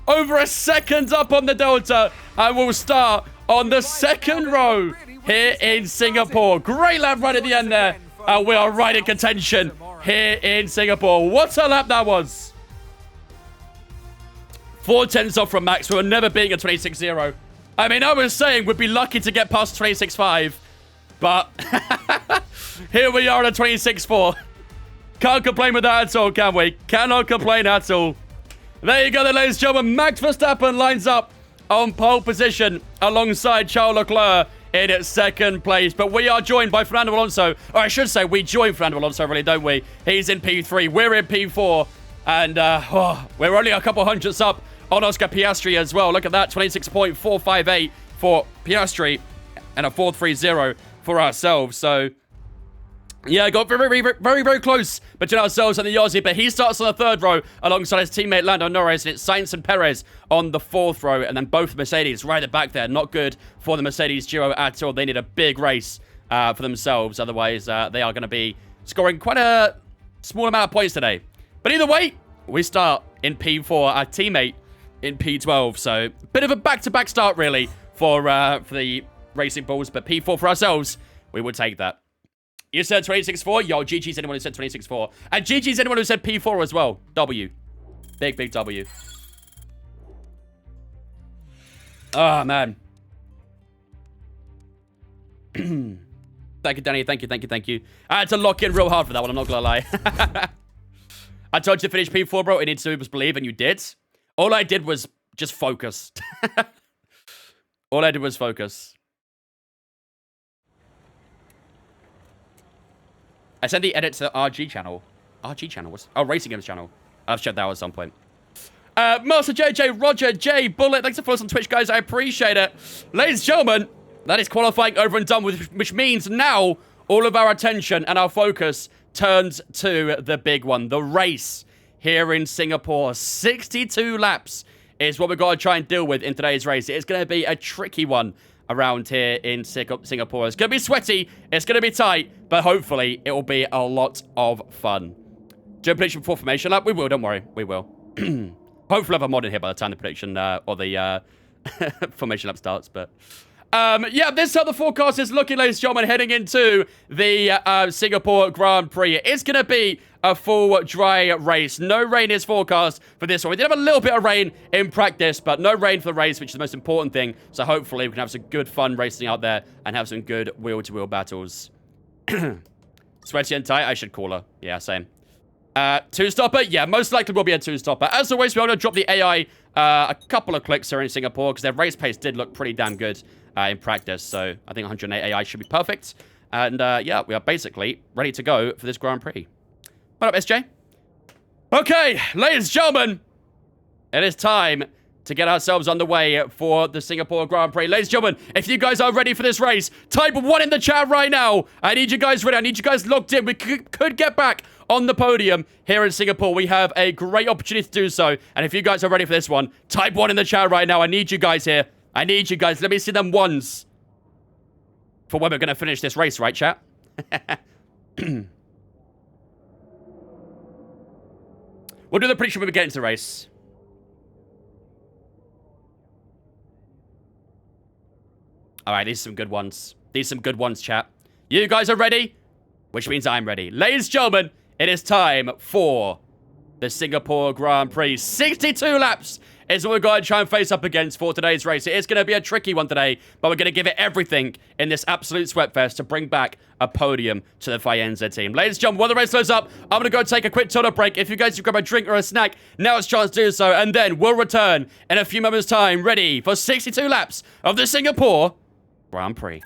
Over a second up on the Delta. And we'll start on the second row here in Singapore. Great lap right at the end there. And we are right in contention here in Singapore. What a lap that was. 4/10 off from Max. We were never beating a 26.0. I mean, I was saying we'd be lucky to get past 26.5, but here we are at a 26.4. Can't complain with that at all, can we? Cannot complain at all. There you go then, ladies and gentlemen. Max Verstappen lines up on pole position alongside Charles Leclerc in its second place. But we are joined by Fernando Alonso. Or I should say, we join Fernando Alonso, really, don't we? He's in P3. We're in P4. And we're only a couple hundredths up on Oscar Piastri as well. Look at that, 26.458 for Piastri and a 4.30 for ourselves. So, yeah, got very close between ourselves and the Aussie, but he starts on the third row alongside his teammate Lando Norris, and it's Sainz and Perez on the fourth row, and then both Mercedes right at the back there. Not good for the Mercedes duo at all. They need a big race for themselves, otherwise they are going to be scoring quite a small amount of points today. But either way, we start in P4, our teammate in P12, so bit of a back-to-back start really for the Racing Bulls, but P4 for ourselves, we would take that. You said 26.4, yo, GG's anyone who said 26.4, and GG's anyone who said P4 as well. W. Big W. Oh, man. Thank you, Danny, thank you. I had to lock in real hard for that one, I'm not gonna lie. I told you to finish P4, bro, and to was believe, and you did. All I did was just focus. All I did was focus. I sent the edit to the RG channel. RG channel? Oh, Racing Games channel. I've checked that out at some point. Master JJ, Roger, J, Bullet, thanks for following us on Twitch, guys. I appreciate it. Ladies and gentlemen, that is qualifying over and done with, which means now all of our attention and our focus turns to the big one, the race here in Singapore. 62 laps is what we've got to try and deal with in today's race. It's going to be a tricky one around here in Singapore. It's going to be sweaty, it's going to be tight, but hopefully it will be a lot of fun. Do a prediction before formation lap? We will, don't worry. We will. Hopefully I'll have a mod in here by the time the prediction or the formation lap starts, but... yeah, this is how the forecast is looking, ladies and gentlemen, heading into the Singapore Grand Prix. It's going to be a full dry race. No rain is forecast for this one. We did have a little bit of rain in practice, but no rain for the race, which is the most important thing. So hopefully we can have some good fun racing out there and have some good wheel-to-wheel battles. Sweaty and tight, I should call her. Yeah, same. Two-stopper? Yeah, most likely will be a two-stopper. As always, we're going to drop the AI a couple of clicks here in Singapore because their race pace did look pretty damn good in practice. So I think 108 AI should be perfect. And yeah, we are basically ready to go for this Grand Prix. What up, SJ? Okay, ladies and gentlemen, it is time to get ourselves on the way for the Singapore Grand Prix. Ladies and gentlemen, if you guys are ready for this race, type 1 in the chat right now. I need you guys ready. I need you guys locked in. We could get back on the podium here in Singapore. We have a great opportunity to do so. And if you guys are ready for this one, type 1 in the chat right now. I need you guys here. I need you guys. Let me see them ones for when we're going to finish this race, right, chat? We'll do the prediction when we get into the race. All right, these are some good ones. These are some good ones, chat. You guys are ready? Which means I'm ready. Ladies and gentlemen, it is time for the Singapore Grand Prix. 62 laps is what we're going to try and face up against for today's race. It is going to be a tricky one today, but we're going to give it everything in this absolute sweatfest to bring back a podium to the Faenza team. Ladies and gentlemen, while the race loads up, I'm going to go take a quick toilet break. If you guys grab a drink or a snack, now it's a chance to do so, and then we'll return in a few moments' time, ready for 62 laps of the Singapore Grand Prix.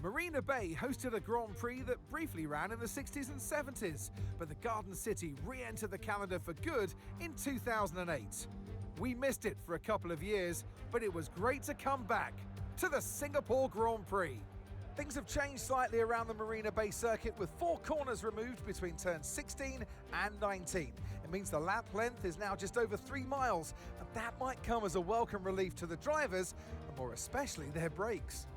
Marina Bay hosted a Grand Prix that briefly ran in the 60s and 70s, but the Garden City re-entered the calendar for good in 2008. We missed it for a couple of years, but it was great to come back to the Singapore Grand Prix. Things have changed slightly around the Marina Bay circuit with 4 corners removed between turns 16 and 19. It means the lap length is now just over 3 miles, and that might come as a welcome relief to the drivers, and more especially their brakes.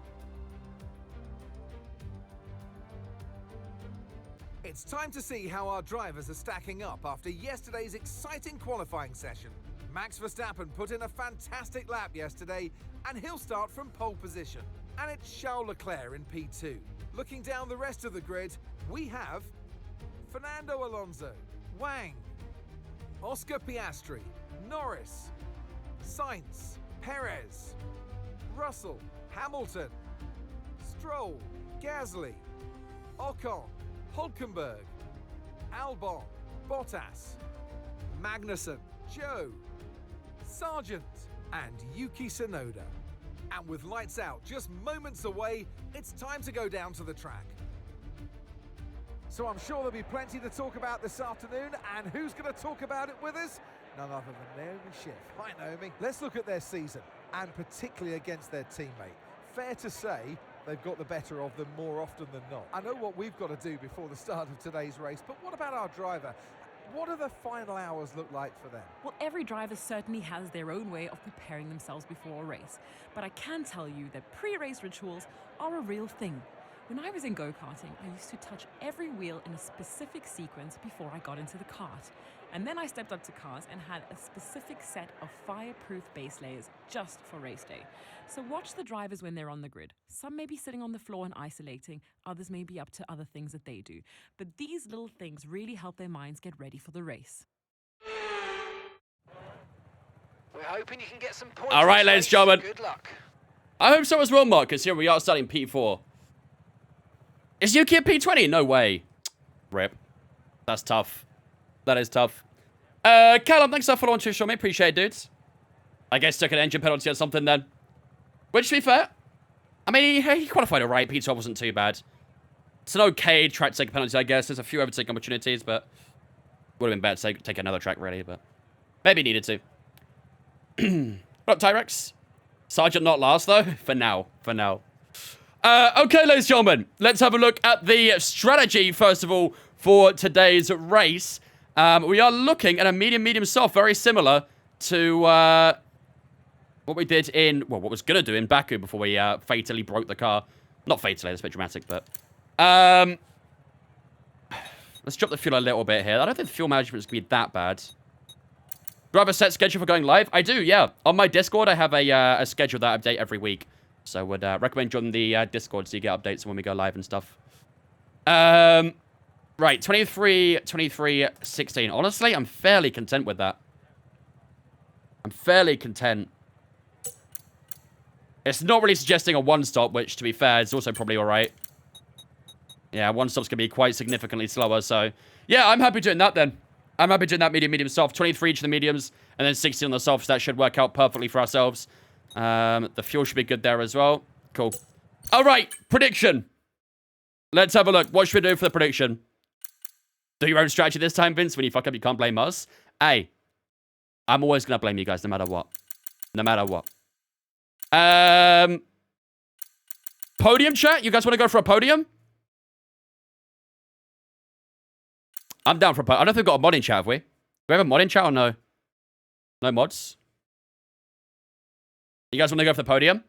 It's time to see how our drivers are stacking up after yesterday's exciting qualifying session. Max Verstappen put in a fantastic lap yesterday, and he'll start from pole position. And it's Charles Leclerc in P2. Looking down the rest of the grid, we have Fernando Alonso, Wang, Oscar Piastri, Norris, Sainz, Perez, Russell, Hamilton, Stroll, Gasly, Ocon, Hulkenberg, Albon, Bottas, Magnussen, Joe, Sargent, and Yuki Tsunoda. And with lights out just moments away, it's time to go down to the track. So I'm sure there'll be plenty to talk about this afternoon, and who's going to talk about it with us? None other than Naomi Schiff. Hi Naomi. Let's look at their season, and particularly against their teammate. Fair to say, they've got the better of them more often than not. I know what we've got to do before the start of today's race, but what about our driver? What do the final hours look like for them? Well, every driver certainly has their own way of preparing themselves before a race. But I can tell you that pre-race rituals are a real thing. When I was in go-karting, I used to touch every wheel in a specific sequence before I got into the kart. And then I stepped up to cars and had a specific set of fireproof base layers just for race day. So watch the drivers when they're on the grid. Some may be sitting on the floor and isolating, others may be up to other things that they do. But these little things really help their minds get ready for the race. We're hoping you can get some points. All right, ladies and gentlemen. Good luck. I hope so as well, Mark, because here we are starting P4. Is Yuki at P20? No way. Rip. That's tough. That is tough. Callum, thanks for following to show me. Appreciate it, dudes. I guess took an engine penalty or something then. Which, to be fair, I mean, he qualified alright. P12 wasn't too bad. It's an okay track to take a penalty, I guess. There's a few overtaking opportunities, but would have been better to take another track, really, but maybe needed to. What up, Tyrex? Sergeant not last, though? For now. For now. Okay, ladies and gentlemen. Let's have a look at the strategy, first of all, for today's race. We are looking at a medium soft, very similar to what we did in, well, what was going to do in Baku before we fatally broke the car. Not fatally, that's a bit dramatic, but let's drop the fuel a little bit here. I don't think the fuel management is going to be that bad. Do I have a set schedule for going live? I do, yeah. On my Discord, I have a schedule that I update every week. So I would recommend joining the Discord so you get updates when we go live and stuff. Right, 23, 16. Honestly, I'm fairly content with that. I'm fairly content. It's not really suggesting a one-stop, which, to be fair, is also probably alright. Yeah, one-stop's going to be quite significantly slower, so... Yeah, I'm happy doing that, then. I'm happy doing that medium, soft. 23 each of the mediums, and then 60 on the softs. That should work out perfectly for ourselves. The fuel should be good there as well. Cool. Alright, prediction. Let's have a look. What should we do for the prediction? Do your own strategy this time, Vince. When you fuck up, you can't blame us. Hey, I'm always going to blame you guys no matter what. No matter what. Podium chat? You guys want to go for a podium? I'm down for a podium. I don't think we've got a mod in chat, have we? Do we have a mod in chat or no? No mods? You guys want to go for the podium?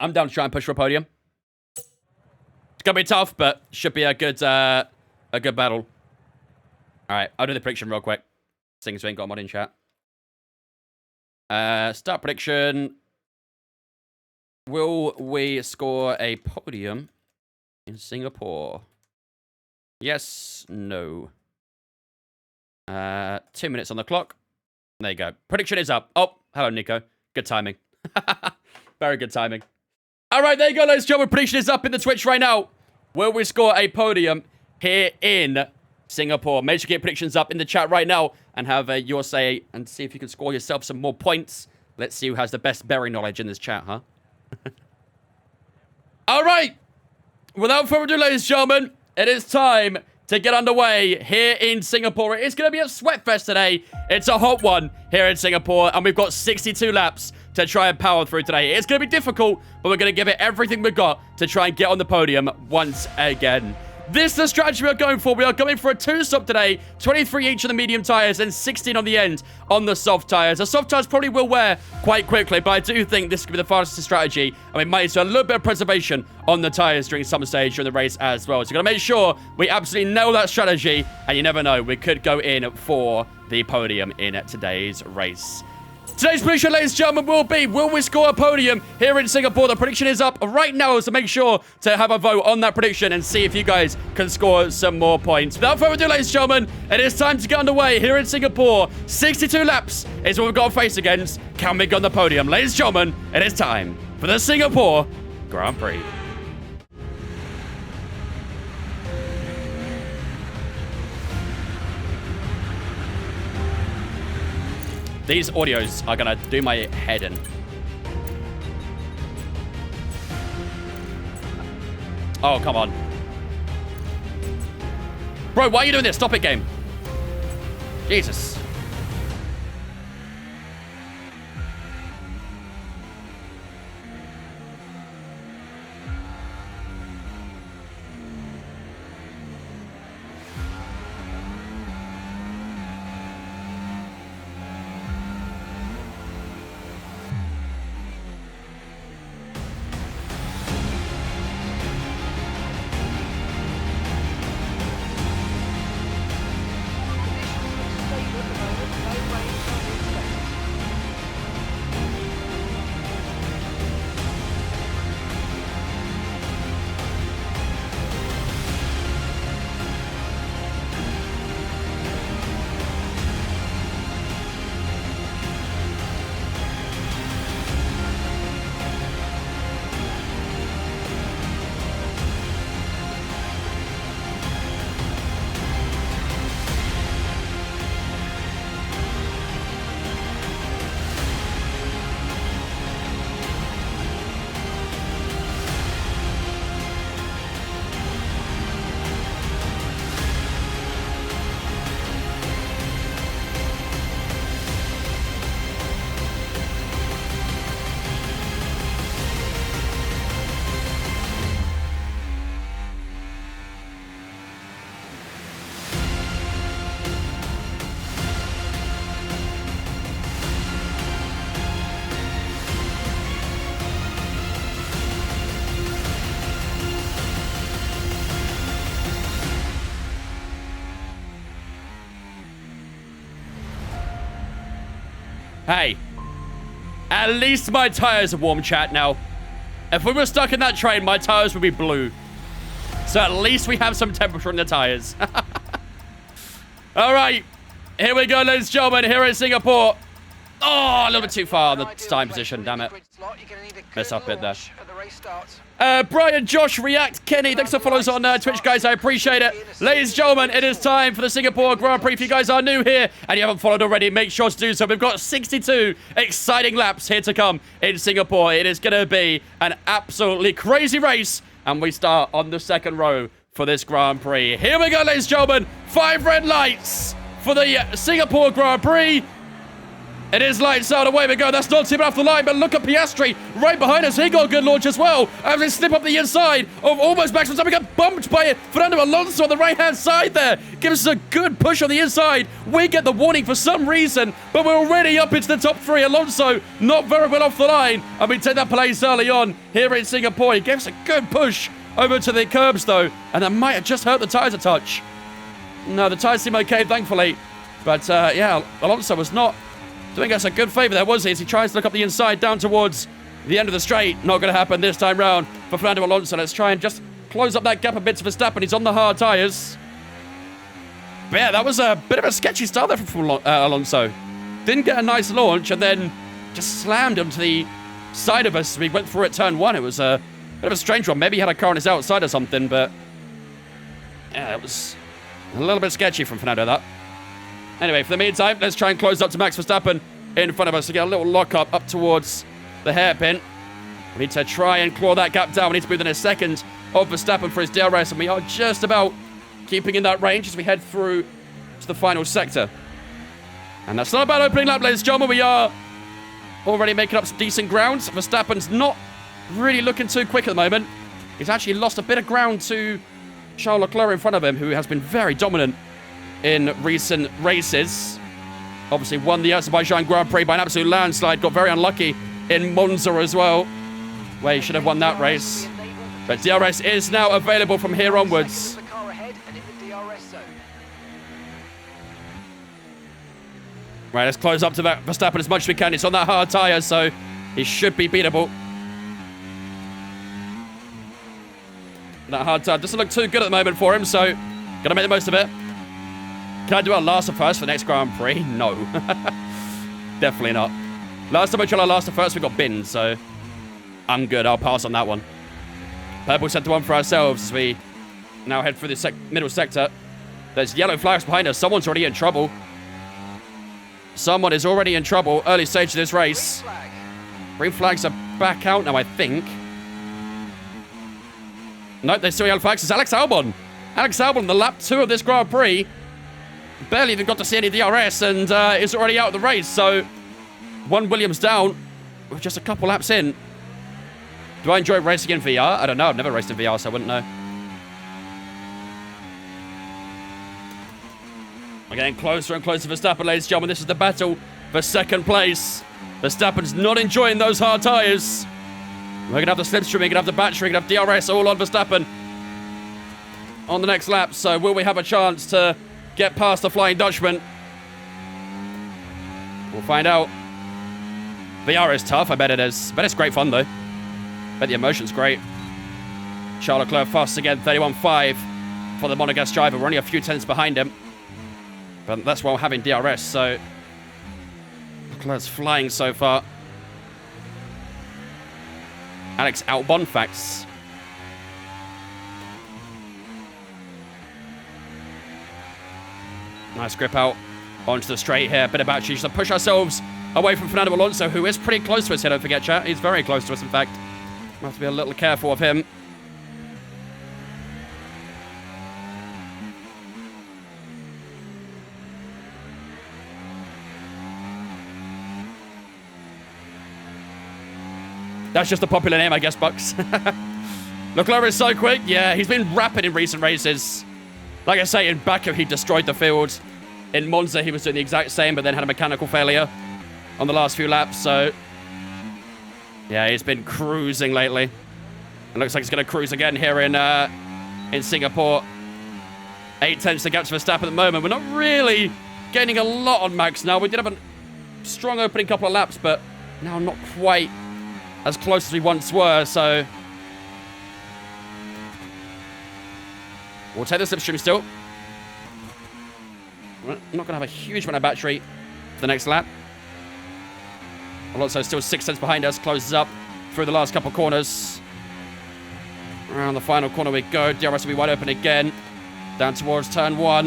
I'm down to try and push for a podium. It's gonna be tough, but should be a good battle. Alright, I'll do the prediction real quick. Seeing as we ain't got a mod in chat. Start prediction. Will we score a podium in Singapore? Yes, no. 2 minutes on the clock. There you go. Prediction is up. Oh, hello, Nico. Good timing. Very good timing. All right, there you go, ladies and gentlemen. Prediction is up in the Twitch right now. Will we score a podium here in Singapore? Make sure you get predictions up in the chat right now and have your say and see if you can score yourself some more points. Let's see who has the best berry knowledge in this chat, huh? All right. Without further ado, ladies and gentlemen, it is time to get underway here in Singapore. It's going to be a sweat fest today. It's a hot one here in Singapore, and we've got 62 laps to try and power through today. It's going to be difficult, but we're going to give it everything we've got to try and get on the podium once again. This is the strategy we're going for. We are going for a two-stop today. 23 each on the medium tires and 16 on the end on the soft tires. The soft tires probably will wear quite quickly, but I do think this could be the fastest strategy. And we might do a little bit of preservation on the tires during some stage during the race as well. So we're going to make sure we absolutely nail that strategy. And you never know, we could go in for the podium in today's race. Today's prediction, ladies and gentlemen, will we score a podium here in Singapore? The prediction is up right now, so make sure to have a vote on that prediction and see if you guys can score some more points. Without further ado, ladies and gentlemen, it is time to get underway here in Singapore. 62 laps is what we've got to face against. Can we get on the podium? Ladies and gentlemen, it is time for the Singapore Grand Prix. These audios are gonna do my head in. Oh, come on. Bro, why are you doing this? Stop it, game. Jesus. Hey, at least my tires are warm, chat, now. If we were stuck in that train, my tires would be blue. So at least we have some temperature in the tires. All right, here we go, ladies and gentlemen, here in Singapore. Oh, a little bit too far on the time position, damn it. Mess up a bit there. Brian, Josh, React, Kenny, thanks for follows on Twitch, guys. I appreciate it. Ladies and gentlemen, it is time for the Singapore Grand Prix. If you guys are new here and you haven't followed already, make sure to do so. We've got 62 exciting laps here to come in Singapore. It is going to be an absolutely crazy race. And we start on the second row for this Grand Prix. Here we go, ladies and gentlemen. 5 red lights for the Singapore Grand Prix. It is lights out, away we go. That's not too bad off the line, but look at Piastri right behind us. He got a good launch as well. As they slip up the inside of almost Max Verstappen, got bumped by Fernando Alonso on the right-hand side there. Gives us a good push on the inside. We get the warning for some reason, but we're already up into the top 3. Alonso not very well off the line, and we take that place early on here in Singapore. He gave us a good push over to the curbs, though, and that might have just hurt the tyres a touch. No, the tyres seem okay, thankfully. But, yeah, Alonso was not doing us a good favour there, was he? As he tries to look up the inside down towards the end of the straight. Not going to happen this time round for Fernando Alonso. Let's try and just close up that gap a bit to Verstappen. He's on the hard tyres. But yeah, that was a bit of a sketchy start there from Alonso. Didn't get a nice launch and then just slammed him to the side of us as we went through at turn 1. It was a bit of a strange one. Maybe he had a car on his outside or something, but yeah, it was a little bit sketchy from Fernando, that. Anyway, for the meantime, let's try and close up to Max Verstappen in front of us to get a little lock-up up towards the hairpin. We need to try and claw that gap down. We need to be within a second of Verstappen for his DRS, and we are just about keeping in that range as we head through to the final sector. And that's not a bad opening lap, ladies and gentlemen. We are already making up some decent ground. Verstappen's not really looking too quick at the moment. He's actually lost a bit of ground to Charles Leclerc in front of him, who has been very dominant in recent races. Obviously won the Azerbaijan Grand Prix by an absolute landslide. Got very unlucky in Monza as well, where he should have won that race. But DRS is now available from here onwards. Right, let's close up to that Verstappen as much as we can. It's on that hard tyre, so he should be beatable. That hard tyre doesn't look too good at the moment for him, so gotta make the most of it. Can I do our last of first for the next Grand Prix? No. Definitely not. Last time we tried our last of first, we got binned, so I'm good. I'll pass on that one. Purple set the one for ourselves as we now head through the middle sector. There's yellow flags behind us. Someone's already in trouble. Someone is already in trouble. Early stage of this race. Green flags are back out now, I think. Nope, there's still yellow flags. It's Alex Albon. Alex Albon, the lap 2 of this Grand Prix. Barely even got to see any DRS and is already out of the race. So, 1 Williams down with just a couple laps in. Do I enjoy racing in VR? I don't know. I've never raced in VR, so I wouldn't know. We're getting closer and closer to Verstappen, ladies and gentlemen. This is the battle for second place. Verstappen's not enjoying those hard tyres. We're going to have the slipstream, we're going to have the battery, we're going to have DRS all on Verstappen on the next lap. So will we have a chance to get past the Flying Dutchman? We'll find out. VR is tough, I bet it is. I bet it's great fun, though. I bet the emotion's great. Charles Leclerc fast again, 31.5 for the Monegasque driver. We're only a few tenths behind him. But that's while having DRS, so Leclerc's flying so far. Alex Albon facts. Nice grip out onto the straight here. Bit of battery just to push ourselves away from Fernando Alonso, who is pretty close to us here, don't forget, chat. He's very close to us, in fact. We'll have to be a little careful of him. That's just a popular name, I guess, Bucks. Leclerc is so quick. Yeah, he's been rapid in recent races. Like I say, in Baku, he destroyed the field. In Monza, he was doing the exact same, but then had a mechanical failure on the last few laps. So, yeah, he's been cruising lately. It looks like he's going to cruise again here in Singapore. 8 tenths to gap to Verstappen at the moment. We're not really gaining a lot on Max now. We did have strong opening couple of laps, but now not quite as close as we once were, so we'll take the slipstream still. We're not going to have a huge amount of battery for the next lap. Alonso still 6 tenths behind us, closes up through the last couple of corners. Around the final corner we go. DRS will be wide open again. Down towards turn 1.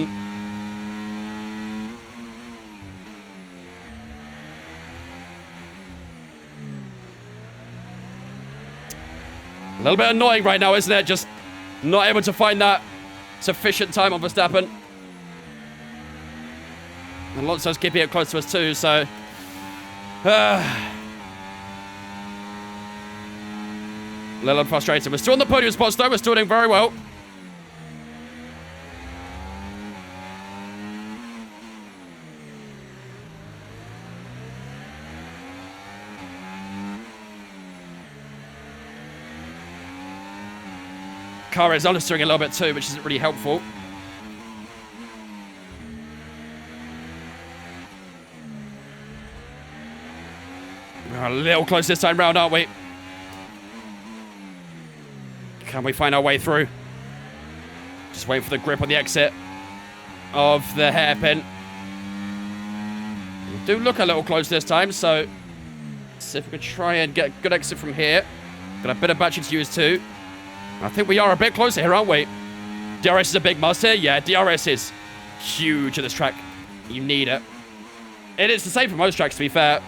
A little bit annoying right now, isn't it? Just not able to find that sufficient time on Verstappen. And Alonso's keeping it close to us too, so... a little frustrated. We're still on the podium spots though. We're still doing very well. Car is understeering a little bit too, which isn't really helpful. We're a little close this time round, aren't we? Can we find our way through? Just wait for the grip on the exit of the hairpin. We do look a little close this time, so let's see if we can try and get a good exit from here. Got a bit of battery to use too. I think we are a bit closer here, aren't we? DRS is a bit must here. Yeah, DRS is huge at this track. You need it. It is the same for most tracks, to be fair.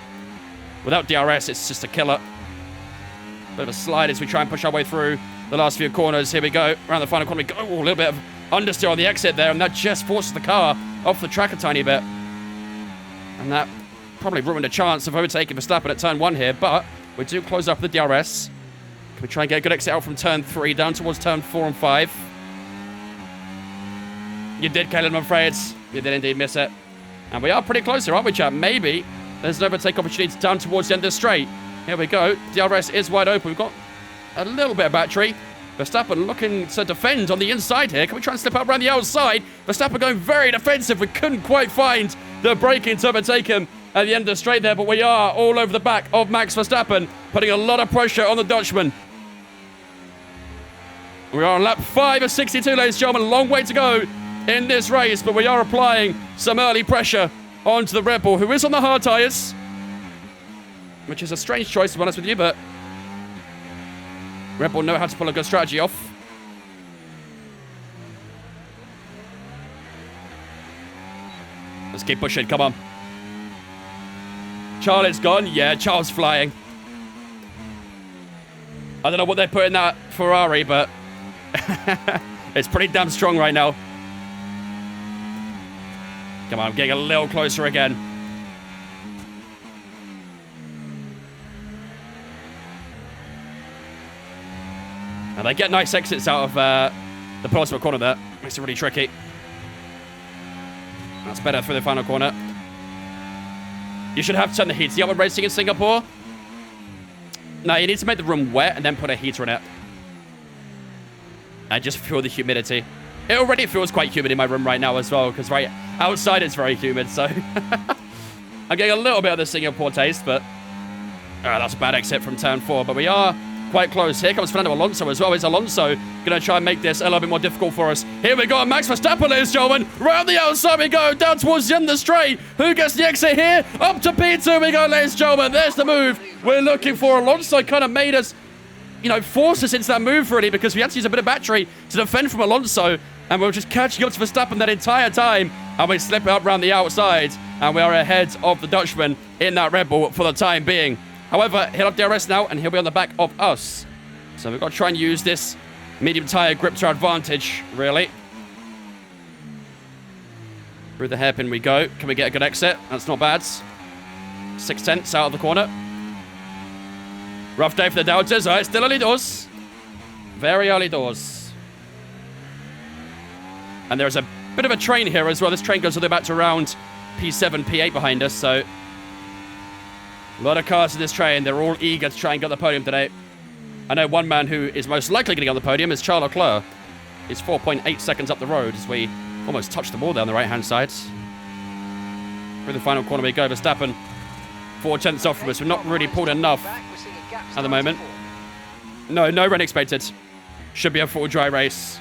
Without DRS, it's just a killer. Bit of a slide as we try and push our way through the last few corners. Here we go. Around the final corner we go. Oh, a little bit of understeer on the exit there, and that just forces the car off the track a tiny bit. And that probably ruined a chance of overtaking Verstappen at turn 1 here, but we do close up the DRS. Can we try and get a good exit out from turn 3 down towards turn 4 and 5? You did, Caleb, I'm afraid. You did indeed miss it. And we are pretty close here, aren't we, chap? Maybe there's an overtake opportunity down towards the end of the straight. Here we go. DRS is wide open. We've got a little bit of battery. Verstappen looking to defend on the inside here. Can we try and slip up around the outside? Verstappen going very defensive. We couldn't quite find the braking to overtake him at the end of the straight there, but we are all over the back of Max Verstappen, putting a lot of pressure on the Dutchman. We are on lap 5 of 62, ladies and gentlemen. A long way to go in this race, but we are applying some early pressure onto the Red Bull, who is on the hard tyres, which is a strange choice, to be honest with you, but Red Bull know how to pull a good strategy off. Let's keep pushing, come on. Charles gone. Yeah, Charles flying. I don't know what they put in that Ferrari, but it's pretty damn strong right now. Come on, I'm getting a little closer again. And they get nice exits out of the penultimate corner there. Makes it really tricky. That's better through the final corner. You should have to turn the heater up when racing in Singapore. No, you need to make the room wet and then put a heater in it. And just feel the humidity. It already feels quite humid in my room right now as well, because right outside it's very humid, so... I'm getting a little bit of the Singapore taste, but... that's a bad exit from turn 4, but we are quite close. Here comes Fernando Alonso as well. Is Alonso going to try and make this a little bit more difficult for us? Here we go, Max Verstappen, ladies and gentlemen. Right on the outside we go, down towards the end of the straight. Who gets the exit here? Up to P2 we go, ladies and gentlemen. There's the move we're looking for. Alonso kind of made us, forced us into that move, really, because we had to use a bit of battery to defend from Alonso, and we were just catching up to Verstappen that entire time, and we slip up around the outside, and we are ahead of the Dutchman in that Red Bull for the time being. However, he'll have DRS now, and he'll be on the back of us. So we've got to try and use this medium tyre grip to our advantage, really. Through the hairpin we go. Can we get a good exit? That's not bad. 6 tenths out of the corner. Rough day for the doubters. All right, still early doors. Very early doors. And there's a bit of a train here as well. This train goes all the way back to around P7, P8 behind us, so... a lot of cars in this train. They're all eager to try and get the podium today. I know one man who is most likely going to get on the podium is Charles Leclerc. He's 4.8 seconds up the road as we almost touch the wall down the right-hand side. Through the final corner we go. Verstappen 4/10 off from us. We've not really pulled enough Back, we're seeing a gap at the moment. 94. No run expected. Should be a full dry race.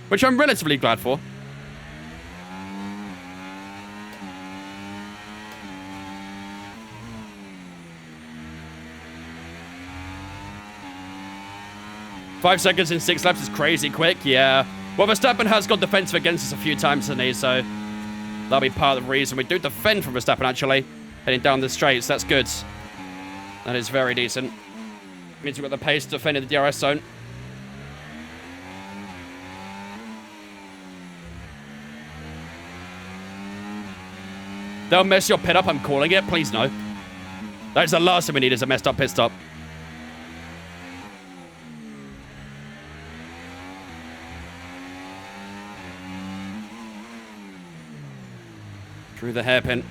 Which I'm relatively glad for. Five seconds in 6 laps is crazy quick, yeah. Well, Verstappen has got defensive against us a few times, hasn't he? So that'll be part of the reason. We do defend from Verstappen, actually, heading down the straights. That's good. That is very decent. Means we've got the pace to defend in the DRS zone. They'll mess your pit up, I'm calling it. Please no. That's the last thing we need is a messed up pit stop. Through the hairpin.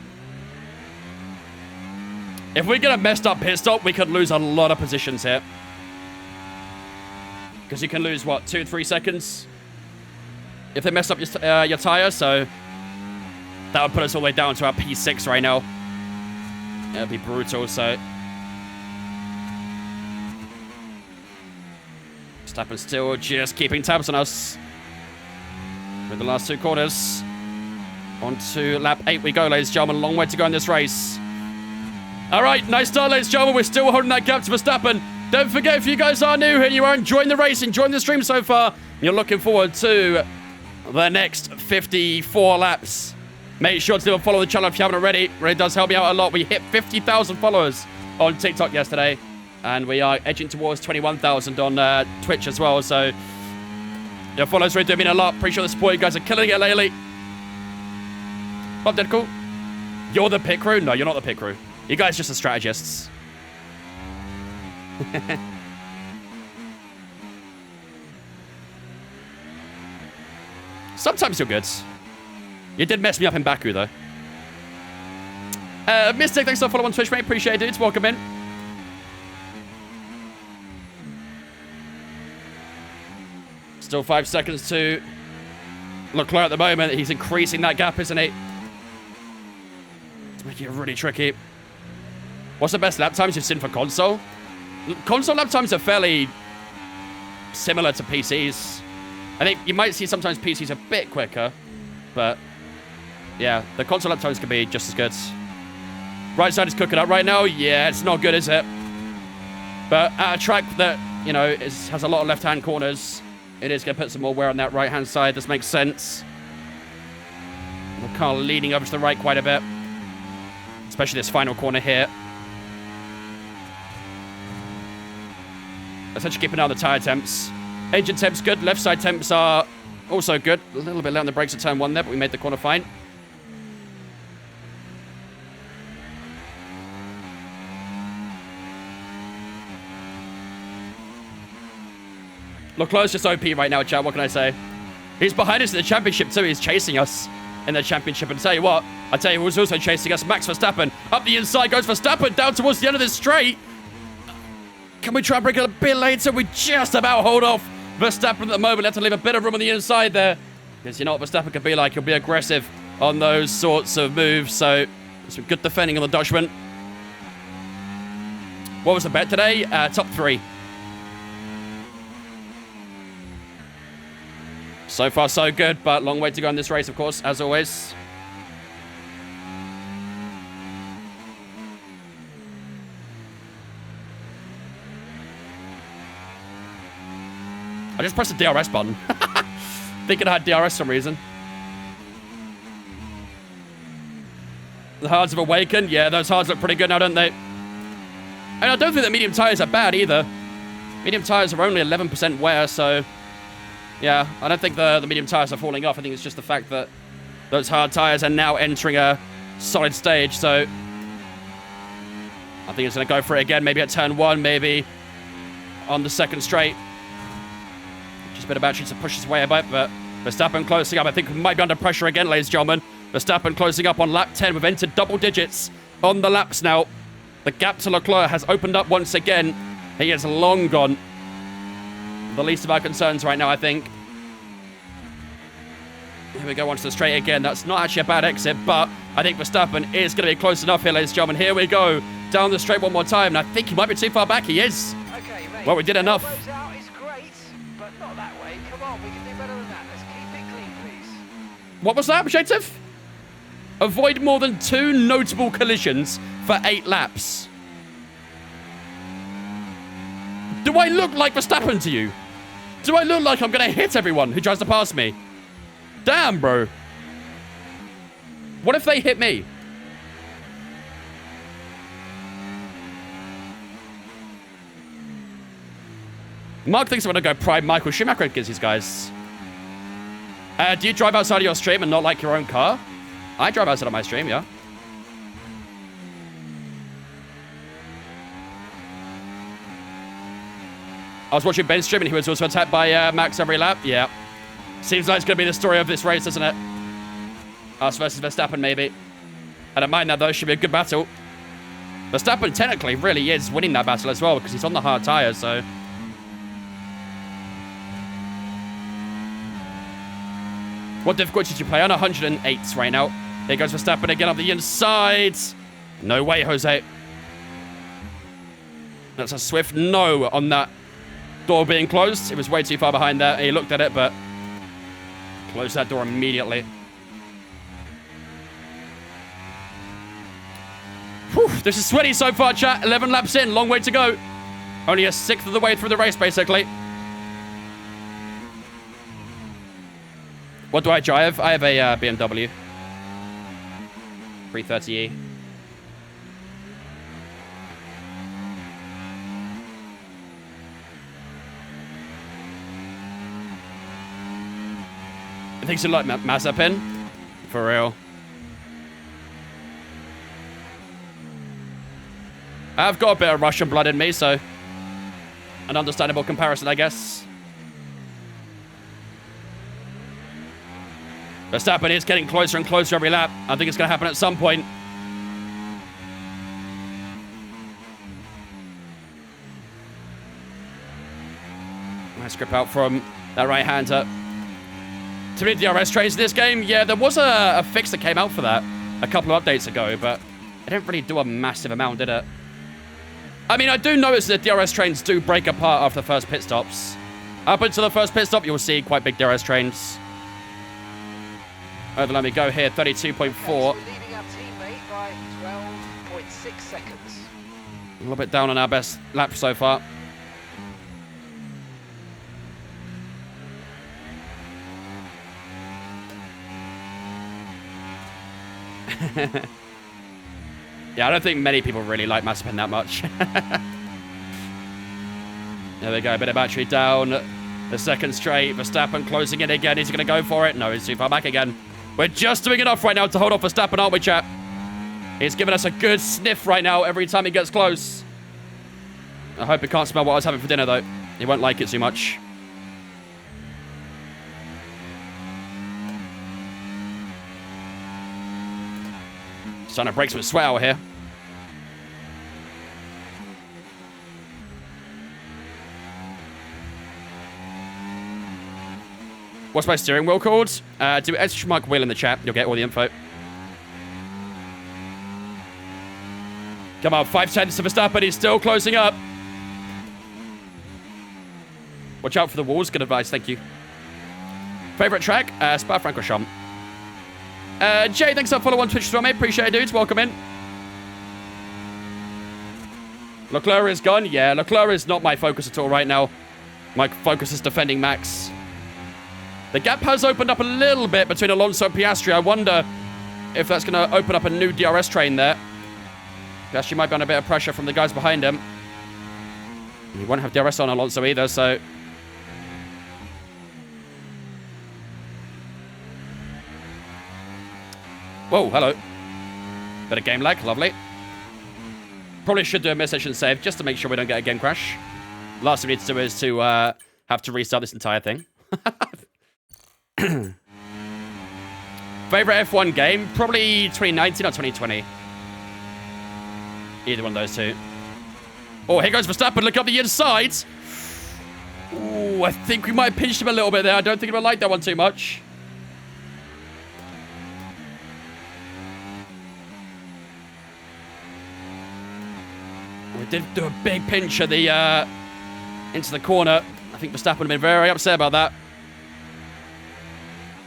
If we get a messed up pit stop, we could lose a lot of positions here. Because you can lose, what, 2-3 seconds? If they mess up your tire, so that would put us all the way down to our P6 right now. It would be brutal, so Verstappen still just keeping tabs on us. With the last 2 corners. On to lap 8 we go, ladies and gentlemen. Long way to go in this race. All right, nice start, ladies and gentlemen. We're still holding that gap to Verstappen. Don't forget, if you guys are new here and you are enjoying the race, enjoying the stream so far, you're looking forward to the next 54 laps. Make sure to follow the channel if you haven't already. It really does help me out a lot. We hit 50,000 followers on TikTok yesterday, and we are edging towards 21,000 on Twitch as well. So your followers really do mean a lot. Appreciate the support. You guys are killing it lately. Bob Deadcool, you're the pit crew? No, you're not the pit crew. You guys are just the strategists. Sometimes you're good. You did mess me up in Baku, though. Mystic, thanks for the follow on Twitch, mate. Appreciate it. Welcome in. Still 5 seconds to Leclerc at the moment. He's increasing that gap, isn't he? It's making it really tricky. What's the best lap times you've seen for console? Console lap times are fairly similar to PCs. I think you might see sometimes PCs a bit quicker, but yeah, the console lap times can be just as good. Right side is cooking up right now. Yeah, it's not good, is it? But at a track that, you know, has a lot of left-hand corners, it is going to put some more wear on that right-hand side. This makes sense. We're kind of leaning over to the right quite a bit, especially this final corner here. Essentially keeping out the tyre temps. Engine temps good. Left side temps are also good. A little bit late on the brakes at turn 1 there, but we made the corner fine. Leclerc's just OP right now, chat. What can I say? He's behind us in the championship too. He's chasing us in the championship. And tell you what, I tell you who's also chasing us. Max Verstappen. Up the inside goes Verstappen down towards the end of this straight. Can we try and break it a bit later? We just about hold off Verstappen at the moment. Have to leave a bit of room on the inside there. Because you know what Verstappen can be like. He'll be aggressive on those sorts of moves. So some good defending on the Dutchman. What was the bet today? Top 3. So far, so good, but long way to go in this race, of course, as always. I just pressed the DRS button. Thinking I had DRS for some reason. The hards have awakened. Yeah, those hards look pretty good now, don't they? And I don't think that medium tires are bad either. Medium tires are only 11% wear, so yeah, I don't think the medium tires are falling off. I think it's just the fact that those hard tires are now entering a solid stage, so I think it's going to go for it again, maybe at turn 1, maybe on the second straight. Just a bit of battery to push his way a bit, but Verstappen closing up. I think we might be under pressure again, ladies and gentlemen. Verstappen closing up on lap 10. We've entered double digits on the laps now. The gap to Leclerc has opened up once again. He is long gone. The least of our concerns right now, I think. Here we go onto the straight again. That's not actually a bad exit, but I think Verstappen is going to be close enough here, ladies and gentlemen. Here we go. Down the straight one more time, and I think he might be too far back. He is. Okay, mate. Well, we did enough. Elbows out is great, but not that way. Come on, we can do better than that. Let's keep it clean, please. What was that, objective? Avoid more than 2 notable collisions for 8 laps. Do I look like Verstappen to you? Do I look like I'm going to hit everyone who tries to pass me? Damn, bro. What if they hit me? Mark thinks I'm going to go prime Michael Schumacher against these guys. Do you drive outside of your stream and not like your own car? I drive outside of my stream, yeah. I was watching Ben's stream and he was also attacked by Max every lap. Yeah. Seems like it's going to be the story of this race, doesn't it? Us versus Verstappen, maybe. I don't mind that, though. Should be a good battle. Verstappen technically really is winning that battle as well because he's on the hard tyres, so... What difficulty did you play on? 108 right now. Here goes Verstappen again up the inside. No way, Jose. That's a swift no on that door being closed. It was way too far behind there. He looked at it, but closed that door immediately. Whew, this is sweaty so far, chat. 11 laps in. Long way to go. Only a 1/6 of the way through the race, basically. What do I drive? I have a BMW 330e. I think you like Mazepin. For real. I've got a bit of Russian blood in me, so an understandable comparison, I guess. Verstappen is getting closer and closer every lap. I think it's going to happen at some point. Nice grip out from that right-hander. Too many DRS trains in this game? Yeah, there was a fix that came out for that a couple of updates ago, but it didn't really do a massive amount, did it? I mean, I do notice that DRS trains do break apart after the first pit stops. Up until the first pit stop, you'll see quite big DRS trains. Over, let me go here, 32.4. Okay, so we're leading our teammate by 12.6 seconds. A little bit down on our best lap so far. Yeah, I don't think many people really like Mazepin that much. There we go, a bit of battery down. The second straight, Verstappen closing in again. Is he going to go for it? No, he's too far back again. We're just doing enough right now to hold off Verstappen, aren't we, chat? He's giving us a good sniff right now every time he gets close. I hope he can't smell what I was having for dinner, though. He won't like it too much. Starting to break some sweat out here. What's my steering wheel called? Do extra mark wheel in the chat. You'll get all the info. Come on, 5/10 to Verstappen. He's still closing up. Watch out for the walls. Good advice. Thank you. Favorite track? Spa-Francorchamps. Jay, thanks for following on Twitch as well, mate. Appreciate it, dudes. Welcome in. Leclerc is gone. Yeah, Leclerc is not my focus at all right now. My focus is defending Max. The gap has opened up a little bit between Alonso and Piastri. I wonder if that's going to open up a new DRS train there. Piastri might be under a bit of pressure from the guys behind him. He won't have DRS on Alonso either, so... Whoa, hello. Bit of game lag, lovely. Probably should do a mid-session save just to make sure we don't get a game crash. Last thing we need to do is to have to restart this entire thing. Favorite F1 game? Probably 2019 or 2020. Either one of those two. Oh, here goes Verstappen. Look up the inside. Ooh, I think we might have pinched him a little bit there. I don't think he would like that one too much. did do a big pinch at the, into the corner. I think Verstappen would have been very upset about that.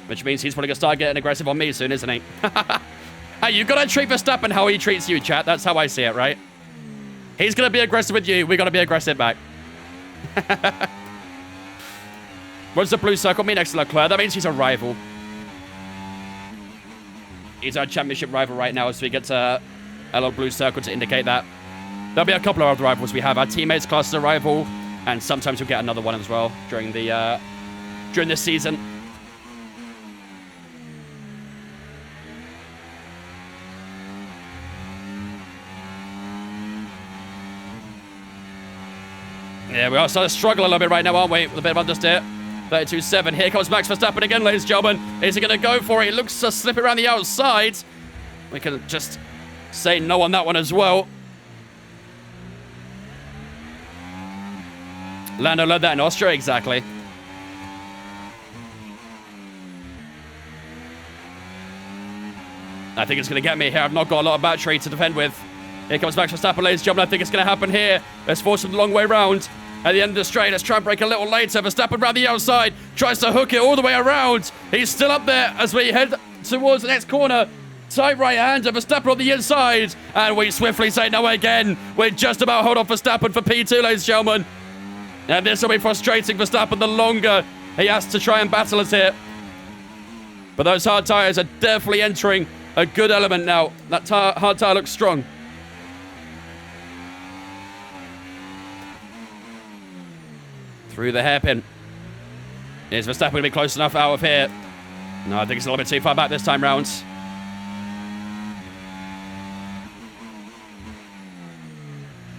Which means he's probably going to start getting aggressive on me soon, isn't he? Hey, you've got to treat Verstappen how he treats you, chat. That's how I see it, right? He's going to be aggressive with you. We've got to be aggressive back. What does the blue circle mean next to Leclerc? That means he's a rival. He's our championship rival right now, so we get a little blue circle to indicate that. There'll be a couple of other rivals we have. Our teammates class as a rival, and sometimes we'll get another one as well during this season. Yeah, we are starting to struggle a little bit right now, aren't we? With a bit of understeer. 32.7. Here comes Max Verstappen again, ladies and gentlemen. Is he going to go for it? He looks to slip around the outside. We can just say no on that one as well. Lando learned that in Austria, exactly. I think it's going to get me here. I've not got a lot of battery to defend with. Here comes Max Verstappen, ladies and gentlemen. I think it's going to happen here. Let's force him the long way round. At the end of the straight, let's try and break a little later. Verstappen round the outside, tries to hook it all the way around. He's still up there as we head towards the next corner. Tight right-hander, Verstappen on the inside. And we swiftly say no again. We're just about hold on Verstappen for P2, ladies and gentlemen. And this will be frustrating Verstappen the longer he has to try and battle us here. But those hard tyres are definitely entering a good element now. That hard tyre looks strong. Through the hairpin. Is Verstappen going to be close enough out of here? No, I think it's a little bit too far back this time round.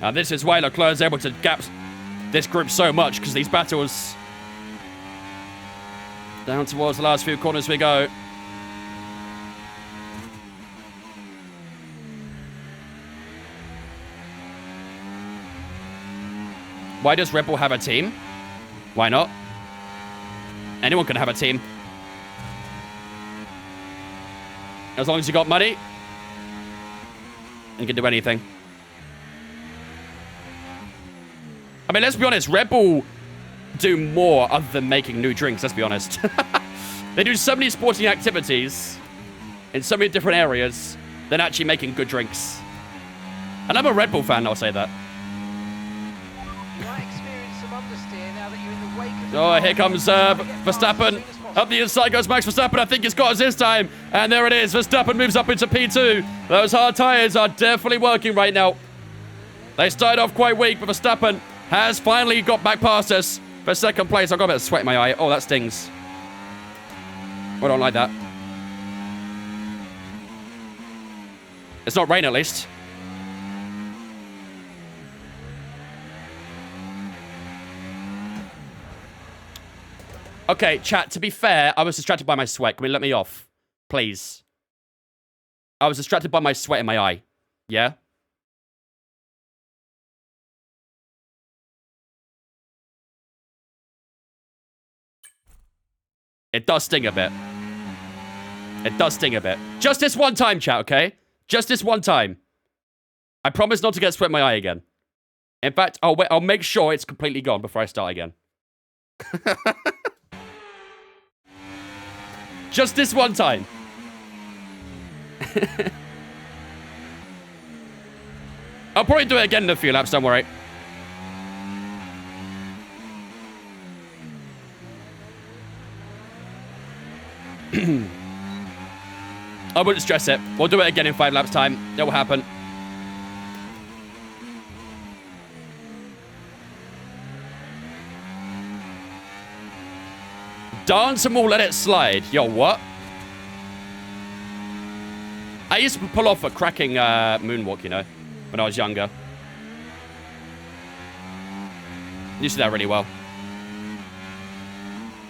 And this is why Leclerc is able to gap this group so much, because these battles... Down towards the last few corners we go. Why does Red Bull have a team? Why not? Anyone can have a team. As long as you got money, you can do anything. I mean, let's be honest, Red Bull do more other than making new drinks, let's be honest. They do so many sporting activities in so many different areas than actually making good drinks. And I'm a Red Bull fan, I'll say that. Oh, here comes Verstappen. Up the inside goes Max Verstappen. I think he's got us this time. And there it is. Verstappen moves up into P2. Those hard tyres are definitely working right now. They started off quite weak, but Verstappen has finally got back past us for second place. I've got a bit of sweat in my eye. Oh, that stings. I don't like that. It's not rain, at least. Okay, chat, to be fair, I was distracted by my sweat. Can we let me off? Please. I was distracted by my sweat in my eye. Yeah? It does sting a bit. It does sting a bit. Just this one time, chat, okay? Just this one time. I promise not to get sweat in my eye again. In fact, I'll make sure it's completely gone before I start again. Just this one time. I'll probably do it again in a few laps, don't worry. I wouldn't stress it. We'll do it again in 5 laps time. It will happen. Dance and we'll let it slide. Yo, what? I used to pull off a cracking moonwalk, you know, when I was younger. Used to do that really well.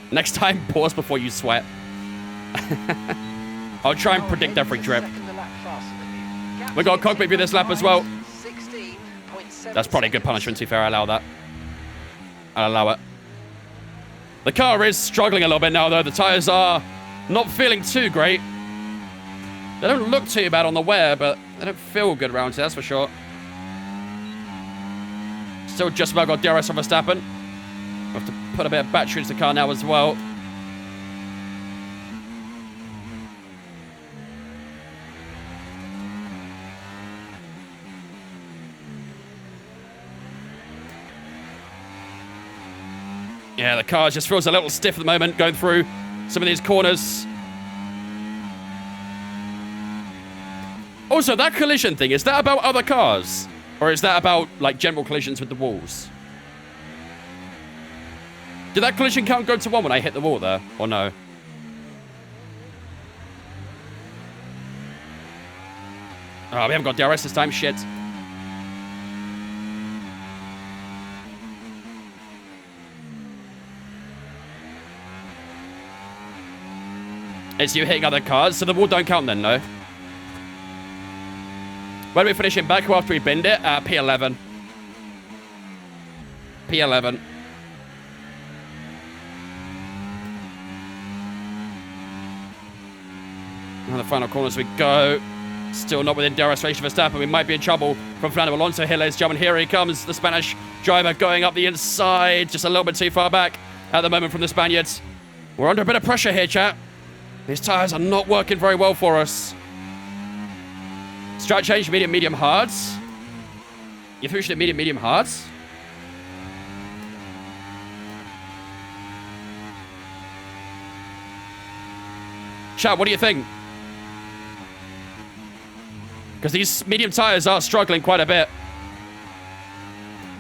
Next time, pause before you sweat. I'll try and predict every trip. We got a cockpit view this lap as well. That's probably a good punishment, to be fair. I'll allow that. I'll allow it. The car is struggling a little bit now, though. The tyres are not feeling too great. They don't look too bad on the wear, but they don't feel good around here, that's for sure. Still just about got DRS on Verstappen. We have to put a bit of battery into the car now as well. Yeah, the car just feels a little stiff at the moment, going through some of these corners. Also, that collision thing, is that about other cars? Or is that about, like, general collisions with the walls? Did that collision count go to 1 when I hit the wall there? Or no? Oh, we haven't got DRS this time. Shit. It's you hitting other cars, so the wall don't count then, no? Where do we finish in Baku after we binned it? P11. P11. On the final corner as we go. Still not within DRS range for Verstappen. We might be in trouble from Fernando Alonso here, ladies and gentlemen. Here he comes, the Spanish driver going up the inside. Just a little bit too far back at the moment from the Spaniards. We're under a bit of pressure here, chat. These tyres are not working very well for us. Strat change, medium, medium, hards. You think we should do medium, medium, hards? Chat, what do you think? Because these medium tyres are struggling quite a bit.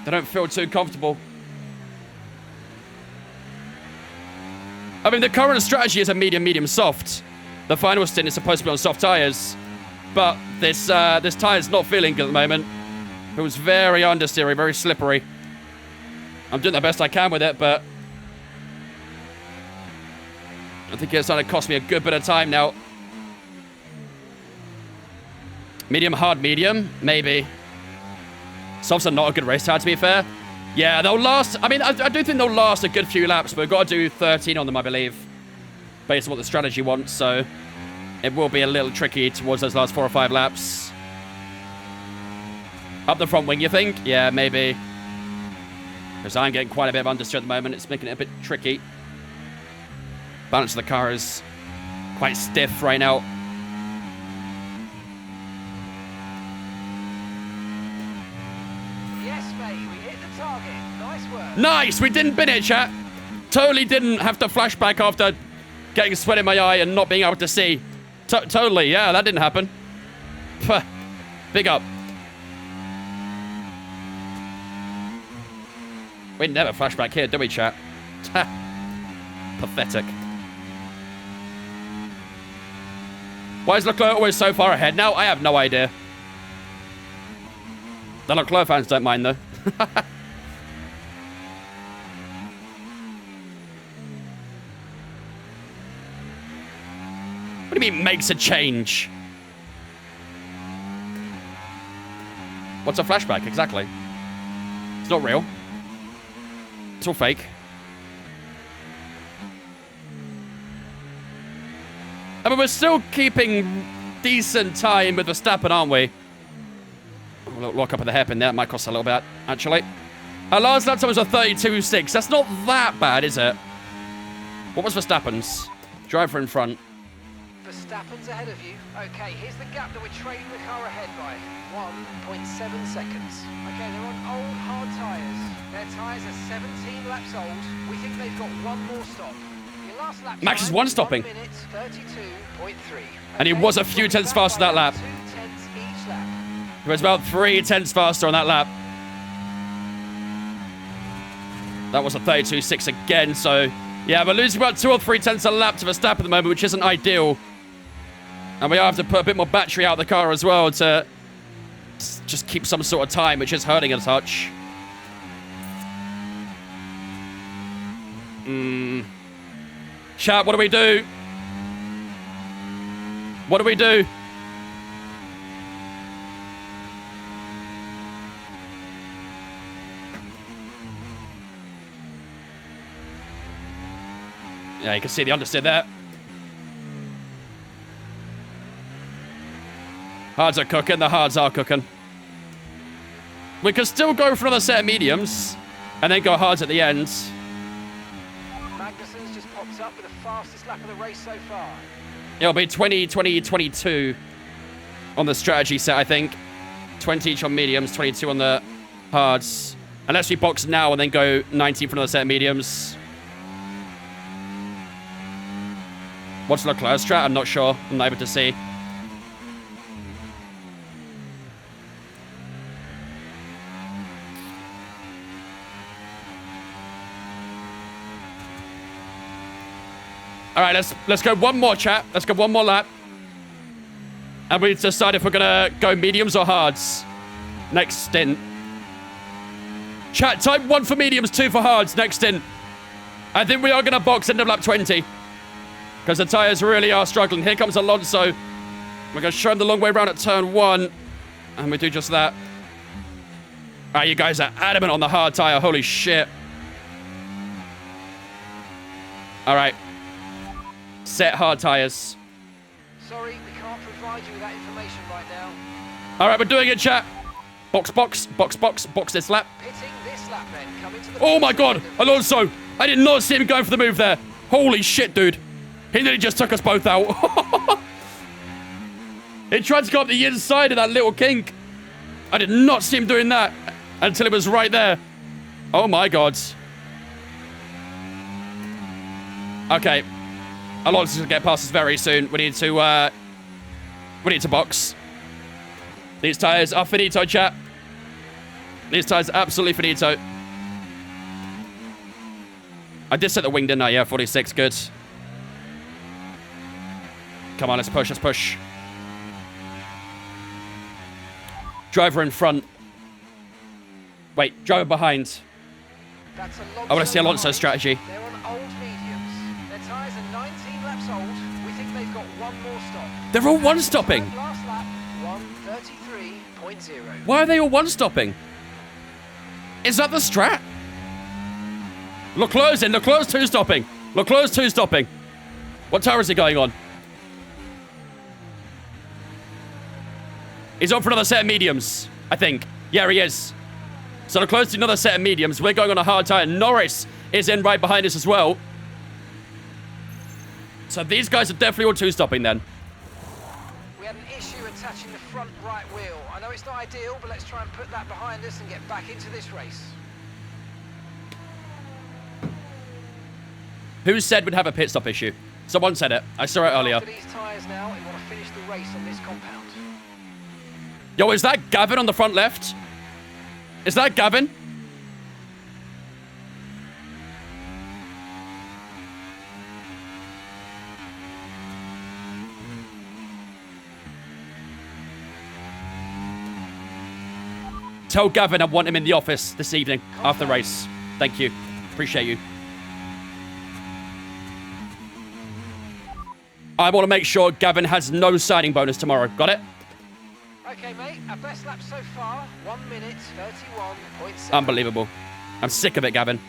They don't feel too comfortable. I mean, the current strategy is a medium, medium, soft. The final stint is supposed to be on soft tyres. But this tyre's not feeling good at the moment. It was very understeery, very slippery. I'm doing the best I can with it, but I think it's going to cost me a good bit of time now. Medium, hard, medium, maybe. Softs are not a good race tire, to be fair. Yeah, they'll last. I mean, I do think they'll last a good few laps, but we've got to do 13 on them, I believe, based on what the strategy wants. So it will be a little tricky towards those last 4 or 5 laps. Up the front wing, you think? Yeah, maybe. Because I'm getting quite a bit of understeer at the moment. It's making it a bit tricky. Balance of the car is quite stiff right now. Yes, mate, we hit the target. Nice work. Nice! We didn't bin it, chat. Totally didn't have to flashback after getting sweat in my eye and not being able to see. Totally, yeah, that didn't happen. Puh. Big up. We never flashback here, do we, chat? Pathetic. Why is Leclerc always so far ahead now? I have no idea. The Leclerc fans don't mind, though. What do you mean, makes a change? What's a flashback, exactly? It's not real. It's all fake. I mean, we're still keeping decent time with Verstappen, aren't we? A little lock up of the hairpin there. It might cost a little bit, actually. Our last lap time was a 32.6. That's not that bad, is it? What was Verstappen's? Driver in front. Verstappen's ahead of you. Okay, here's the gap that we're trading the car ahead by. 1.7 seconds. Okay, they're on old hard tyres. Their tyres are 17 laps old. We think they've got one more stop. Your last lap Max is time, one stopping. 1 minute 32.3. And he was a few tenths faster that lap. 2 tenths each lap. He was about 3 tenths faster on that lap. That was a 32.6 again, so yeah, we're losing about 2 or 3 tenths a lap to Verstappen at the moment, which isn't ideal. And we have to put a bit more battery out of the car as well to just keep some sort of time, which is hurting a touch. Chat, what do we do? What do we do? Yeah, you can see the understeer there. Hards are cooking. The hards are cooking. We could still go for another set of mediums and then go hards at the end. Magnussen's just popped up with the fastest lap of the race so far. It'll be 20, 20, 22 on the strategy set, I think. 20 each on mediums, 22 on the hards. Unless we box now and then go 19 for another set of mediums. What's Leclerc strat? I'm not sure. I'm not able to see. All right, let's go one more, chat. Let's go one more lap. And we decide if we're going to go mediums or hards. Next stint. Chat, type 1 for mediums, 2 for hards. Next stint. I think we are going to box end of lap 20. Because the tyres really are struggling. Here comes Alonso. We're going to show him the long way around at turn 1. And we do just that. All right, you guys are adamant on the hard tyre. Holy shit. All right. Set hard tyres. Sorry, we can't provide you with that information right now. All right, we're doing it, chat. Box, box, box, box, box this lap. Pitting this lap then, coming to the... Oh my god, Alonso. I did not see him going for the move there. Holy shit, dude. He nearly just took us both out. He tried to go up the inside of that little kink. I did not see him doing that until it was right there. Oh my god. Okay. Alonso's gonna get past us very soon. We need to box. These tires are finito, chat. These tires are absolutely finito. I did set the wing, didn't I? Yeah, 46, good. Come on, let's push, let's push. Driver in front. Wait, driver behind. That's I want to see Alonso's strategy. They're on old mediums. Their tyres are 19 laps old. We think they've got one more stop. They're all one-stopping. Last lap, 1:33.0. Why are they all one-stopping? Is that the strat? Leclerc's in. Leclerc's two-stopping. Leclerc's two-stopping. What tire is he going on? He's on for another set of mediums, I think. Yeah, he is. So Leclerc's doing another set of mediums. We're going on a hard tire. Norris is in right behind us as well. So these guys are definitely all two-stopping then. We had an issue attaching the front right wheel. I know it's not ideal, but let's try and put that behind us and get back into this race. Who said we'd have a pit stop issue? Someone said it. I saw it earlier. After these tyres now, we want to finish the race on this compound. Yo, is that Gavin on the front left? Is that Gavin? Tell Gavin I want him in the office this evening after the race. Thank you. Appreciate you. I want to make sure Gavin has no signing bonus tomorrow. Got it? Okay, mate. Our best lap so far, 1 minute 31.7. Unbelievable. I'm sick of it, Gavin.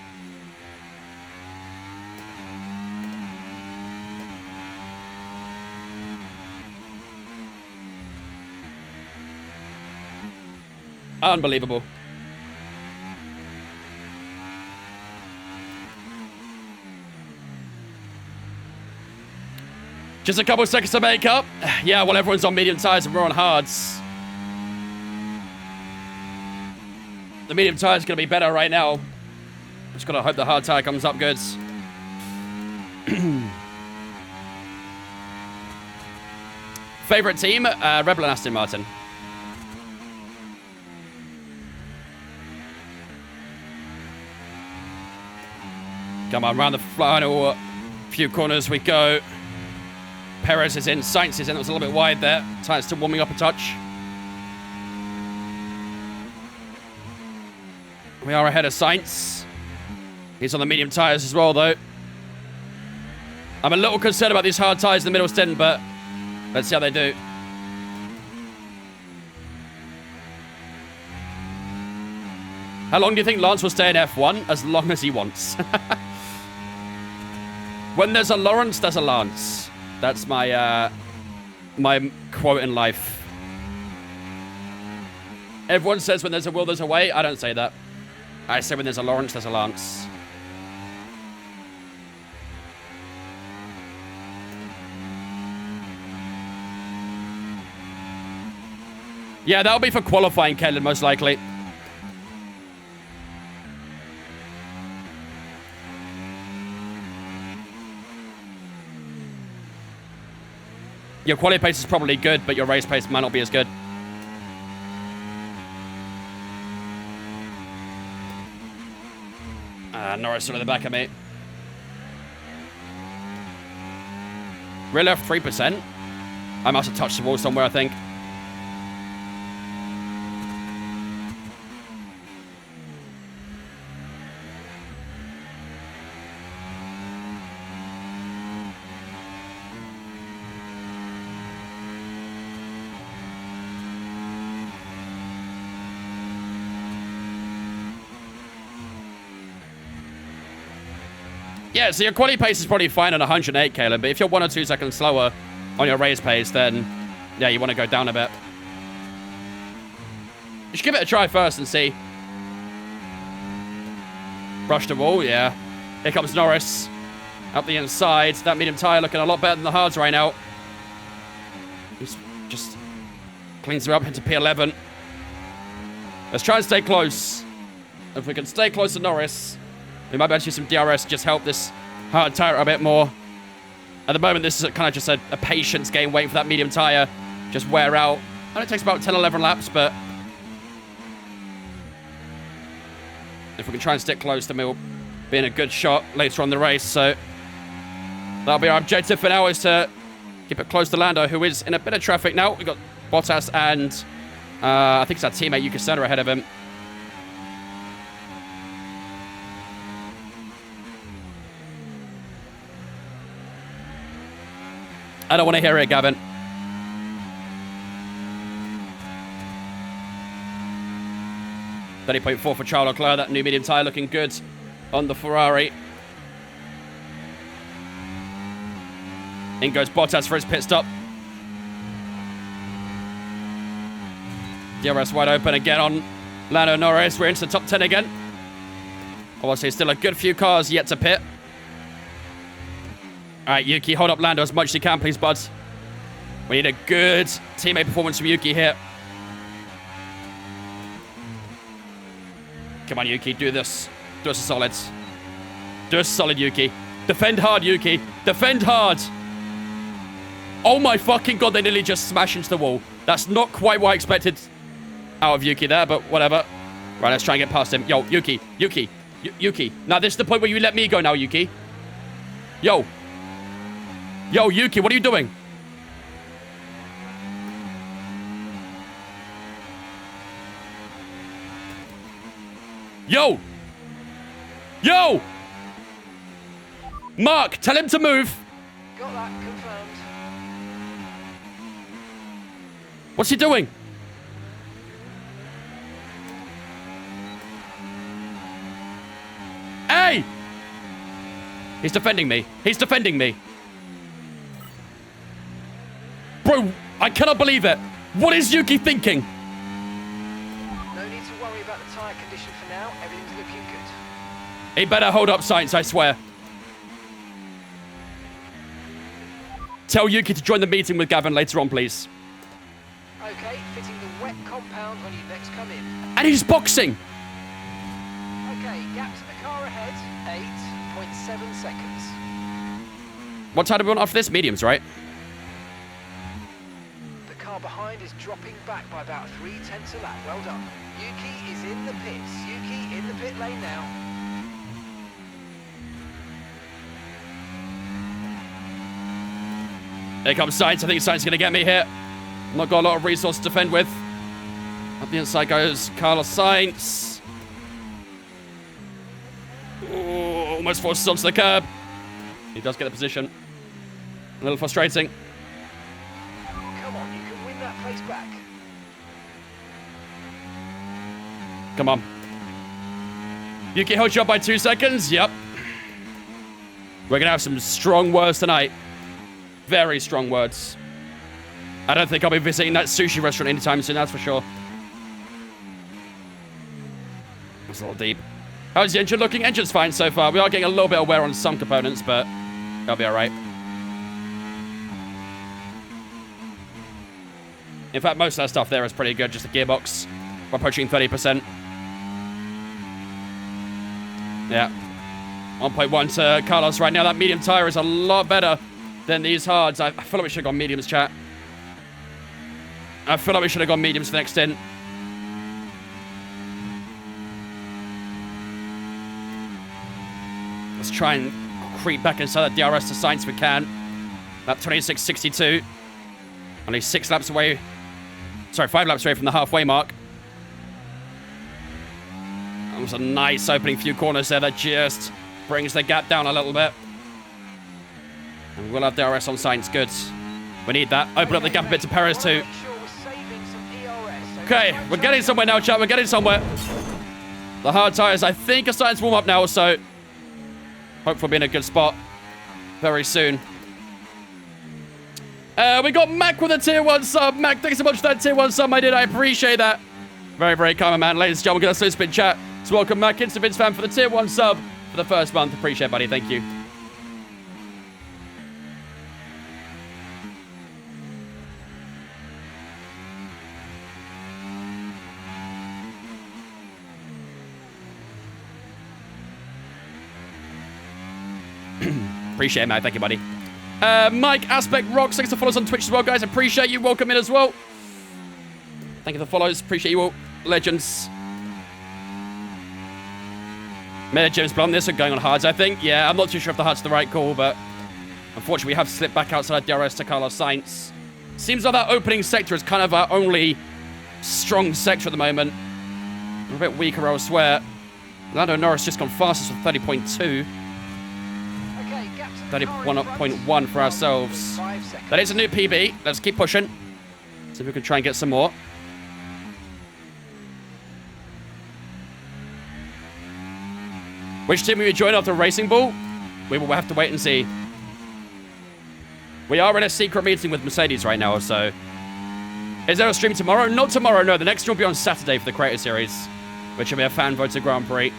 Unbelievable. Just a couple of seconds to make up. Yeah, well, everyone's on medium tires and we're on hards. The medium tire is going to be better right now. Just got to hope the hard tire comes up good. Favorite team? Rebel and Aston Martin. Come on, round the final few corners we go. Perez is in, Sainz is in. That was a little bit wide there. Tire's still warming up a touch. We are ahead of Sainz. He's on the medium tires as well, though. I'm a little concerned about these hard tires in the middle stint, but let's see how they do. How long do you think Lance will stay in F1? As long as he wants. When there's a Lawrence, there's a Lance. That's my my quote in life. Everyone says when there's a will, there's a way. I don't say that. I say when there's a Lawrence, there's a Lance. Yeah, that'll be for qualifying, Kellen, most likely. Your quality pace is probably good, but your race pace might not be as good. Norris still in the back of me. Rear left 3%. I must have touched the wall somewhere, I think. Yeah, so your quality pace is probably fine at 108, Caleb, but if you're 1 or 2 seconds slower on your race pace, then, yeah, you want to go down a bit. You should give it a try first and see. Brush the wall, yeah. Here comes Norris. Up the inside. That medium tyre looking a lot better than the hards right now. He's just cleans her up into P11. Let's try and stay close. If we can stay close to Norris, we might be able to use some DRS, just help this hard tyre a bit more. At the moment, this is kind of just a patience game, waiting for that medium tyre just wear out. And it takes about 10, 11 laps, but if we can try and stick close, then we'll be in a good shot later on in the race. So that'll be our objective for now, is to keep it close to Lando, who is in a bit of traffic now. We've got Bottas and I think it's our teammate Yuki Tsunoda ahead of him. I don't want to hear it, Gavin. .30.4 for Charles Leclerc. That new medium tyre looking good on the Ferrari. In goes Bottas for his pit stop. DRS wide open again on Lando Norris. We're into the top 10 again. Obviously, still a good few cars yet to pit. All right, Yuki, hold up Lando as much as you can, please, bud. We need a good teammate performance from Yuki here. Come on, Yuki, do this. Do us a solid. Do us a solid, Yuki. Defend hard, Yuki. Defend hard. Oh my fucking god, they nearly just smashed into the wall. That's not quite what I expected out of Yuki there, but whatever. Right, let's try and get past him. Yo, Yuki. Yuki. Now, this is the point where you let me go now, Yuki. Yo, Yuki, what are you doing? Yo! Mark, tell him to move. Got that confirmed. What's he doing? Hey! He's defending me. Bro, I cannot believe it. What is Yuki thinking? No need to worry about the tyre condition for now. Everything's looking good. He better hold up Sainz, I swear. Tell Yuki to join the meeting with Gavin later on, please. Okay, fitting the wet compound when you next come in. And he's boxing. Okay, gap to the car ahead, 8.7 seconds. What time do we want after this? Mediums, right? The car behind is dropping back by about 0.3 a lap. Well done. Yuki is in the pits. Yuki in the pit lane now. Here comes Sainz. I think Sainz is going to get me here. Not got a lot of resources to defend with. Up the inside goes Carlos Sainz. Ooh, almost forces onto the curb. He does get the position. A little frustrating. Come on, you can win that place back. Come on. Yuki holds you up by 2 seconds. Yep. We're going to have some strong words tonight. Very strong words. I don't think I'll be visiting that sushi restaurant anytime soon, that's for sure. It's a little deep. How's the engine looking? Engine's fine so far. We are getting a little bit of wear on some components, but that'll be all right. In fact, most of that stuff there is pretty good. Just the gearbox. We're approaching 30%. Yeah. 1.1 to Carlos right now. That medium tire is a lot better than these hards. I feel like we should have gone mediums, chat. I feel like we should have gone mediums for the next stint. Let's try and creep back inside that DRS to science if we can. Lap 26.62. Only 6 laps away. Sorry, 5 laps away from the halfway mark. That was a nice opening few corners there that just brings the gap down a little bit. And we'll have DRS on science. Good. We need that. Open up the gap a bit to Perez too. Okay, we're getting somewhere now, chat. We're getting somewhere. The hard tires, I think, are starting to warm up now, so hopefully we'll be in a good spot very soon. We got Mac with a tier 1 sub. Mac, thanks so much for that tier 1 sub, I did. I appreciate that. Very, very kind, man. Ladies and gentlemen, we're going to spin chat. So welcome Mac, Instant Vince fan, for the tier 1 sub for the first month. Appreciate it, buddy. Thank you. Appreciate it, Mac. Thank you, buddy. Mike Aspect Rocks, thanks for follows on Twitch as well, guys. Appreciate you. Welcome in as well. Thank you for the follows. Appreciate you all. Legends. Meta James Blum, this one going on hards, I think. Yeah, I'm not too sure if the hard's the right call, but unfortunately we have slipped back outside DRS to Carlos Sainz. Seems like that opening sector is kind of our only strong sector at the moment. We're a bit weaker elsewhere. Lando Norris just gone fastest with 30.2. 31.1 for ourselves. That is a new PB. Let's keep pushing. See if we can try and get some more. Which team will you join after Racing Bull? We will have to wait and see. We are in a secret meeting with Mercedes right now, so... Is there a stream tomorrow? Not tomorrow, no. The next one will be on Saturday for the Creator Series, which will be a fan-voted Grand Prix.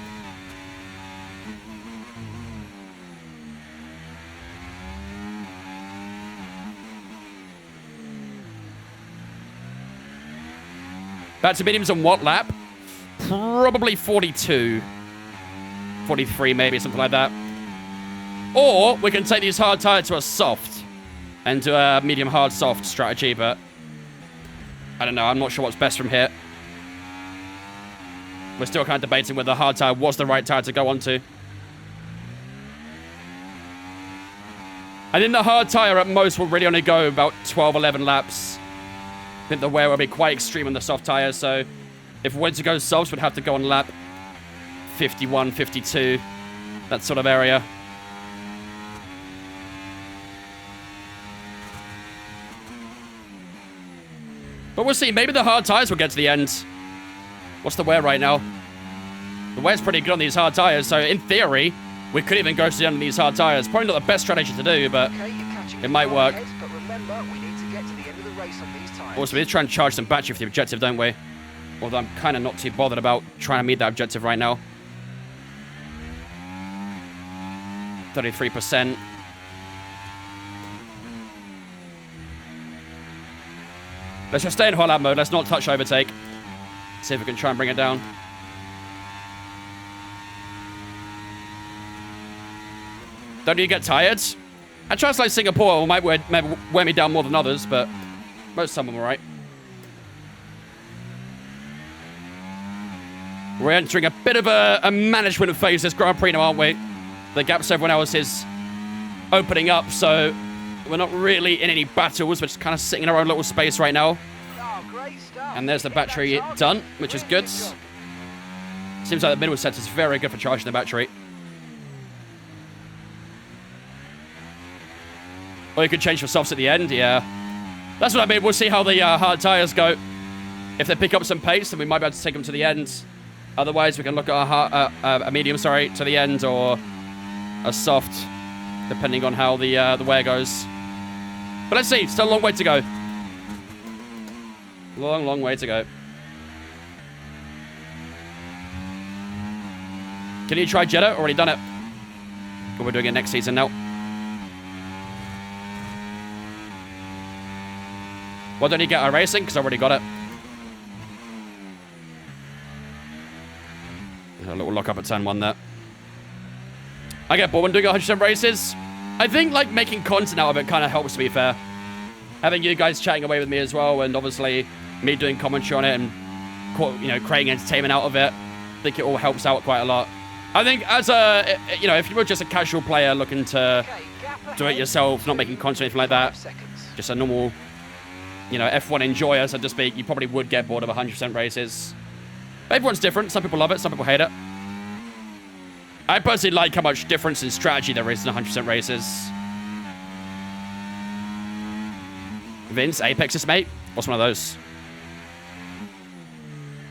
Back to mediums on what lap? Probably 42. 43 maybe, something like that. Or we can take these hard tires to a soft and do a medium hard soft strategy, but I don't know. I'm not sure what's best from here. We're still kind of debating whether the hard tire was the right tire to go onto. I think the hard tire at most will really only go about 12, 11 laps. I think the wear will be quite extreme on the soft tires, so if we were to go softs, we'd have to go on lap 51, 52, that sort of area. But we'll see. Maybe the hard tires will get to the end. What's the wear right now? The wear's pretty good on these hard tires, so in theory, we could even go to the end of these hard tires. Probably not the best strategy to do, but it might work. Also, we need to try and charge some battery for the objective, don't we? Although I'm kind of not too bothered about trying to meet that objective right now. 33%. Let's just stay in hot lap mode. Let's not touch overtake. See if we can try and bring it down. Don't you get tired? I trust like Singapore might wear me down more than others, but most of them are right. We're entering a bit of a management phase this Grand Prix now, aren't we? The gaps everyone else is opening up, so we're not really in any battles. We're just kind of sitting in our own little space right now. And there's the battery done, which is good. Seems like the middle set is very good for charging the battery. Or you could change for softs at the end, yeah. That's what I mean. We'll see how the hard tires go. If they pick up some pace, then we might be able to take them to the end. Otherwise, we can look at a medium, sorry, to the end, or a soft, depending on how the wear goes. But let's see. Still a long way to go. Long, long way to go. Can you try Jetta? Already done it. But we're doing it next season now. Why don't you get iRacing? Because I already got it. A little lock up at turn 1 there. I get bored when doing 100% races. I think, like, making content out of it kind of helps, to be fair. Having you guys chatting away with me as well, and obviously me doing commentary on it and, you know, creating entertainment out of it. I think it all helps out quite a lot. I think as a, you know, if you were just a casual player looking to do it yourself, not making content or anything like that, just a normal, you know, F1 enjoyer, so to speak, you probably would get bored of 100% races. But everyone's different. Some people love it, some people hate it. I personally like how much difference in strategy there is in 100% races. Vince, Apexes, mate? What's one of those?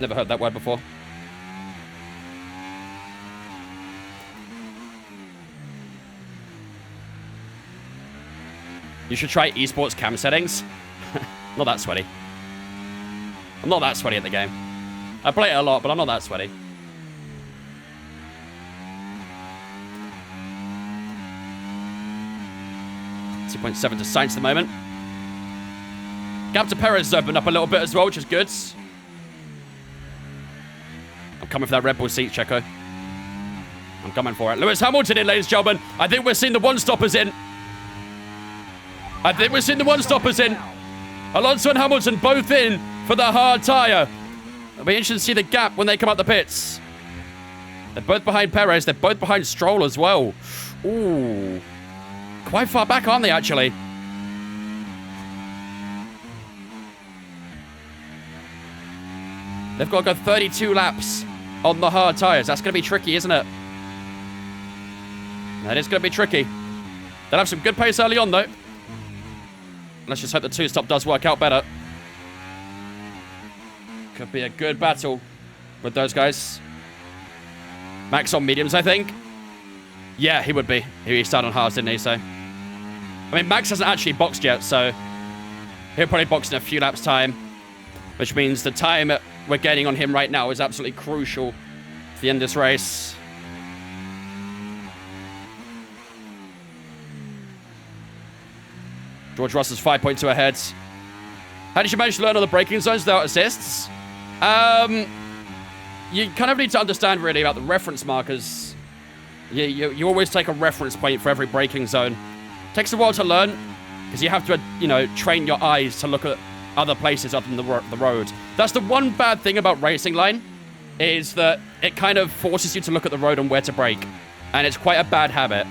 Never heard that word before. You should try esports cam settings. Not that sweaty. I'm not that sweaty at the game. I play it a lot, but I'm not that sweaty. .7 to Sainz at the moment. Gap to Perez has opened up a little bit as well, which is good. I'm coming for that Red Bull seat, Checo. I'm coming for it. Lewis Hamilton in, ladies and gentlemen. I think we're seeing the one-stoppers in. Alonso and Hamilton both in for the hard tyre. It'll be interesting to see the gap when they come out the pits. They're both behind Perez. They're both behind Stroll as well. Ooh. Quite far back, aren't they, actually? They've got to go 32 laps on the hard tyres. That's going to be tricky, isn't it? That is going to be tricky. They'll have some good pace early on, though. Let's just hope the two-stop does work out better. Could be a good battle with those guys. Max on mediums, I think. Yeah, he would be. He started on hards, didn't he? So, I mean, Max hasn't actually boxed yet, so he'll probably box in a few laps' time, which means the time we're gaining on him right now is absolutely crucial for the end of this race. George Russell's 5.2 ahead. How did you manage to learn all the braking zones without assists? You kind of need to understand really about the reference markers. You always take a reference point for every braking zone. Takes a while to learn because you have to, you know, train your eyes to look at other places other than the road. That's the one bad thing about Racing Line, is that it kind of forces you to look at the road and where to brake, and it's quite a bad habit.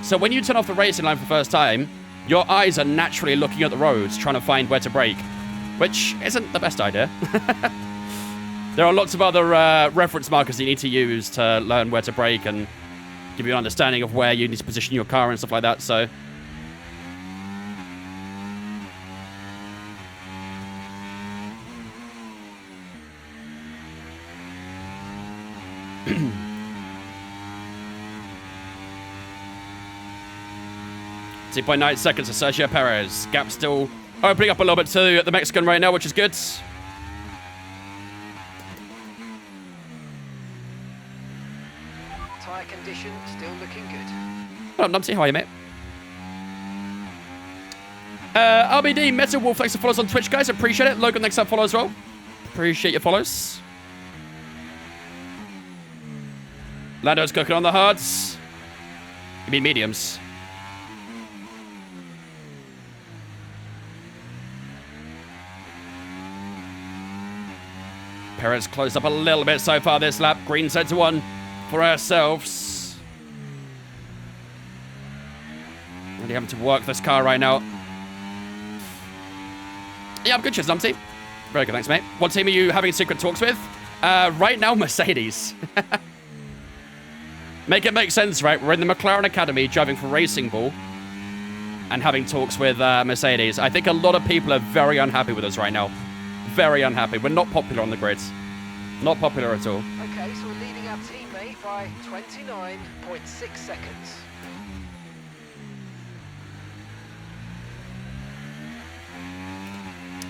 So when you turn off the Racing Line for the first time, your eyes are naturally looking at the roads, trying to find where to brake, which isn't the best idea. There are lots of other reference markers you need to use to learn where to brake and give you an understanding of where you need to position your car and stuff like that, so... .9 seconds to Sergio Perez. Gap still opening up a little bit to the Mexican right now, which is good. Tyre condition still looking good. Well, Numpty, how are you, mate? RBD, Metal Wolf, thanks for follows on Twitch, guys. Appreciate it. Logan, thanks for follow as well. Appreciate your follows. Lando's cooking on the hards. You mean mediums? Perez closed up a little bit so far this lap. Green set to 1 for ourselves. Really having to work this car right now. Yeah, I'm good, cheers, Numpty. Very good, thanks, mate. What team are you having secret talks with? Right now, Mercedes. Make it make sense, right? We're in the McLaren Academy driving for Racing Bull and having talks with Mercedes. I think a lot of people are very unhappy with us right now. Very unhappy. We're not popular on the grids. Not popular at all. Okay, so we're leading our teammate by 29.6 seconds.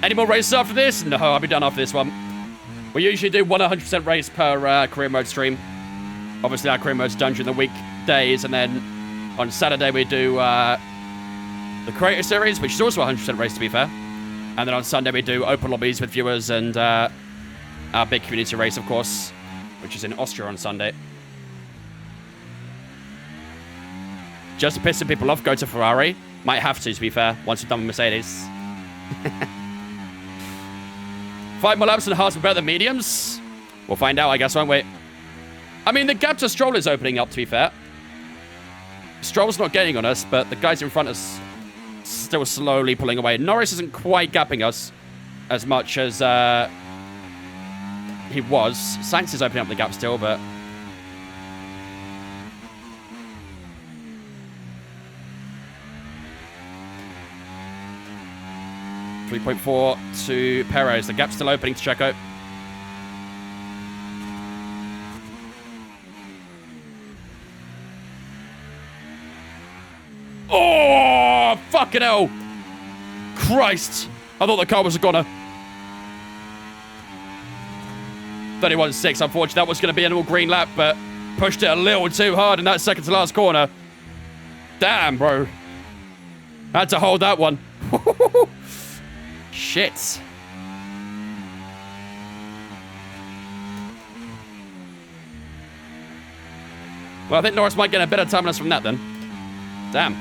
Any more races after this? No, I'll be done after this one. We usually do 100% race per career mode stream. Obviously, our career mode's done during the weekdays, and then on Saturday we do the Creator Series, which is also a 100% race, to be fair. And then on Sunday we do open lobbies with viewers and our big community race, of course, which is in Austria on Sunday. Just to piss some people off, go to Ferrari. Might have to be fair, once we're done with Mercedes. 5 more laps and hards are better than mediums. We'll find out, I guess, won't we? I mean, the gap to Stroll is opening up, to be fair. Stroll's not getting on us, but the guys in front us still slowly pulling away. Norris isn't quite gapping us as much as he was. Sainz is opening up the gap still, but... 3.4 to Perez. The gap's still opening to Checo. Oh, fucking hell. Christ. I thought the car was a goner. 31.6. Unfortunately, that was going to be an all-green lap, but pushed it a little too hard in that second to last corner. Damn, bro. Had to hold that one. Shit. Well, I think Norris might get a better time on us from that then. Damn.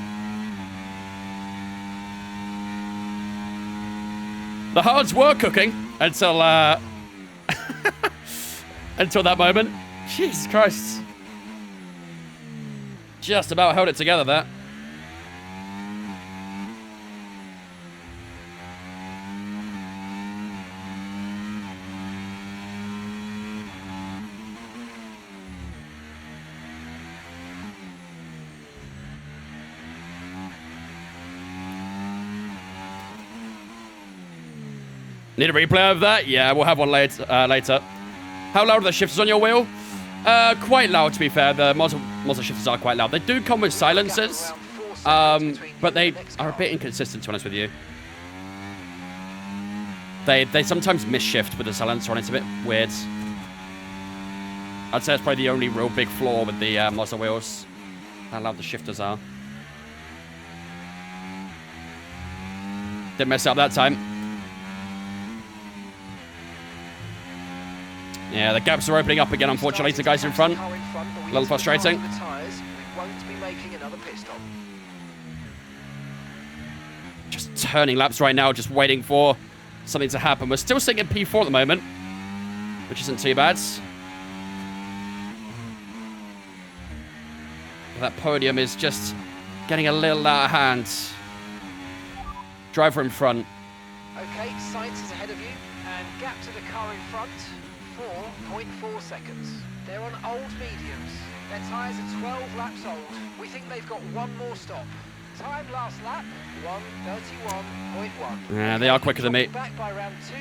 The hards were cooking until until that moment. Jesus Christ. Just about held it together there. Need a replay of that? Yeah, we'll have one later. How loud are the shifters on your wheel? Quite loud, to be fair. The Mazda shifters are quite loud. They do come with silencers, but they are a bit inconsistent, to be honest with you. They sometimes miss-shift with the silencer on. It's a bit weird. I'd say it's probably the only real big flaw with the Mazda wheels. How loud the shifters are. Didn't mess up that time. Yeah, the gaps are opening up again, unfortunately, to guys in front. A little frustrating. Just turning laps right now, just waiting for something to happen. We're still sitting in P4 at the moment, which isn't too bad. That podium is just getting a little out of hand. Driver in front. Okay, Sainz is ahead of you, and gap to the car in front. 4.4 seconds. They're on old mediums. Their tyres are 12 laps old. We think they've got one more stop. Time last lap, 1:31.1. Yeah, they are quicker than me. Back by around 0.2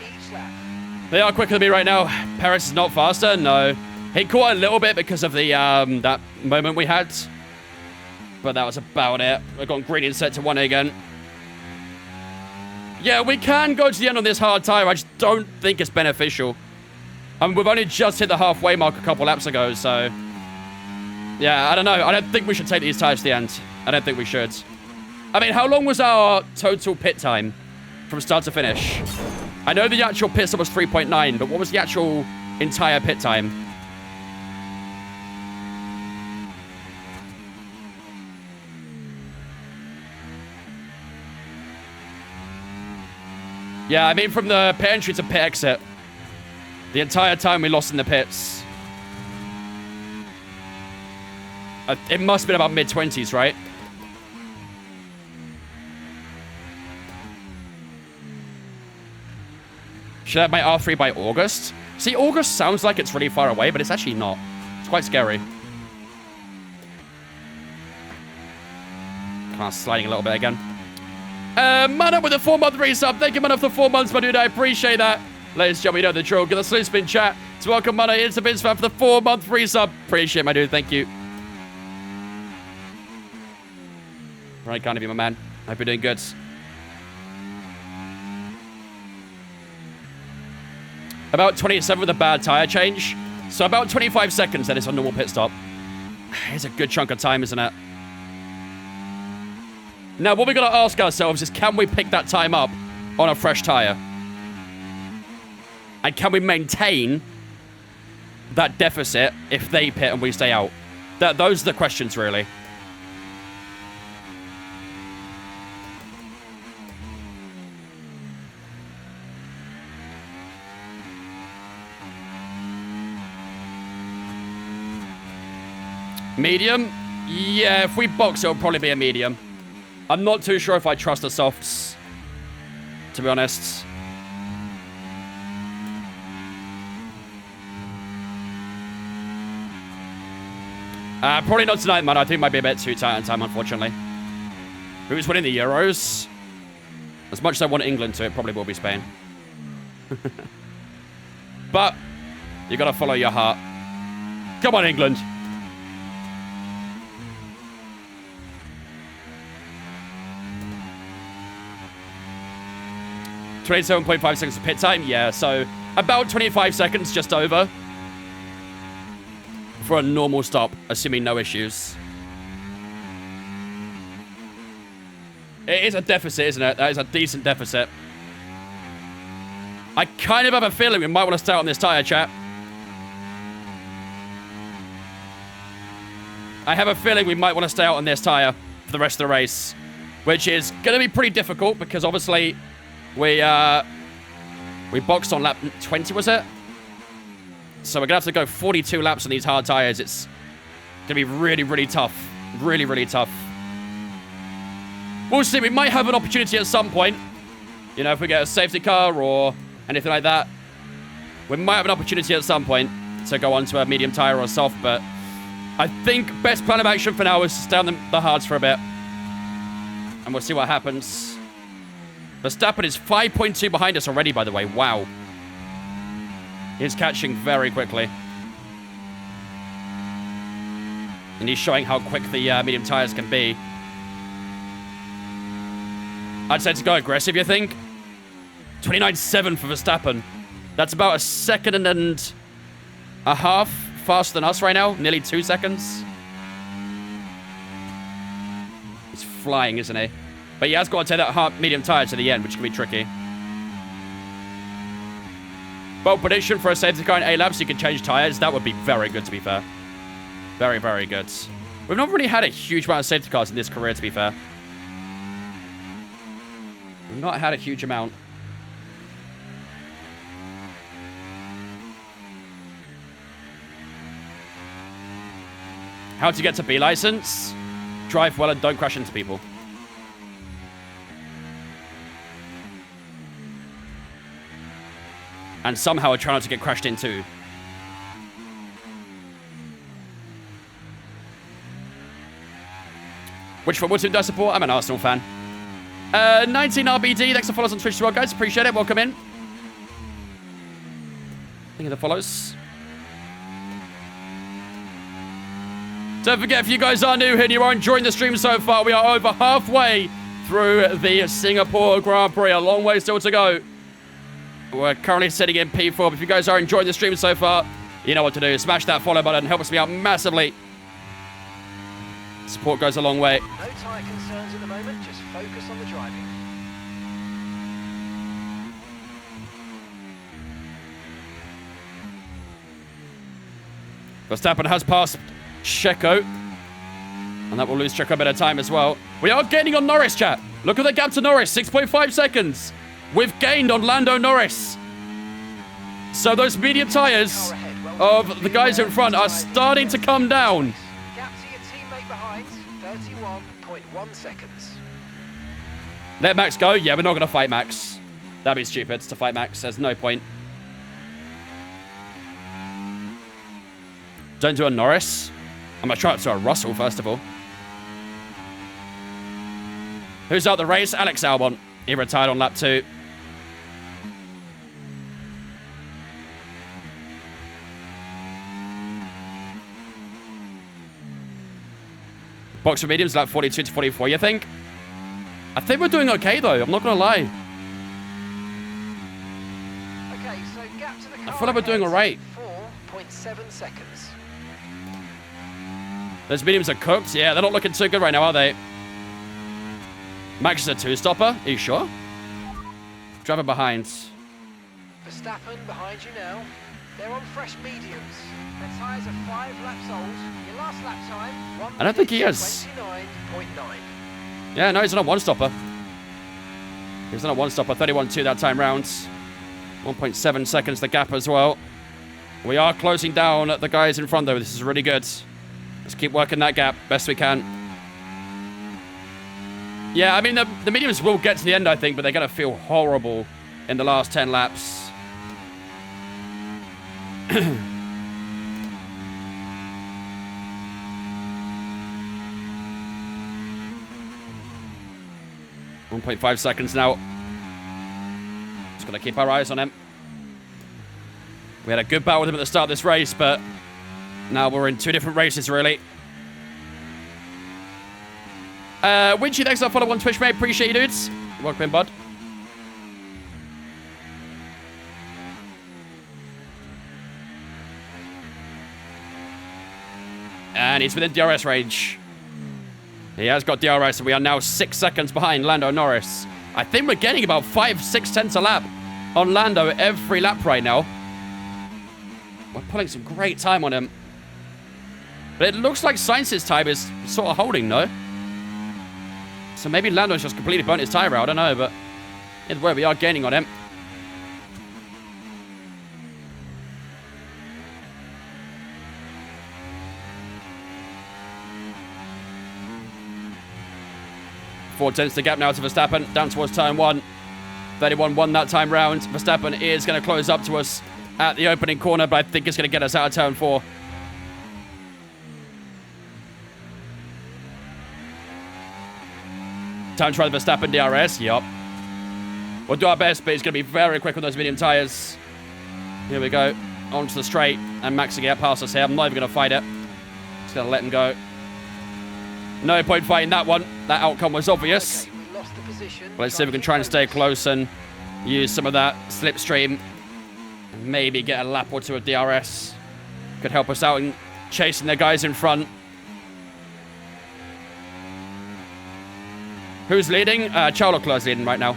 each lap. They are quicker than me right now. Perez is not faster, no. He caught a little bit because of the that moment we had. But that was about it. We've got green and set to 1 again. Yeah, we can go to the end on this hard tyre. I just don't think it's beneficial. I mean, we've only just hit the halfway mark a couple laps ago, so... Yeah, I don't know. I don't think we should take these tyres to the end. I don't think we should. I mean, how long was our total pit time from start to finish? I know the actual pit stop was 3.9, but what was the actual entire pit time? Yeah, I mean, from the pit entry to pit exit, the entire time we lost in the pits. It must have been about mid-20s, right? Should I have my R3 by August? See, August sounds like it's really far away, but it's actually not. It's quite scary. Kind of sliding a little bit again. Man up with a 4-month resub. Thank you, man, up for 4 months, my dude. I appreciate that. Ladies and gentlemen, you know the drill. Get the slip spin chat to welcome Mana into Vince fan for the 4-month resub. Appreciate, my dude. Thank you. Very kind of you, my man. Hope you're doing good. About 27 with a bad tire change. So about 25 seconds, that is a normal pit stop. It's a good chunk of time, isn't it? Now, what we got to ask ourselves is, can we pick that time up on a fresh tire? And can we maintain that deficit if they pit and we stay out? Those are the questions, really. Medium? Yeah, if we box, it'll probably be a medium. I'm not too sure if I trust the softs, to be honest. Probably not tonight, man. I think it might be a bit too tight on time, unfortunately. Who's winning the Euros? As much as I want England to, it probably will be Spain. But you got to follow your heart. Come on, England. .27.5 seconds of pit time. Yeah, so about 25 seconds, just over. For a normal stop, assuming no issues. It is a deficit, isn't it? That is a decent deficit. I kind of have a feeling we might want to start on this tyre, chat. I have a feeling we might want to stay out on this tyre for the rest of the race. Which is going to be pretty difficult because obviously we boxed on lap 20, was it? So we're going to have to go 42 laps on these hard tyres. It's going to be really, really tough. Really, really tough. We'll see. We might have an opportunity at some point. You know, if we get a safety car or anything like that. We might have an opportunity at some point to go onto a medium tyre or a soft, but I think best plan of action for now is to stay on the hards for a bit. And we'll see what happens. Verstappen is 5.2 behind us already, by the way. Wow. He's catching very quickly. And he's showing how quick the medium tyres can be. I'd say to go aggressive, you think? 29.7 for Verstappen. That's about a second and a half faster than us right now. Nearly 2 seconds. He's flying, isn't he? But he has got to take that hard medium tyre to the end, which can be tricky. Well, prediction for a safety car in A lap so you can change tyres. That would be very good, to be fair. Very, very good. We've not really had a huge amount of safety cars in this career, to be fair. We've not had a huge amount. How to get to B license? Drive well and don't crash into people. And somehow I try not to get crashed into. Which football team do I support? I'm an Arsenal fan. 19RBD, thanks for following us on Twitch as well, guys. Appreciate it. Welcome in. Thank you for the follows. Don't forget, if you guys are new here and you are enjoying the stream so far, we are over halfway through the Singapore Grand Prix. A long way still to go. We're currently sitting in P4, but if you guys are enjoying the stream so far, you know what to do. Smash that follow button. Helps me out massively. Support goes a long way. No tyre concerns at the moment. Just focus on the driving. Verstappen has passed Checo. And that will lose Checo a bit of time as well. We are gaining on Norris, chat. Look at the gap to Norris. 6.5 seconds. We've gained on Lando Norris. So those medium tyres of the guys in front are starting to come down. Gap to your teammate behind, 31.1 seconds. Let Max go? Yeah, we're not going to fight Max. That'd be stupid to fight Max. There's no point. Don't do a Norris. I'm going to try it to a Russell, first of all. Who's out the race? Alex Albon. He retired on lap 2. Box for mediums, lap 42 to 44, you think? I think we're doing okay, though. I'm not going to lie. Okay, so gap to the car I feel like we're doing all right. 4.6 1.7 seconds. Those mediums are cooked. Yeah, they're not looking too good right now, are they? Max is a two-stopper. Are you sure? Driver behind. Verstappen behind you now. They're on fresh mediums. Their tyres are 5 laps old. Your last lap time, 1 I don't think he has. 29.9. Yeah, no, he's on a one-stopper. He's on a one-stopper. 31.2 that time round. 1.7 seconds the gap as well. We are closing down the guys in front, though. This is really good. Let's keep working that gap best we can. Yeah, I mean, the mediums will get to the end, I think, but they're going to feel horrible in the last 10 laps. 1.5 seconds now. Just got to keep our eyes on him. We had a good battle with him at the start of this race, but now we're in 2 different races, really. Winchy, thanks for follow on Twitch, mate. Appreciate you, dudes. Welcome in, bud. And he's within DRS range. He has got DRS, and we are now 6 seconds behind Lando Norris. I think we're getting about 5-6 tenths a lap on Lando every lap right now. We're pulling some great time on him. But it looks like Sainz's time is sort of holding, no? So maybe Lando's just completely burnt his tyre out, I don't know, but either way, we are gaining on him. Four tenths the gap now to Verstappen, down towards turn 1. 31-1 that time round. Verstappen is going to close up to us at the opening corner, but I think it's going to get us out of turn 4. Time to try the Verstappen DRS. Yup. We'll do our best, but it's going to be very quick with those medium tyres. Here we go. Onto the straight. And Max will get past us here. I'm not even going to fight it. Just going to let him go. No point fighting that one. That outcome was obvious. Okay, we lost the position. But let's see if we can try and stay close and use some of that slipstream. And maybe get a lap or 2 of DRS. Could help us out in chasing the guys in front. Who's leading? Charles Leclerc's leading right now.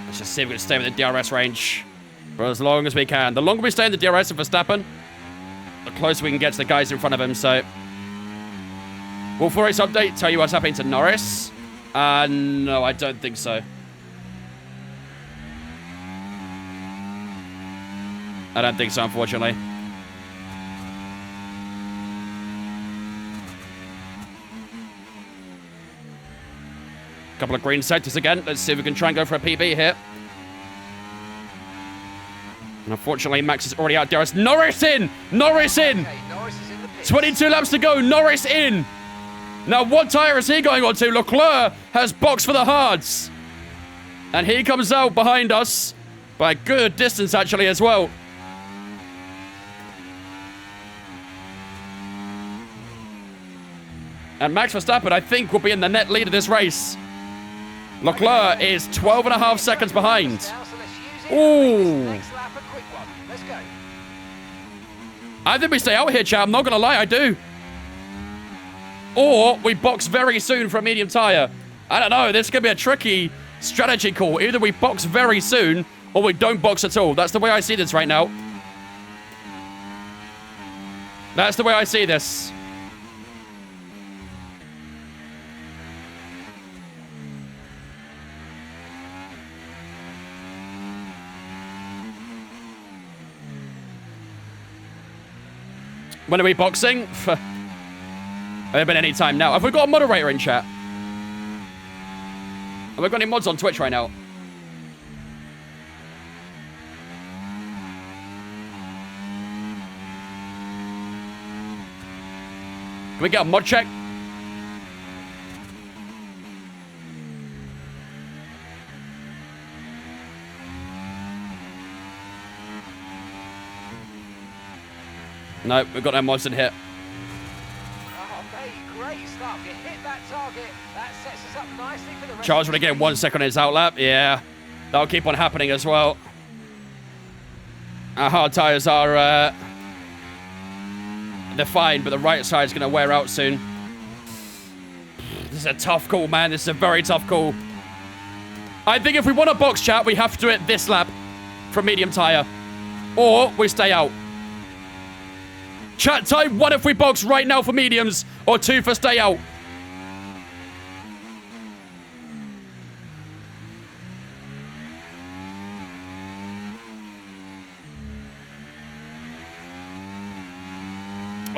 Let's just see if we can stay within DRS range for as long as we can. The longer we stay in the DRS of Verstappen, the closer we can get to the guys in front of him. So, will full race update tell you what's happening to Norris? No, I don't think so. I don't think so, unfortunately. Couple of green sectors again. Let's see if we can try and go for a PB here. And unfortunately, Max is already out DRS. Norris in! Norris in! Okay, Norris is in the pits. 22 laps to go. Norris in! Now, what tyre is he going on to? Leclerc has boxed for the hards. And he comes out behind us by a good distance, actually, as well. And Max Verstappen, I think, will be in the net lead of this race. Leclerc is 12.5 seconds behind. Now, so let's use it. Ooh. Next lap, a quick one. Let's go. I think we stay out here, chat. I'm not going to lie, I do. Or we box very soon for a medium tyre. I don't know. This could be a tricky strategy call. Either we box very soon or we don't box at all. That's the way I see this right now. That's the way I see this. When are we boxing? Have been any time now. Have we got a moderator in chat? Have we got any mods on Twitch right now? Can we get a mod check? No, we've got no mods in here. Oh, mate, great start. If you hit that target, that sets us up nicely for the rest Charles of would the have getting 1 second on his outlap. Yeah, that'll keep on happening as well. Our hard tires are, they're fine, but the right side's going to wear out soon. This is a tough call, man. This is a very tough call. I think if we want a box chat, we have to do it this lap from medium tire. Or we stay out. Chat time, 1 if we box right now for mediums, or 2 for stay out.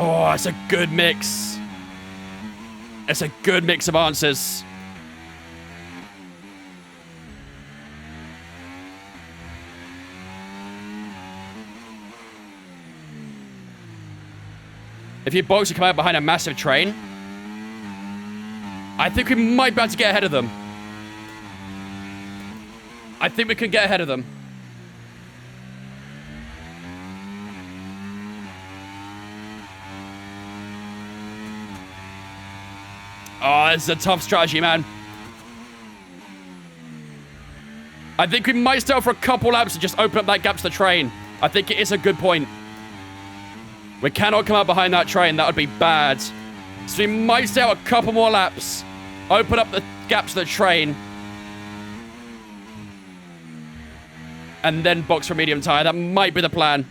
Oh, it's a good mix. It's a good mix of answers. If you box, you come out behind a massive train. I think we might be able to get ahead of them. I think we can get ahead of them. Oh, it's a tough strategy, man. I think we might stay out for a couple laps and just open up that gap to the train. I think it is a good point. We cannot come out behind that train. That would be bad. So we might stay out a couple more laps. Open up the gap to the train. And then box for medium tire. That might be the plan.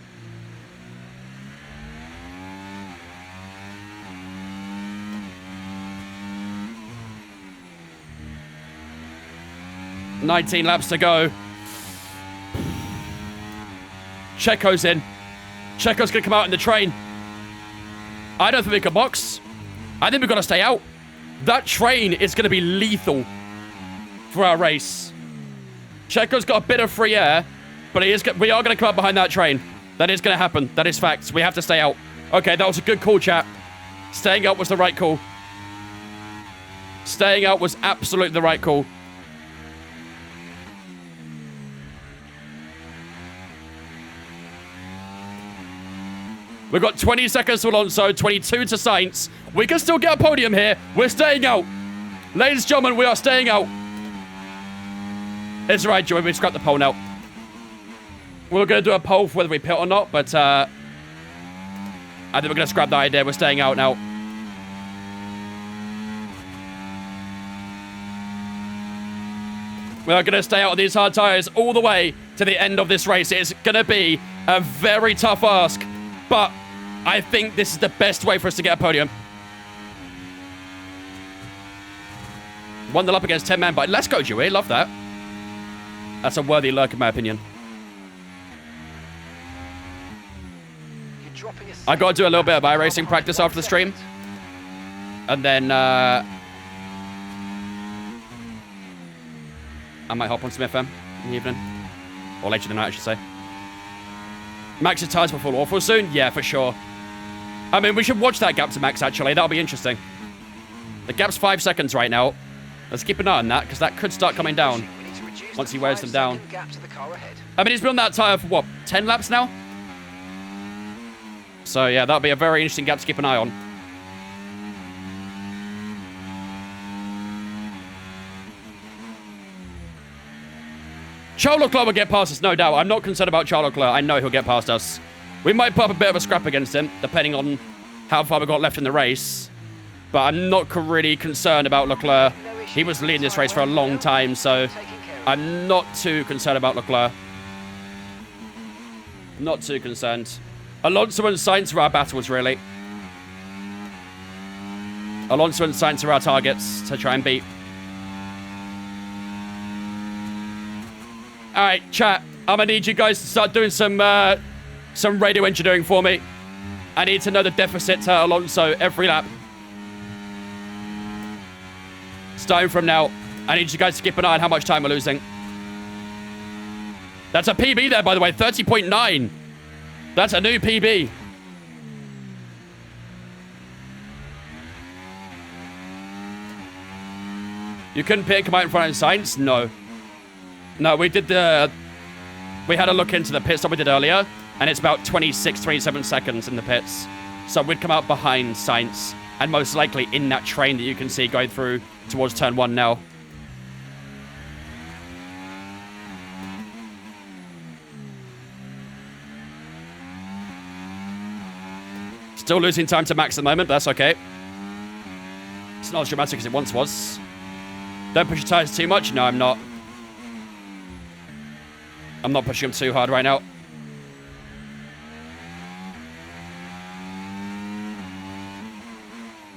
$19 laps to go. Checo's in. Checo's going to come out in the train. I don't think we can box. I think we've got to stay out. That train is going to be lethal for our race. Checo's got a bit of free air, but we are going to come up behind that train. That is going to happen. That is facts. We have to stay out. Okay, that was a good call, chat. Staying out was the right call. Staying out was absolutely the right call. We've got 20 seconds to Alonso, 22 to Sainz. We can still get a podium here. We're staying out. Ladies and gentlemen, we are staying out. It's all right, Joey. We scrapped the pole now. We're going to do a poll for whether we pit or not, but I think we're going to scrap that idea. We're staying out now. We're going to stay out of these hard tires all the way to the end of this race. It's going to be a very tough ask. But I think this is the best way for us to get a podium. Won the lap against 10 men, but let's go, Dewey. Love that. That's a worthy lurk, in my opinion. I got to do a little bit of iRacing practice after the stream. And then I might hop on some FM in the evening. Or later in the night, I should say. Max's tires will fall awful soon? Yeah, for sure. I mean, we should watch that gap to Max, actually. That'll be interesting. The gap's 5 seconds right now. Let's keep an eye on that, because that could start coming down once he wears them down. I mean, he's been on that tire for, what, 10 laps now? So, yeah, that'll be a very interesting gap to keep an eye on. Charles Leclerc will get past us, no doubt. I'm not concerned about Charles Leclerc. I know he'll get past us. We might put up a bit of a scrap against him, depending on how far we've got left in the race. But I'm not really concerned about Leclerc. He was leading this race for a long time, so I'm not too concerned about Leclerc. Not too concerned. Alonso and Sainz are our battles, really. Alonso and Sainz are our targets to try and beat. All right, chat. I'm going to need you guys to start doing some radio engineering for me. I need to know the deficit to Alonso every lap. Starting from now, I need you guys to keep an eye on how much time we're losing. That's a PB there, by the way, 30.9. That's a new PB. You couldn't pit and come out in front of Sainz? No. No, we did we had a look into the pit stop we did earlier, and it's about 26, 27 seconds in the pits. So we'd come out behind Sainz. And most likely in that train that you can see going through towards turn 1 now. Still losing time to Max at the moment, but that's okay. It's not as dramatic as it once was. Don't push your tires too much. No, I'm not. I'm not pushing them too hard right now.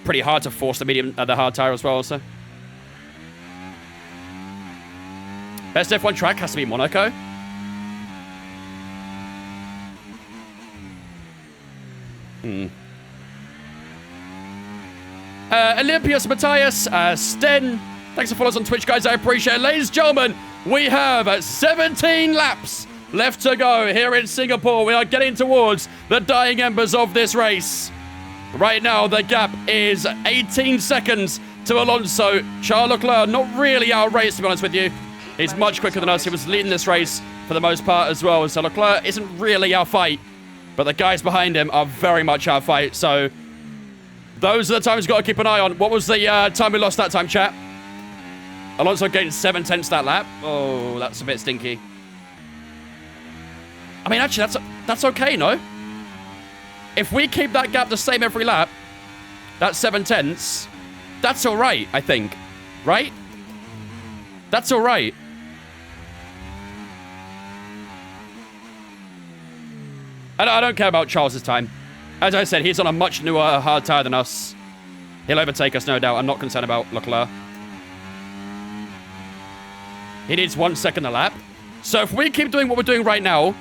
Pretty hard to force the hard tire as well, so. Best F1 track has to be Monaco. Olympius Matthias, Sten, thanks for following us on Twitch, guys. I appreciate it. Ladies and gentlemen, we have 17 laps left to go here in Singapore. We are getting towards the dying embers of this race. Right now, the gap is 18 seconds to Alonso. Charles Leclerc, not really our race, to be honest with you. He's much quicker than us. He was leading this race for the most part as well. So Leclerc isn't really our fight. But the guys behind him are very much our fight. So those are the times we've got to keep an eye on. What was the time we lost that time, chat? Alonso gained 7/10 that lap. Oh, that's a bit stinky. I mean, actually, that's okay, no? If we keep that gap the same every lap, that's 7/10, that's all right, I think. Right? That's all right. I don't care about Charles's time. As I said, he's on a much newer hard tire than us. He'll overtake us, no doubt. I'm not concerned about Leclerc. He needs 1 second a lap. So if we keep doing what we're doing right now,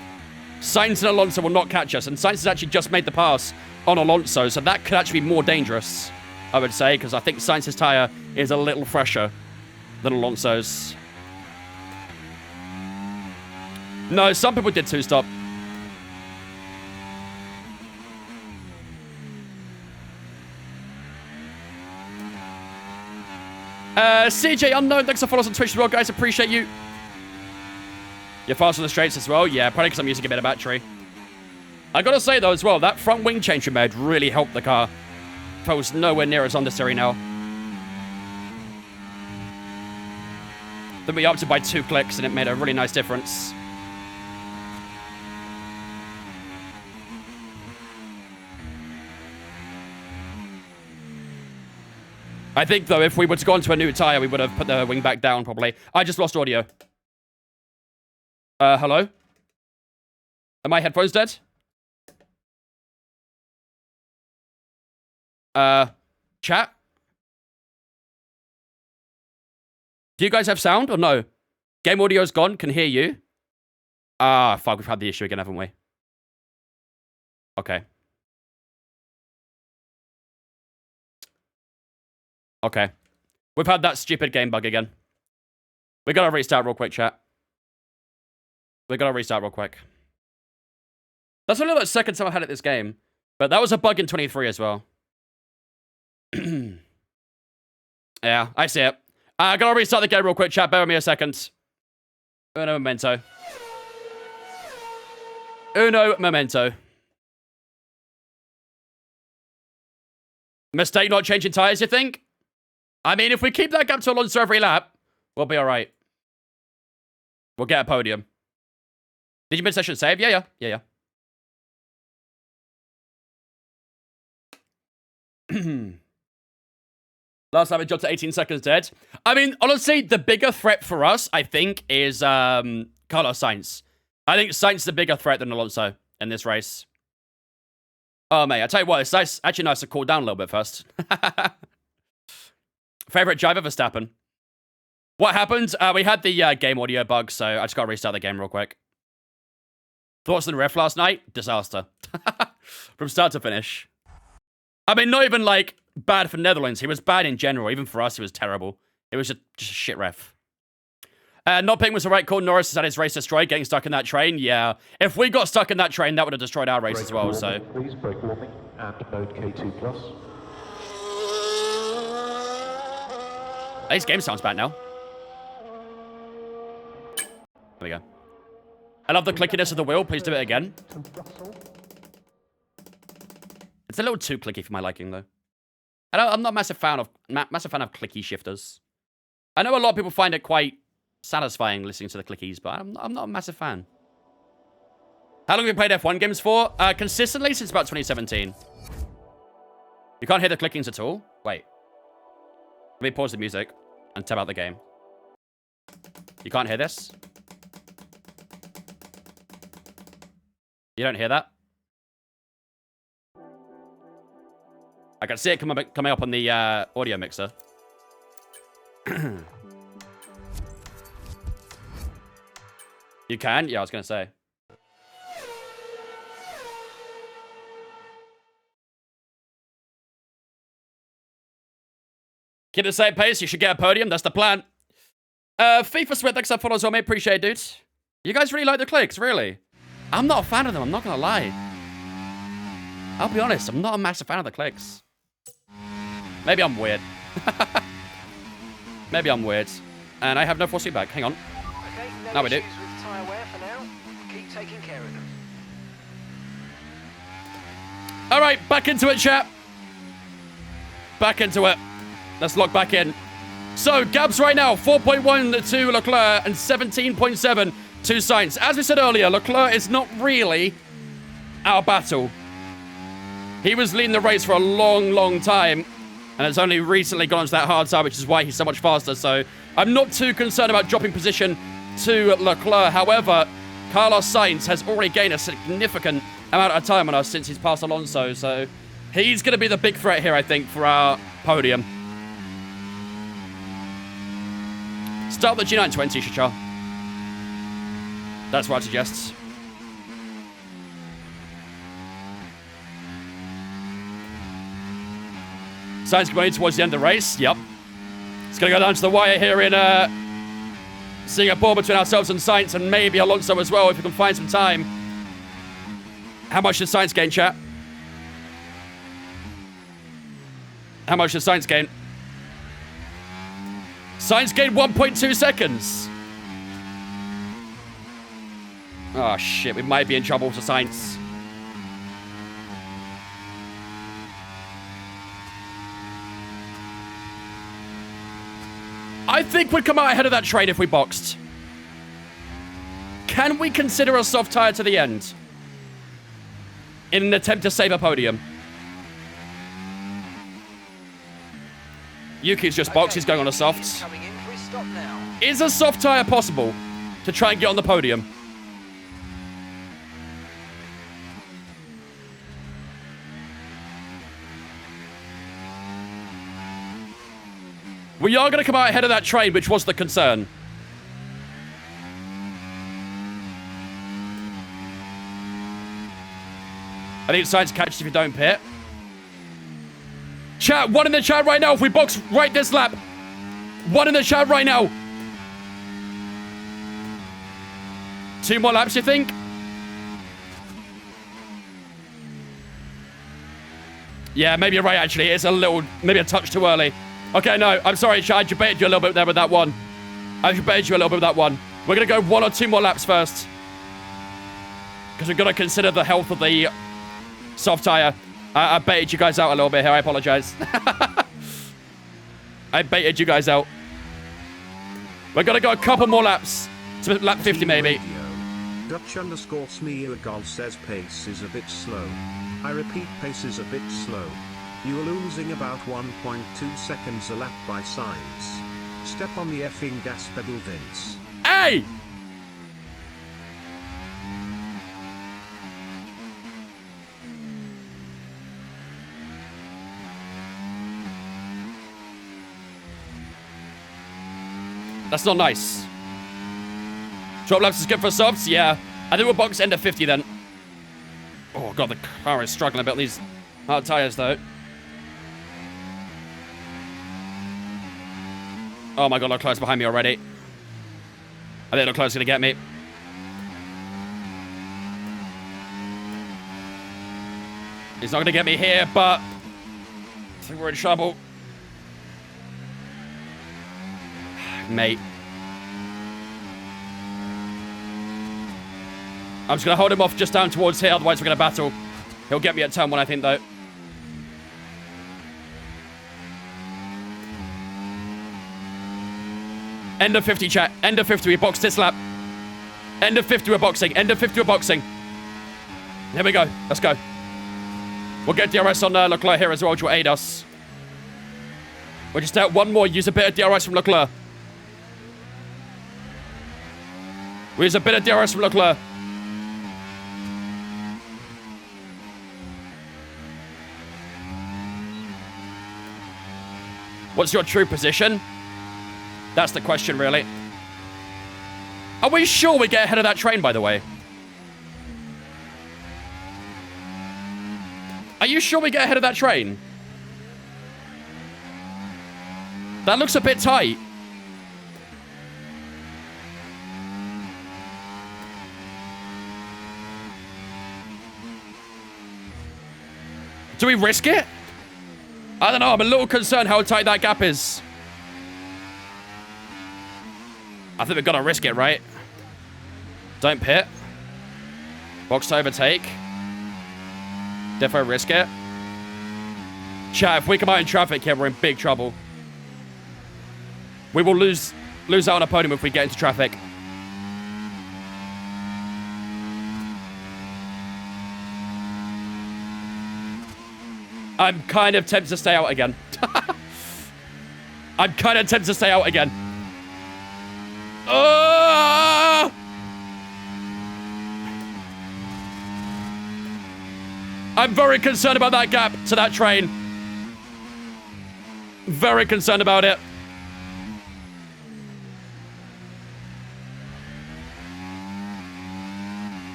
Sainz and Alonso will not catch us. And Sainz has actually just made the pass on Alonso, so that could actually be more dangerous, I would say, because I think Sainz's tire is a little fresher than Alonso's. No, some people did two-stop. CJ Unknown, thanks for following us on Twitch as well, guys. Appreciate you. You're fast on the straights as well? Yeah, probably because I'm using a bit of battery. I gotta say, though, as well, that front wing change we made really helped the car. Feels nowhere near as understeery now. Then we upped it by 2 clicks, and it made a really nice difference. I think, though, if we were to go onto a new tyre, we would have put the wing back down, probably. I just lost audio. Hello? Are my headphones dead? Chat? Do you guys have sound or no? Game audio's gone, can hear you. Ah, fuck, we've had the issue again, haven't we? Okay. Okay. We've had that stupid game bug again. We gotta restart real quick, chat. We gotta restart real quick. That's only the second time I've had it this game. But that was a bug in 23 as well. Yeah, I see it. I gotta restart the game real quick, chat. Bear with me a second. Uno momento. Uno momento. Mistake not changing tires, you think? I mean, if we keep that gap to Alonso every lap, we'll be alright. We'll get a podium. Did you mid-session save? Yeah. Last time it dropped to 18 seconds dead. I mean, honestly, the bigger threat for us, I think, is Carlos Sainz. I think Sainz is the bigger threat than Alonso in this race. Oh, mate, I tell you what, it's nice, actually nice to cool down a little bit first. Favorite driver, Verstappen. What happened? We had the game audio bug, so I just got to restart the game real quick. Thoughts on the ref last night? Disaster. From start to finish. I mean, not even, like, bad for Netherlands. He was bad in general. Even for us, he was terrible. It was just a shit ref. Not picking was the right call. Norris has had his race destroyed, getting stuck in that train. Yeah. If we got stuck in that train, that would have destroyed our race as well, so. Please, brake warning and mode K2+. This game sounds bad now. There we go. I love the clickiness of the wheel. Please do it again. It's a little too clicky for my liking, though. I'm not a massive fan of clicky shifters. I know a lot of people find it quite satisfying listening to the clickies, but I'm not a massive fan. How long have you played F1 games for? Consistently since about 2017. You can't hear the clickings at all? Wait. Let me pause the music and tab out the game. You can't hear this? You don't hear that? I can see it coming up on the audio mixer. You can? Yeah, I was going to say. Keep the same pace. You should get a podium. That's the plan. FIFA Sweat, thanks for follow as well, mate. Appreciate it, dude. You guys really like the clicks, really? I'm not a fan of them. I'm not going to lie. I'll be honest. I'm not a massive fan of the clicks. Maybe I'm weird. Maybe I'm weird. And I have no force feedback. Hang on. Okay, Now we do. issues with tyre wear for now. Keep taking care of them. All right, back into it, chap. Back into it. Let's lock back in. So, Gabs right now, 4.1 to Leclerc and 17.7 to Sainz. As we said earlier, Leclerc is not really our battle. He was leading the race for a long, long time, and has only recently gone to that hard side, which is why he's so much faster. So, I'm not too concerned about dropping position to Leclerc. However, Carlos Sainz has already gained a significant amount of time on us since he's passed Alonso. So, he's going to be the big threat here, I think, for our podium. Start the G920, Shachar. That's what I suggest. Sainz going towards the end of the race. Yep. It's going to go down to the wire here in Singapore between ourselves and Sainz, and maybe Alonso as well if we can find some time. How much does Sainz gain, chat? How much does Sainz gain? Sainz gained 1.2 seconds. Oh, shit. We might be in trouble for Sainz. I think we'd come out ahead of that trade if we boxed. Can we consider a soft tire to the end? In an attempt to save a podium? Yuki's just boxed. He's going on a soft. Coming in for his stop now. Is a soft tire possible to try and get on the podium? We are going to come out ahead of that train, which was the concern. I think Sainz catches if you don't pit. Chat, one in the chat right now. If we box right this lap. One in the chat right now. 2 more laps, you think? Yeah, maybe you're right, actually. It's a little, maybe a touch too early. Okay, no, I'm sorry, chat. I debated you a little bit there with that one. I debated you a little bit with that one. We're going to go 1 or 2 more laps first. Because we've got to consider the health of the soft tire. I baited you guys out a little bit here. I apologize. I baited you guys out. We're going to go a couple more laps. To lap 50, maybe. Dutch_Smeargol says pace is a bit slow. I repeat, pace is a bit slow. You are losing about 1.2 seconds a lap by Sainz. Step on the effing gas pedal, Vince. Hey! That's not nice. Drop laps is good for softs? Yeah. I think we'll box end at 50 then. Oh, God, the car is struggling a bit on these hard tires, though. Oh, my God, Leclerc's behind me already. I think Leclerc's going to get me. He's not going to get me here, but I think we're in trouble. Mate. I'm just going to hold him off just down towards here, otherwise we're going to battle. He'll get me at turn 1, I think, though. End of 50, chat. End of 50. We boxed this lap. End of 50. We're boxing. End of 50. We're boxing. Here we go. Let's go. We'll get DRS on Leclerc here as well, which will aid us. We'll just out one more. Use a bit of DRS from Leclerc. We use a bit of DRS from Leclerc. What's your true position? That's the question, really. Are we sure we get ahead of that train, by the way? Are you sure we get ahead of that train? That looks a bit tight. Do we risk it? I don't know. I'm a little concerned how tight that gap is. I think we've got to risk it, right? Don't pit. Box to overtake. Defo risk it. Chat, if we come out in traffic here, we're in big trouble. We will lose out on a podium if we get into traffic. I'm kind of tempted to stay out again. I'm kind of tempted to stay out again. I'm very concerned about that gap to that train. Very concerned about it.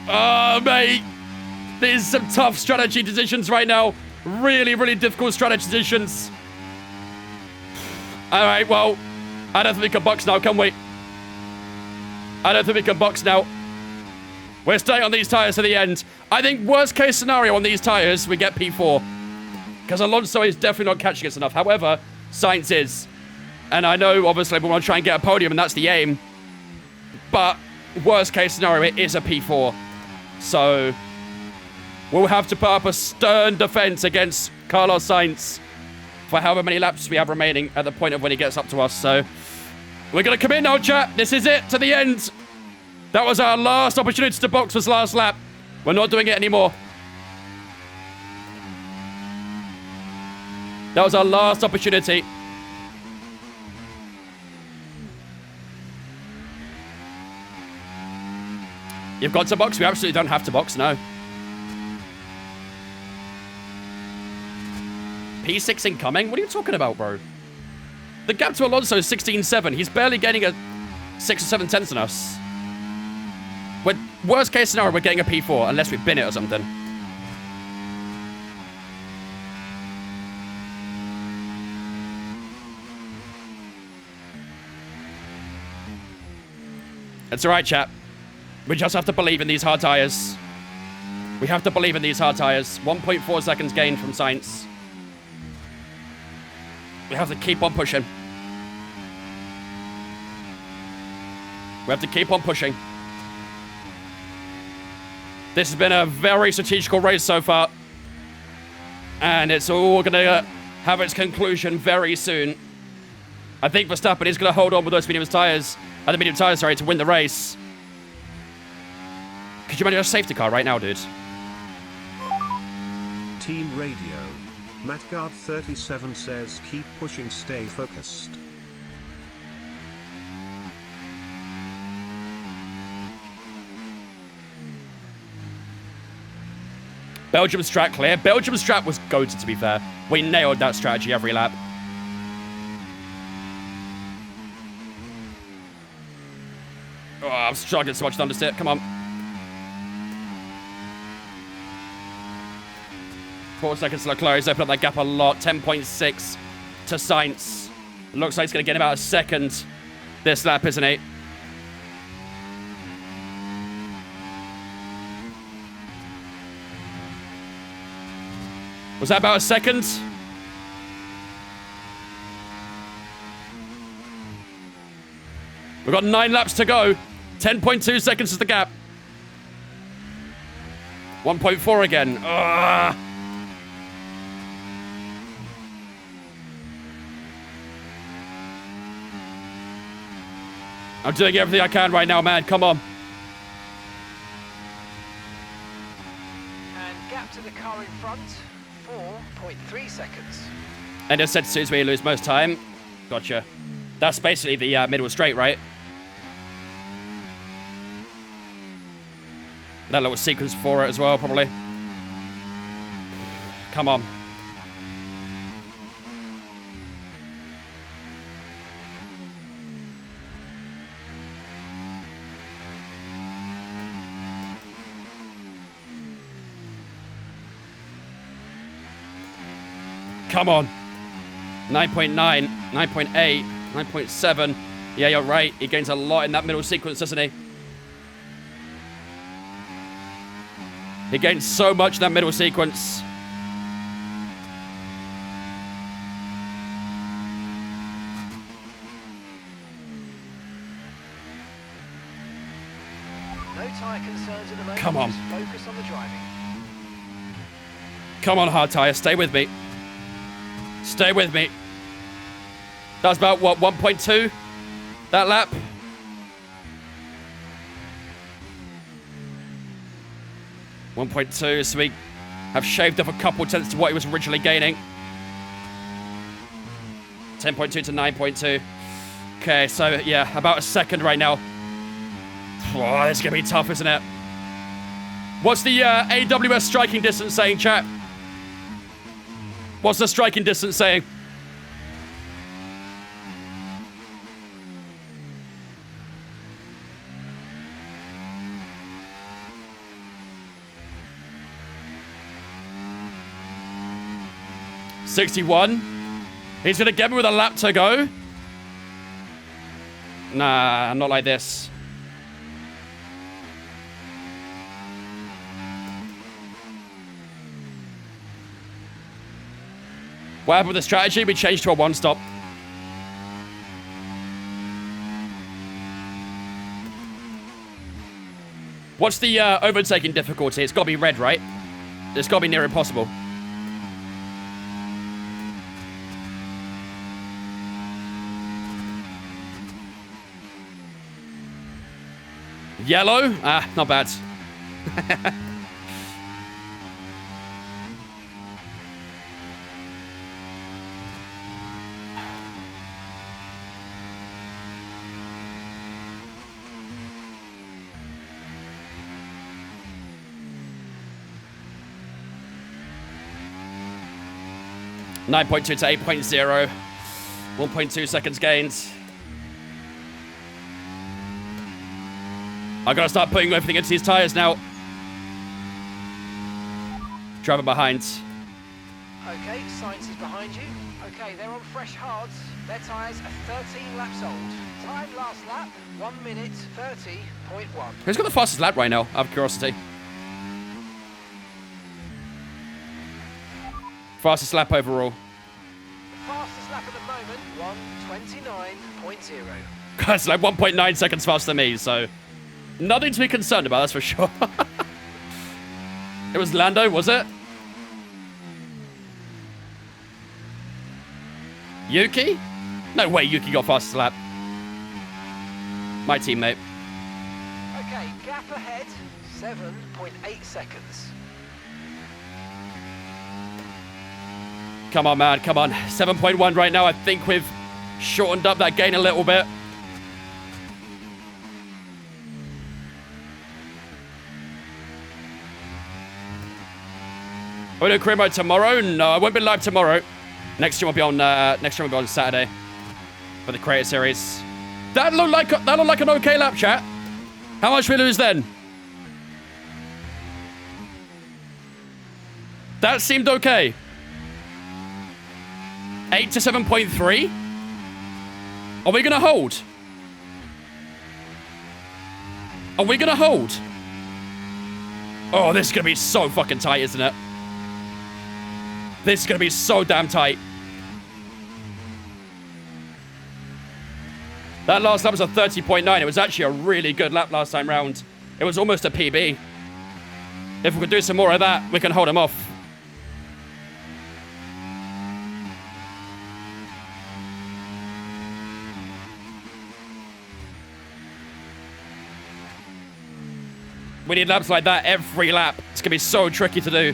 Oh, mate. These are some tough strategy decisions right now. Really, really difficult strategy decisions. All right, well, I don't think we can box now, can we? I don't think we can box now. We're staying on these tires to the end. I think worst case scenario on these tires, we get P4. Because Alonso is definitely not catching us enough. However, Sainz is. And I know, obviously, we want to try and get a podium, and that's the aim. But worst case scenario, it is a P4. So we'll have to put up a stern defense against Carlos Sainz for however many laps we have remaining at the point of when he gets up to us. So we're going to come in now, chat. This is it to the end. That was our last opportunity to box this last lap. We're not doing it anymore. That was our last opportunity. You've got to box? We absolutely don't have to box, no. P6 incoming? What are you talking about, bro? The gap to Alonso is 16.7. He's barely getting a 6 or 7 tenths on us. Worst case scenario, we're getting a P4, unless we bin it or something. It's alright, chat. We just have to believe in these hard tires. We have to believe in these hard tires. 1.4 seconds gained from Sainz. We have to keep on pushing. We have to keep on pushing. This has been a very strategical race so far. And it's all going to have its conclusion very soon. I think Verstappen is going to hold on with those medium tires, to win the race. Could you imagine a safety car right now, dude? Team Radio. MattGuard37 says keep pushing, stay focused. Belgium's strat clear. Belgium's strat was goated, to be fair. We nailed that strategy every lap. Oh, I'm struggling so much to understand. Come on. 4 seconds to Leclerc. He's opened up that gap a lot. 10.6 to Sainz. Looks like he's going to get about a second this lap, isn't he? Was that about a second? We've got 9 laps to go. 10.2 seconds is the gap. 1.4 again. Ugh. I'm doing everything I can right now, man. Come on. And gap to the car in front, 4.3 seconds. And as said, suits where you lose most time. Gotcha. That's basically the middle straight, right? That little sequence for it as well, probably. Come on. Come on. 9.9, 9.8, 9.7. Yeah, you're right. He gains a lot in that middle sequence, doesn't he? He gains so much in that middle sequence. No tyre concerns at the moment. Come on. Just focus on the driving. Come on, hard tyre. Stay with me. Stay with me. That was about, what, 1.2? That lap? .2, so we have shaved off a couple tenths to what he was originally gaining. 10.2 to 9.2. Okay, so yeah, about a second right now. Oh, this is gonna be tough, isn't it? What's the AWS striking distance saying, chat? What's the striking distance saying? .61. He's gonna get me with a lap to go. Nah, not like this. What happened with the strategy? We changed to a one-stop. What's the overtaking difficulty? It's got to be red, right? It's got to be near impossible. Yellow? Ah, not bad. 9.2 to 8.0. 1.2 seconds gains. I gotta start putting everything into these tires now. Driver behind. Okay, Sainz is behind you. Okay, they're on fresh hards. Their tyres are 13 laps old. Time last lap, 1 minute 30.1. Who's got the fastest lap right now, out of curiosity? Fastest lap overall. The fastest lap at the moment, 1:29.0. It's like 1.9 seconds faster than me, so nothing to be concerned about, that's for sure. It was Lando, was it? Yuki? No way Yuki got fastest lap. My teammate. Okay, gap ahead, 7.8 seconds. Come on, man, come on. 7.1 right now. I think we've shortened up that gain a little bit. Are we doing career mode tomorrow? No, I won't be live tomorrow. Next stream will be on Saturday for the creator series. That looked like an okay lap, chat. How much we lose then? That seemed okay. 8 to 7.3. Are we gonna hold? Are we gonna hold? Oh, this is gonna be so fucking tight, isn't it? This is gonna be so damn tight. That last lap was a 30.9. It was actually a really good lap last time round. It was almost a PB. If we could do some more of that, we can hold him off. We need laps like that every lap. It's going to be so tricky to do.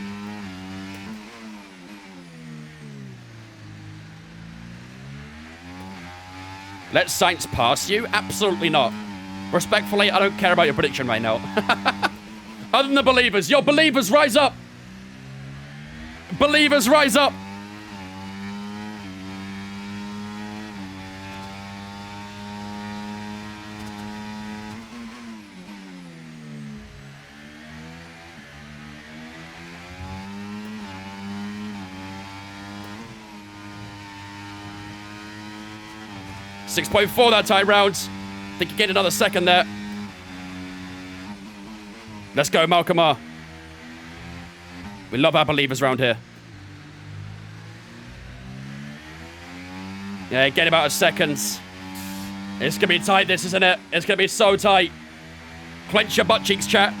Let Sainz pass you? Absolutely not. Respectfully, I don't care about your prediction right now. Other than the believers. Yo, believers, rise up! Believers, rise up! .4 that time round. Think you get another second there. Let's go, Malcolm R. We love our believers around here. Yeah, get about a second. It's gonna be tight, this, isn't it? It's gonna be so tight. Clench your butt cheeks, chat.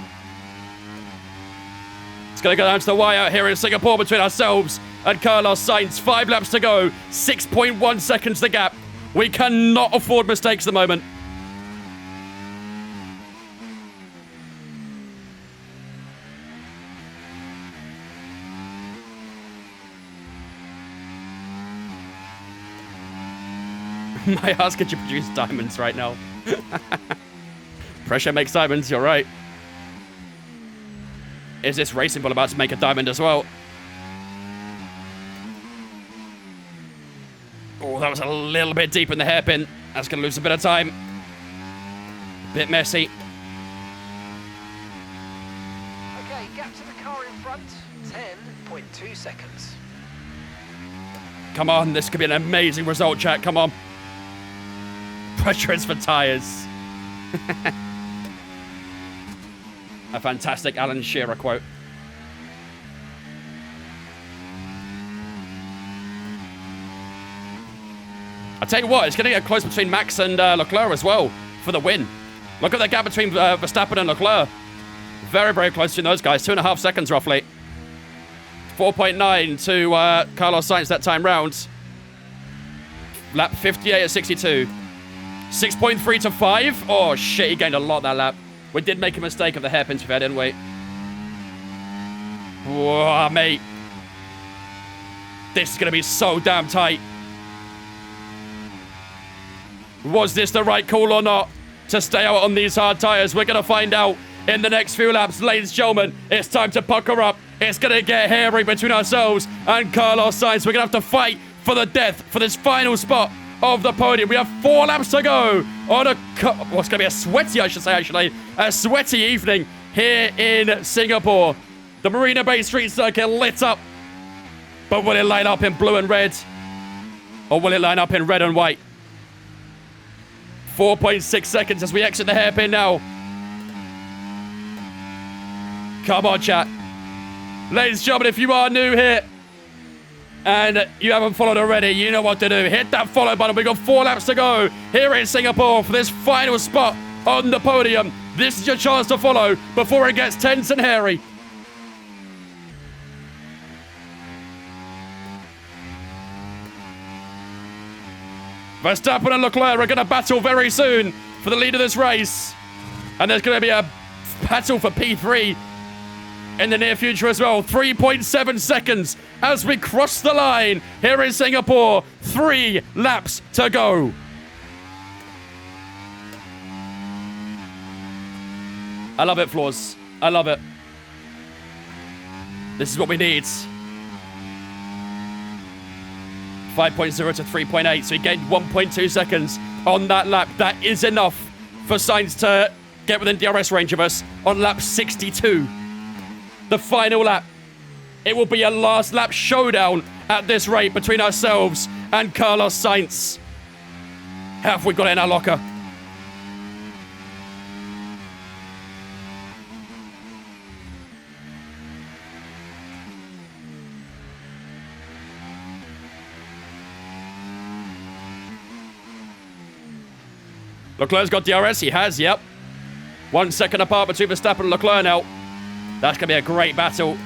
It's gonna go down to the wire here in Singapore between ourselves and Carlos Sainz. 5 laps to go. 6.1 seconds the gap. We cannot afford mistakes at the moment. My ass could you produce diamonds right now? Pressure makes diamonds, you're right. Is this racing ball about to make a diamond as well? Oh, that was a little bit deep in the hairpin. That's going to lose a bit of time. Bit messy. Okay, gap to the car in front, 10.2 seconds. Come on, this could be an amazing result, chat. Come on. Pressure is for tyres. A fantastic Alan Shearer quote. I tell you what, it's going to get close between Max and Leclerc as well for the win. Look at the gap between Verstappen and Leclerc. Very, very close to those guys. 2.5 seconds roughly. 4.9 to Carlos Sainz that time round. Lap 58 at 62. 6.3 to 5. Oh, shit, he gained a lot that lap. We did make a mistake of the hairpins fair, didn't we? Whoa, mate. This is going to be so damn tight. Was this the right call or not to stay out on these hard tyres? We're going to find out in the next few laps. Ladies and gentlemen, it's time to pucker up. It's going to get hairy between ourselves and Carlos Sainz. We're going to have to fight for the death for this final spot of the podium. We have 4 laps to go on what's going to be a sweaty, I should say, actually. A sweaty evening here in Singapore. The Marina Bay Street Circuit lit up. But will it line up in blue and red? Or will it line up in red and white? 4.6 seconds as we exit the hairpin now. Come on, chat. Ladies and gentlemen, if you are new here and you haven't followed already, you know what to do. Hit that follow button. We've got 4 laps to go here in Singapore for this final spot on the podium. This is your chance to follow before it gets tense and hairy. Verstappen and Leclerc are going to battle very soon for the lead of this race. And there's going to be a battle for P3 in the near future as well. 3.7 seconds as we cross the line here in Singapore. 3 laps to go. I love it, Floors. I love it. This is what we need. 5.0 to 3.8, so he gained 1.2 seconds on that lap. That is enough for Sainz to get within DRS range of us on lap 62. The final lap. It will be a last lap showdown at this rate between ourselves and Carlos Sainz. Have we got it in our locker? Leclerc's got DRS. He has, yep. 1 second apart between Verstappen and Leclerc now. That's going to be a great battle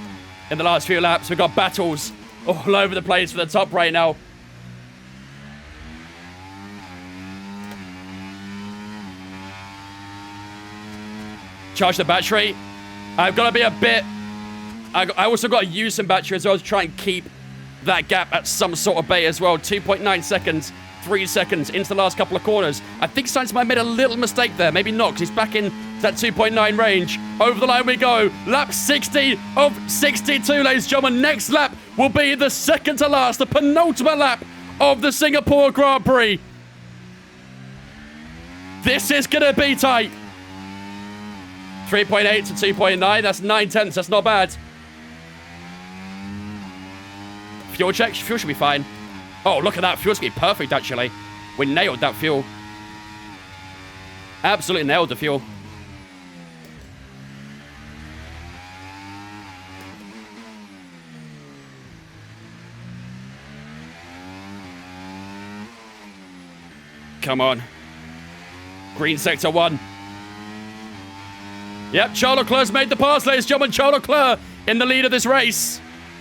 in the last few laps. We've got battles all over the place for the top right now. Charge the battery. I've got to be a bit... I also got to use some battery as well to try and keep that gap at some sort of bay as well. 2.9 seconds, 3 seconds into the last couple of corners. I think Sainz might have made a little mistake there. Maybe not, because he's back in that 2.9 range. Over the line we go. Lap 60 of 62, ladies and gentlemen. Next lap will be the second to last, the penultimate lap of the Singapore Grand Prix. This is going to be tight. 3.8 to 2.9. That's 9/10. That's not bad. Fuel check. Fuel should be fine. Oh, look at that. Fuel should be perfect, actually. We nailed that fuel. Absolutely nailed the fuel. Come on. Green sector 1. Yep, Charles Leclerc's made the pass, ladies and gentlemen. Charles Leclerc in the lead of this race.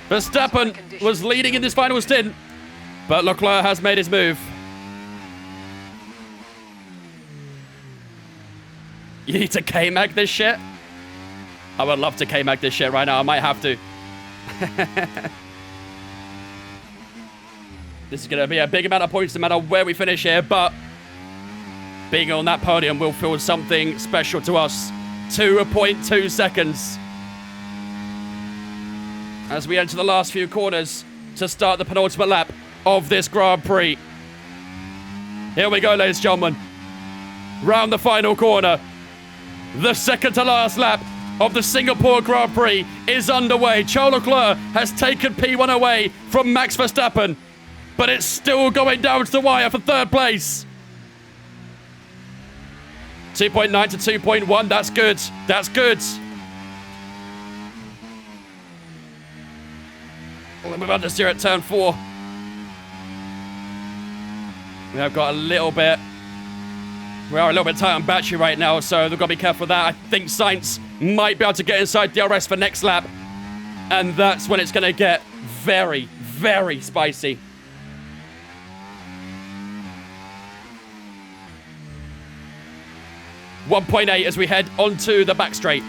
Verstappen was leading in this final stint, but Leclerc has made his move. You need to K-Mag this shit? I would love to K-Mag this shit right now. I might have to. This is going to be a big amount of points no matter where we finish here, but being on that podium will feel something special to us. 2.2 seconds. As we enter the last few corners to start the penultimate lap of this Grand Prix. Here we go, ladies and gentlemen. Round the final corner. The second to last lap of the Singapore Grand Prix is underway. Charles Leclerc has taken P1 away from Max Verstappen, but it's still going down to the wire for third place. 2.9 to 2.1, that's good. That's good. We're about to steer at turn 4. We have got a little bit... We are a little bit tight on battery right now, so they've got to be careful with that. I think Sainz might be able to get inside DRS for next lap. And that's when it's going to get very, very spicy. .8 as we head onto the back straight.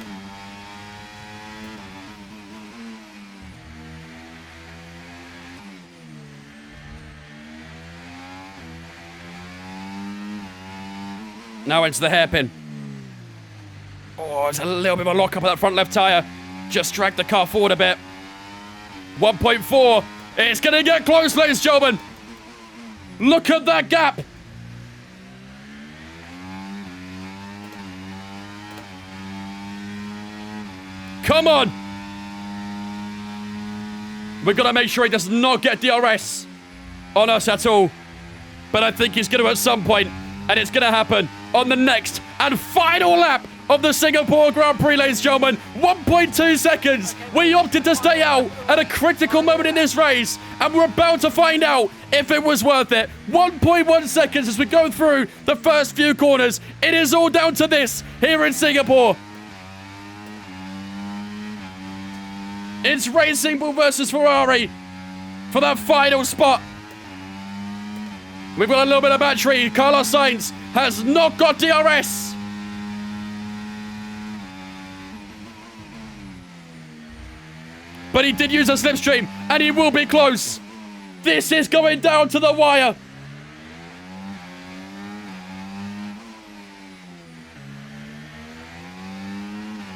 Now into the hairpin. Oh, it's a little bit of a lock up at that front left tyre. Just drag the car forward a bit. 1.4. It's going to get close, ladies and gentlemen. Look at that gap. Come on. We've got to make sure he does not get DRS on us at all. But I think he's going to at some point, and it's going to happen on the next and final lap of the Singapore Grand Prix, ladies and gentlemen. 1.2 seconds. We opted to stay out at a critical moment in this race, and we're about to find out if it was worth it. 1.1 seconds as we go through the first few corners. It is all down to this here in Singapore. It's Racing Bull versus Ferrari for that final spot. We've got a little bit of battery. Carlos Sainz has not got DRS. But he did use a slipstream, and he will be close. This is going down to the wire.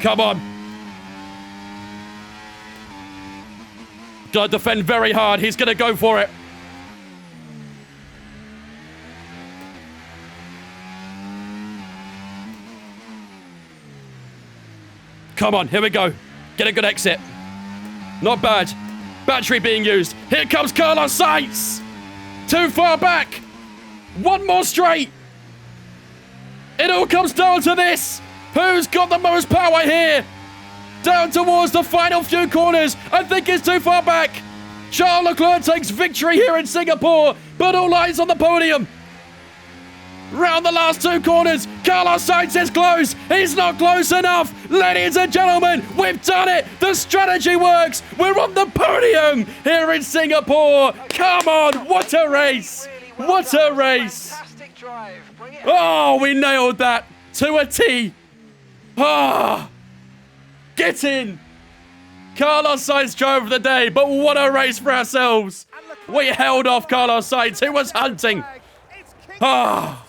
Come on. Gotta defend very hard. He's gonna go for it. Come on, here we go. Get a good exit. Not bad. Battery being used. Here comes Carlos Sainz. Too far back. One more straight. It all comes down to this. Who's got the most power here? Down towards the final few corners. I think it's too far back. Charles Leclerc takes victory here in Singapore, but all eyes on the podium. Round the last two corners, Carlos Sainz is close. He's not close enough. Ladies and gentlemen, we've done it. The strategy works. We're on the podium here in Singapore. Come on, what a race. What a race. Oh, we nailed that to a T. Ah. Get in! Carlos Sainz drove the day, but what a race for ourselves. We held off Carlos Sainz, who was hunting. Ah.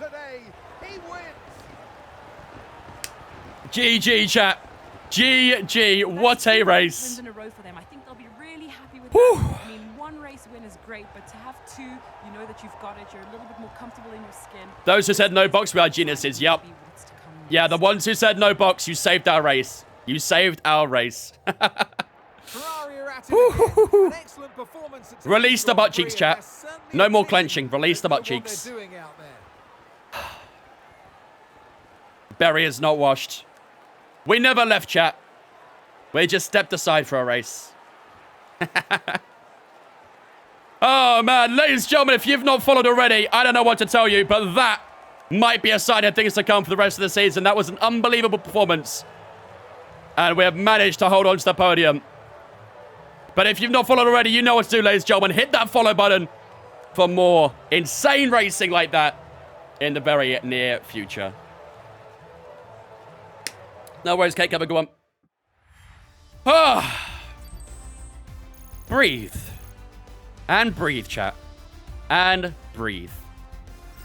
GG, chat. GG. What a race. Wins in a row for them. I think they'll be really happy with that. I mean, one race win is great, but to have two, you know that you've got it. You're a little bit more comfortable in your skin. Those who said no box, we are geniuses. Yep. Yeah, the ones who said no box, you saved our race. You saved our race. Release the butt cheeks, chat. No more clenching. Release the butt cheeks. Berry is not washed. We never left, chat. We just stepped aside for a race. Oh, man. Ladies and gentlemen, if you've not followed already, I don't know what to tell you, but that might be a sign of things to come for the rest of the season. That was an unbelievable performance. And we have managed to hold on to the podium. But if you've not followed already, you know what to do, ladies and gentlemen. Hit that follow button for more insane racing like that in the very near future. No worries, Kate. Have a good one. Ah. Breathe. And breathe, chat. And breathe.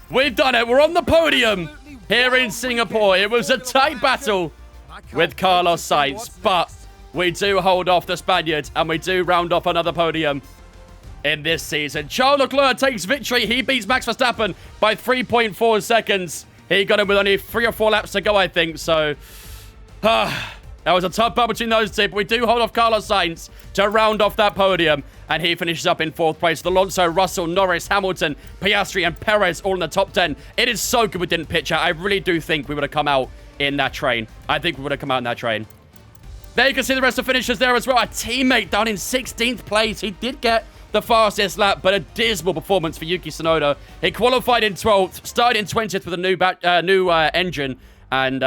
We've done it. We're on the podium here in Singapore. It was a tight battle with Carlos Sainz, but we do hold off the Spaniard, and we do round off another podium in this season. Charles Leclerc takes victory. He beats Max Verstappen by 3.4 seconds. He got him with only 3 or 4 laps to go, I think, so... that was a tough battle between those two, but we do hold off Carlos Sainz to round off that podium, and he finishes up in 4th place. Alonso, Russell, Norris, Hamilton, Piastri, and Perez all in the top 10. It is so good we didn't pitch out. I really do think we would have come out in that train. I think we would have come out in that train. There you can see the rest of the finishers there as well. A teammate down in 16th place. He did get the fastest lap, but a dismal performance for Yuki Tsunoda. He qualified in 12th, started in 20th with a new engine, and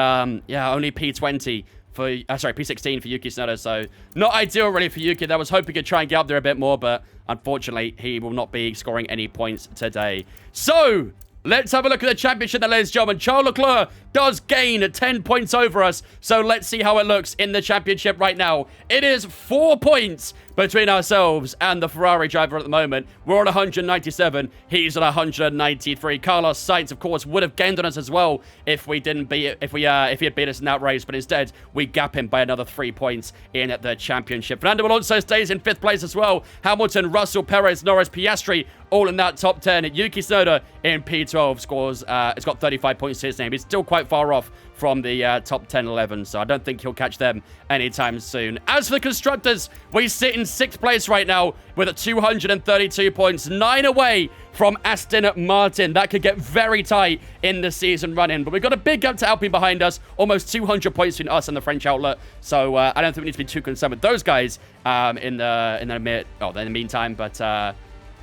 yeah, only P20 for P16 for Yuki Tsunoda. So not ideal really for Yuki. I was hoping he could try and get up there a bit more, but unfortunately he will not be scoring any points today. So let's have a look at the championship, ladies and gentlemen. Charles Leclerc does gain 10 points over us. So let's see how it looks in the championship right now. It is 4 points between ourselves and the Ferrari driver at the moment. We're on 197. He's on 193. Carlos Sainz, of course, would have gained on us as well if we didn't beat if he had beat us in that race, but instead we gap him by another 3 points in the championship. Fernando Alonso stays in 5th place as well. Hamilton, Russell, Perez, Norris, Piastri, all in that top 10. Yuki Tsunoda in P12 scores. It's got 35 points to his name. He's still quite far off from the top 10-11, so I don't think he'll catch them anytime soon. As for the constructors, we sit in 6th place right now with 232 points, 9 away from Aston Martin. That could get very tight in the season run-in, but we've got a big gap to Alpine behind us, almost 200 points between us and the French outlet, so I don't think we need to be too concerned with those guys in the meantime, but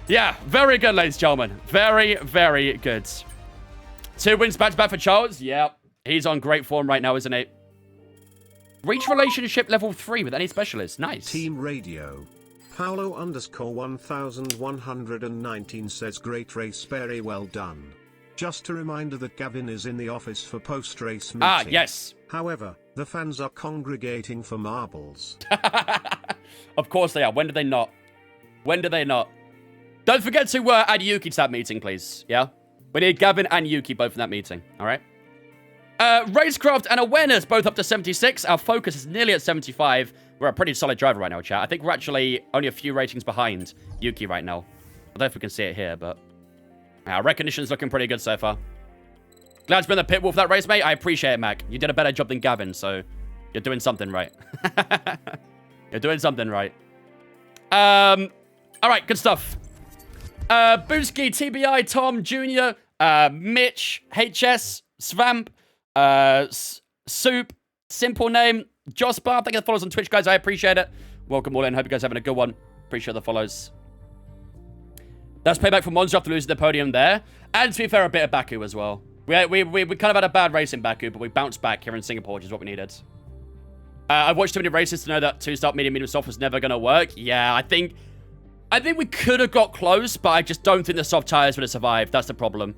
yeah, very good, ladies and gentlemen. Very, very good. 2 wins back-to-back for Charles. Yeah, he's on great form right now, isn't he? Reach relationship level 3 with any specialist. Nice. Team Radio. Paolo _1119 says great race, very well done. Just a reminder that Gavin is in the office for post-race meeting. Ah, yes. However, the fans are congregating for marbles. Of course they are. When do they not? When do they not? Don't forget to add Yuki to that meeting, please. Yeah? We need Gavin and Yuki both in that meeting. All right? Racecraft and Awareness both up to 76. Our focus is nearly at 75. We're a pretty solid driver right now, chat. I think we're actually only a few ratings behind Yuki right now. I don't know if we can see it here, but our recognition's looking pretty good so far. Glad to be in the pit wall for that race, mate. I appreciate it, Mac. You did a better job than Gavin, so you're doing something right. You're doing something right. All right, good stuff. Booski, TBI, Tom, Jr., Mitch, HS, Svamp, Soup, Simple Name, Josbar. Thank you for the follows on Twitch, guys. I appreciate it. Welcome all in. Hope you guys are having a good one. Appreciate the follows. That's payback for Monster after losing the podium there. And to be fair, a bit of Baku as well. We kind of had a bad race in Baku, but we bounced back here in Singapore, which is what we needed. I've watched too many races to know that 2-stop, medium, soft was never going to work. Yeah, I think we could have got close, but I just don't think the soft tires would have survived. That's the problem.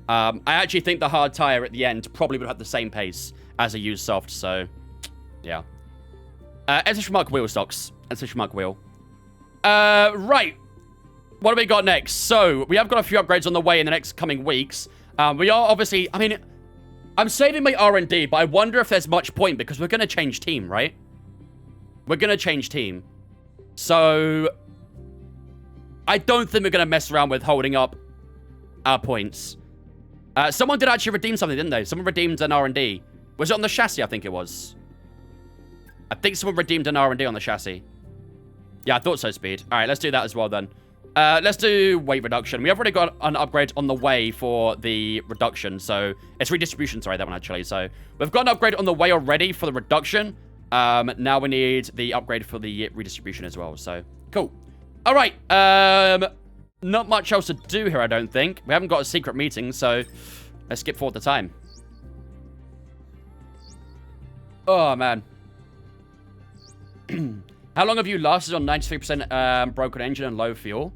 I actually think the hard tire at the end probably would have had the same pace as a used soft, so yeah. S Mark wheel stocks. S Mark wheel. Right. What do we got next? So, we have got a few upgrades on the way in the next coming weeks. We are obviously, I mean, I'm saving my R&D, but I wonder if there's much point because we're going to change team, right? We're going to change team. So, I don't think we're going to mess around with holding up our points. Someone did actually redeem something, didn't they? Someone redeemed an R&D. Was it on the chassis? I think it was. I think someone redeemed an R&D on the chassis. Yeah, I thought so, Speed. All right, let's do that as well then. Let's do weight reduction. We have already got an upgrade on the way for the reduction. So, it's redistribution, sorry, that one actually. So, we've got an upgrade on the way already for the reduction. Now we need the upgrade for the redistribution as well. So, cool. All right. Not much else to do here, I don't think. We haven't got a secret meeting, so let's skip forward the time. Oh, man. How long have you lasted on 93% broken engine and low fuel?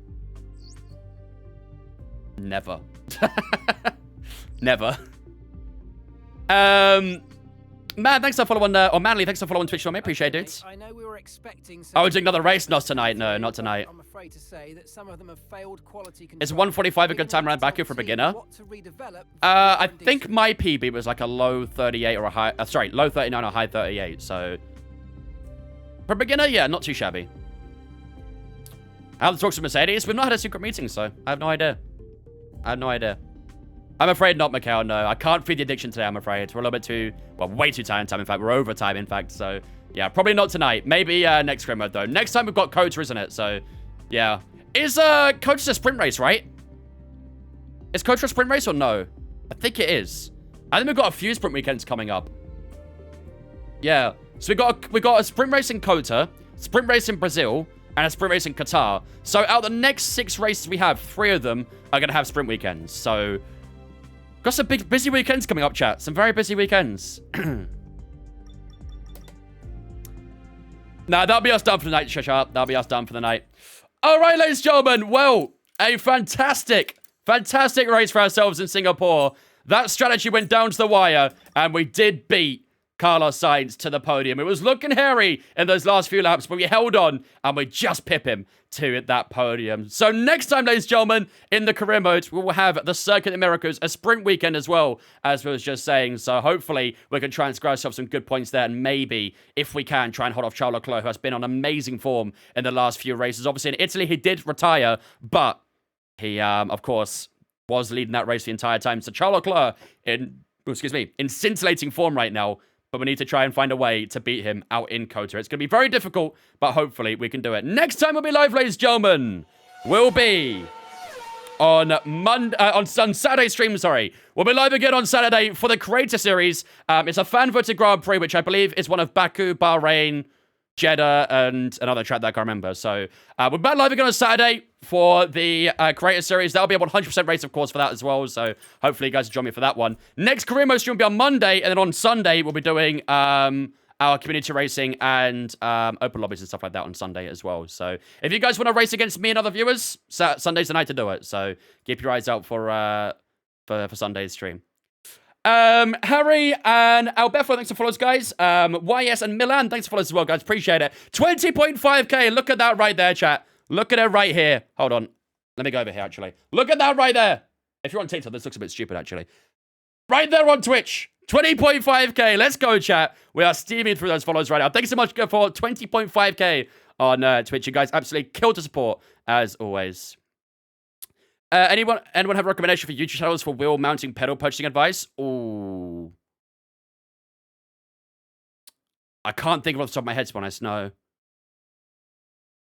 Never. Never. Man, thanks for following, or Manly, thanks for following Twitch on me. Appreciate it, dudes. I know we were expecting Oh, we're doing another race? Not tonight. No, not tonight. I'm afraid to say that some of them have failed quality control. Is 145 a good time around Baku for a beginner? I think my PB was like a low 38 or a high, sorry, low 39 or high 38. So, for a beginner, yeah, not too shabby. How the talks with Mercedes? We've not had a secret meeting, so I have no idea. I have no idea. I'm afraid not, Mikhail, no. I can't feed the addiction today, I'm afraid. We're a little bit too, well, way too tired in time, in fact. We're over time, in fact, so, yeah, probably not tonight. Maybe next scrim mode, though. Next time we've got Kota, isn't it? So, yeah. Is Kota a sprint race, right? Is Kota a sprint race or no? I think it is. I think we've got a few sprint weekends coming up. Yeah. So we got a sprint race in Kota, sprint race in Brazil, and a sprint race in Qatar. So out of the next 6 races we have, 3 of them are going to have sprint weekends. So, got some big, busy weekends coming up, chat. Some very busy weekends. Nah, that'll be us done for the night, Shut. That'll be us done for the night. All right, ladies and gentlemen. Well, a fantastic race for ourselves in Singapore. That strategy went down to the wire, and we did beat Carlos Sainz to the podium. It was looking hairy in those last few laps, but we held on, and we just pip him to that podium. So next time, ladies and gentlemen, in the career mode, we will have the Circuit Americas, a sprint weekend as well, as we was just saying. So hopefully we can try and score ourselves some good points there, and maybe, if we can, try and hold off Charles Leclerc, who has been on amazing form in the last few races. Obviously, in Italy, he did retire, but he, of course, was leading that race the entire time. So Charles Leclerc, in scintillating form right now, but we need to try and find a way to beat him out in Kota. It's going to be very difficult, but hopefully we can do it. Next time we'll be live, ladies and gentlemen, will be on Saturday stream, sorry. We'll be live again on Saturday for the Creator Series. It's a fan-voted Grand Prix, which I believe is one of Baku, Bahrain, Jeddah, and another track that I can't remember. So we're back live again on Saturday for the Creator Series. That'll be a 100% race, of course, for that as well. So hopefully you guys will join me for that one. Next career mode stream will be on Monday, and then on Sunday we'll be doing our community racing and open lobbies and stuff like that on Sunday as well. So if you guys want to race against me and other viewers, Sunday's the night to do it. So keep your eyes out for Sunday's stream. Harry and Alberto, thanks for follows, guys. YS and Milan, thanks for follows as well, guys. Appreciate it. 20.5k. Look at that right there, chat. Look at it right here. Hold on. Let me go over here, actually. Look at that right there. If you're on TikTok, this looks a bit stupid, actually. Right there on Twitch. 20.5k. Let's go, chat. We are steaming through those follows right now. Thanks so much for 20.5k on Twitch. You guys absolutely killed the support, as always. Anyone have a recommendation for YouTube channels for wheel mounting pedal purchasing advice? Ooh. I can't think of off the top of my head, to be honest, no.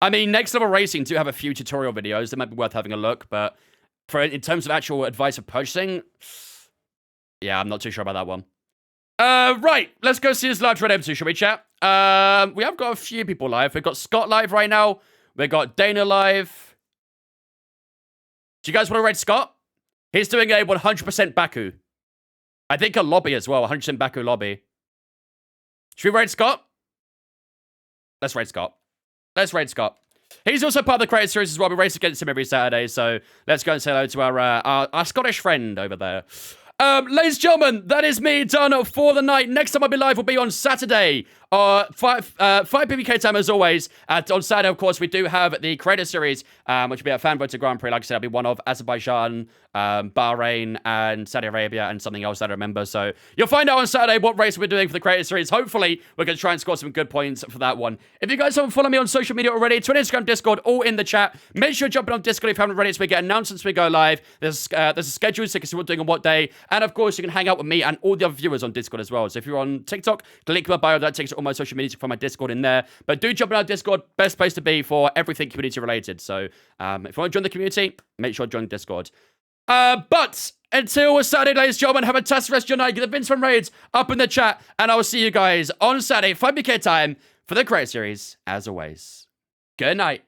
I mean, Next Level Racing do have a few tutorial videos. They might be worth having a look, but in terms of actual advice for purchasing, yeah, I'm not too sure about that one. Right, let's go see this live Red M2, shall we, chat? We have got a few people live. We've got Scott live right now. We've got Dana live. Do you guys want to rate Scott? He's doing a 100% Baku. I think a lobby as well, 100% Baku lobby. Should we rate Scott? Let's rate Scott. Let's rate Scott. He's also part of the Creator Series as well. We race against him every Saturday, so let's go and say hello to our Scottish friend over there. Ladies and gentlemen, that is me done for the night. Next time I'll be live will be on Saturday 5 BBK time as always. On Saturday, of course, we do have the Creator Series, which will be a fan voted Grand Prix. Like I said, it'll be one of Azerbaijan, Bahrain, and Saudi Arabia, and something else that I remember. So you'll find out on Saturday what race we're doing for the Creator Series. Hopefully, we're going to try and score some good points for that one. If you guys haven't followed me on social media already, Twitter, Instagram, Discord, all in the chat. Make sure you're jumping on Discord if you haven't already, so we get announcements as we go live. There's a schedule so you can see what we're doing on what day. And of course, you can hang out with me and all the other viewers on Discord as well. So if you're on TikTok, the link in my bio, that takes you to all my social media. You can find my Discord in there. But do jump on our Discord. Best place to be for everything community related. So if you want to join the community, make sure to join Discord. But until Saturday, ladies and gentlemen, have a fantastic rest of your night. Get the Vince from Raids up in the chat. And I will see you guys on Saturday, 5BK time, for the Creator Series, as always. Good night.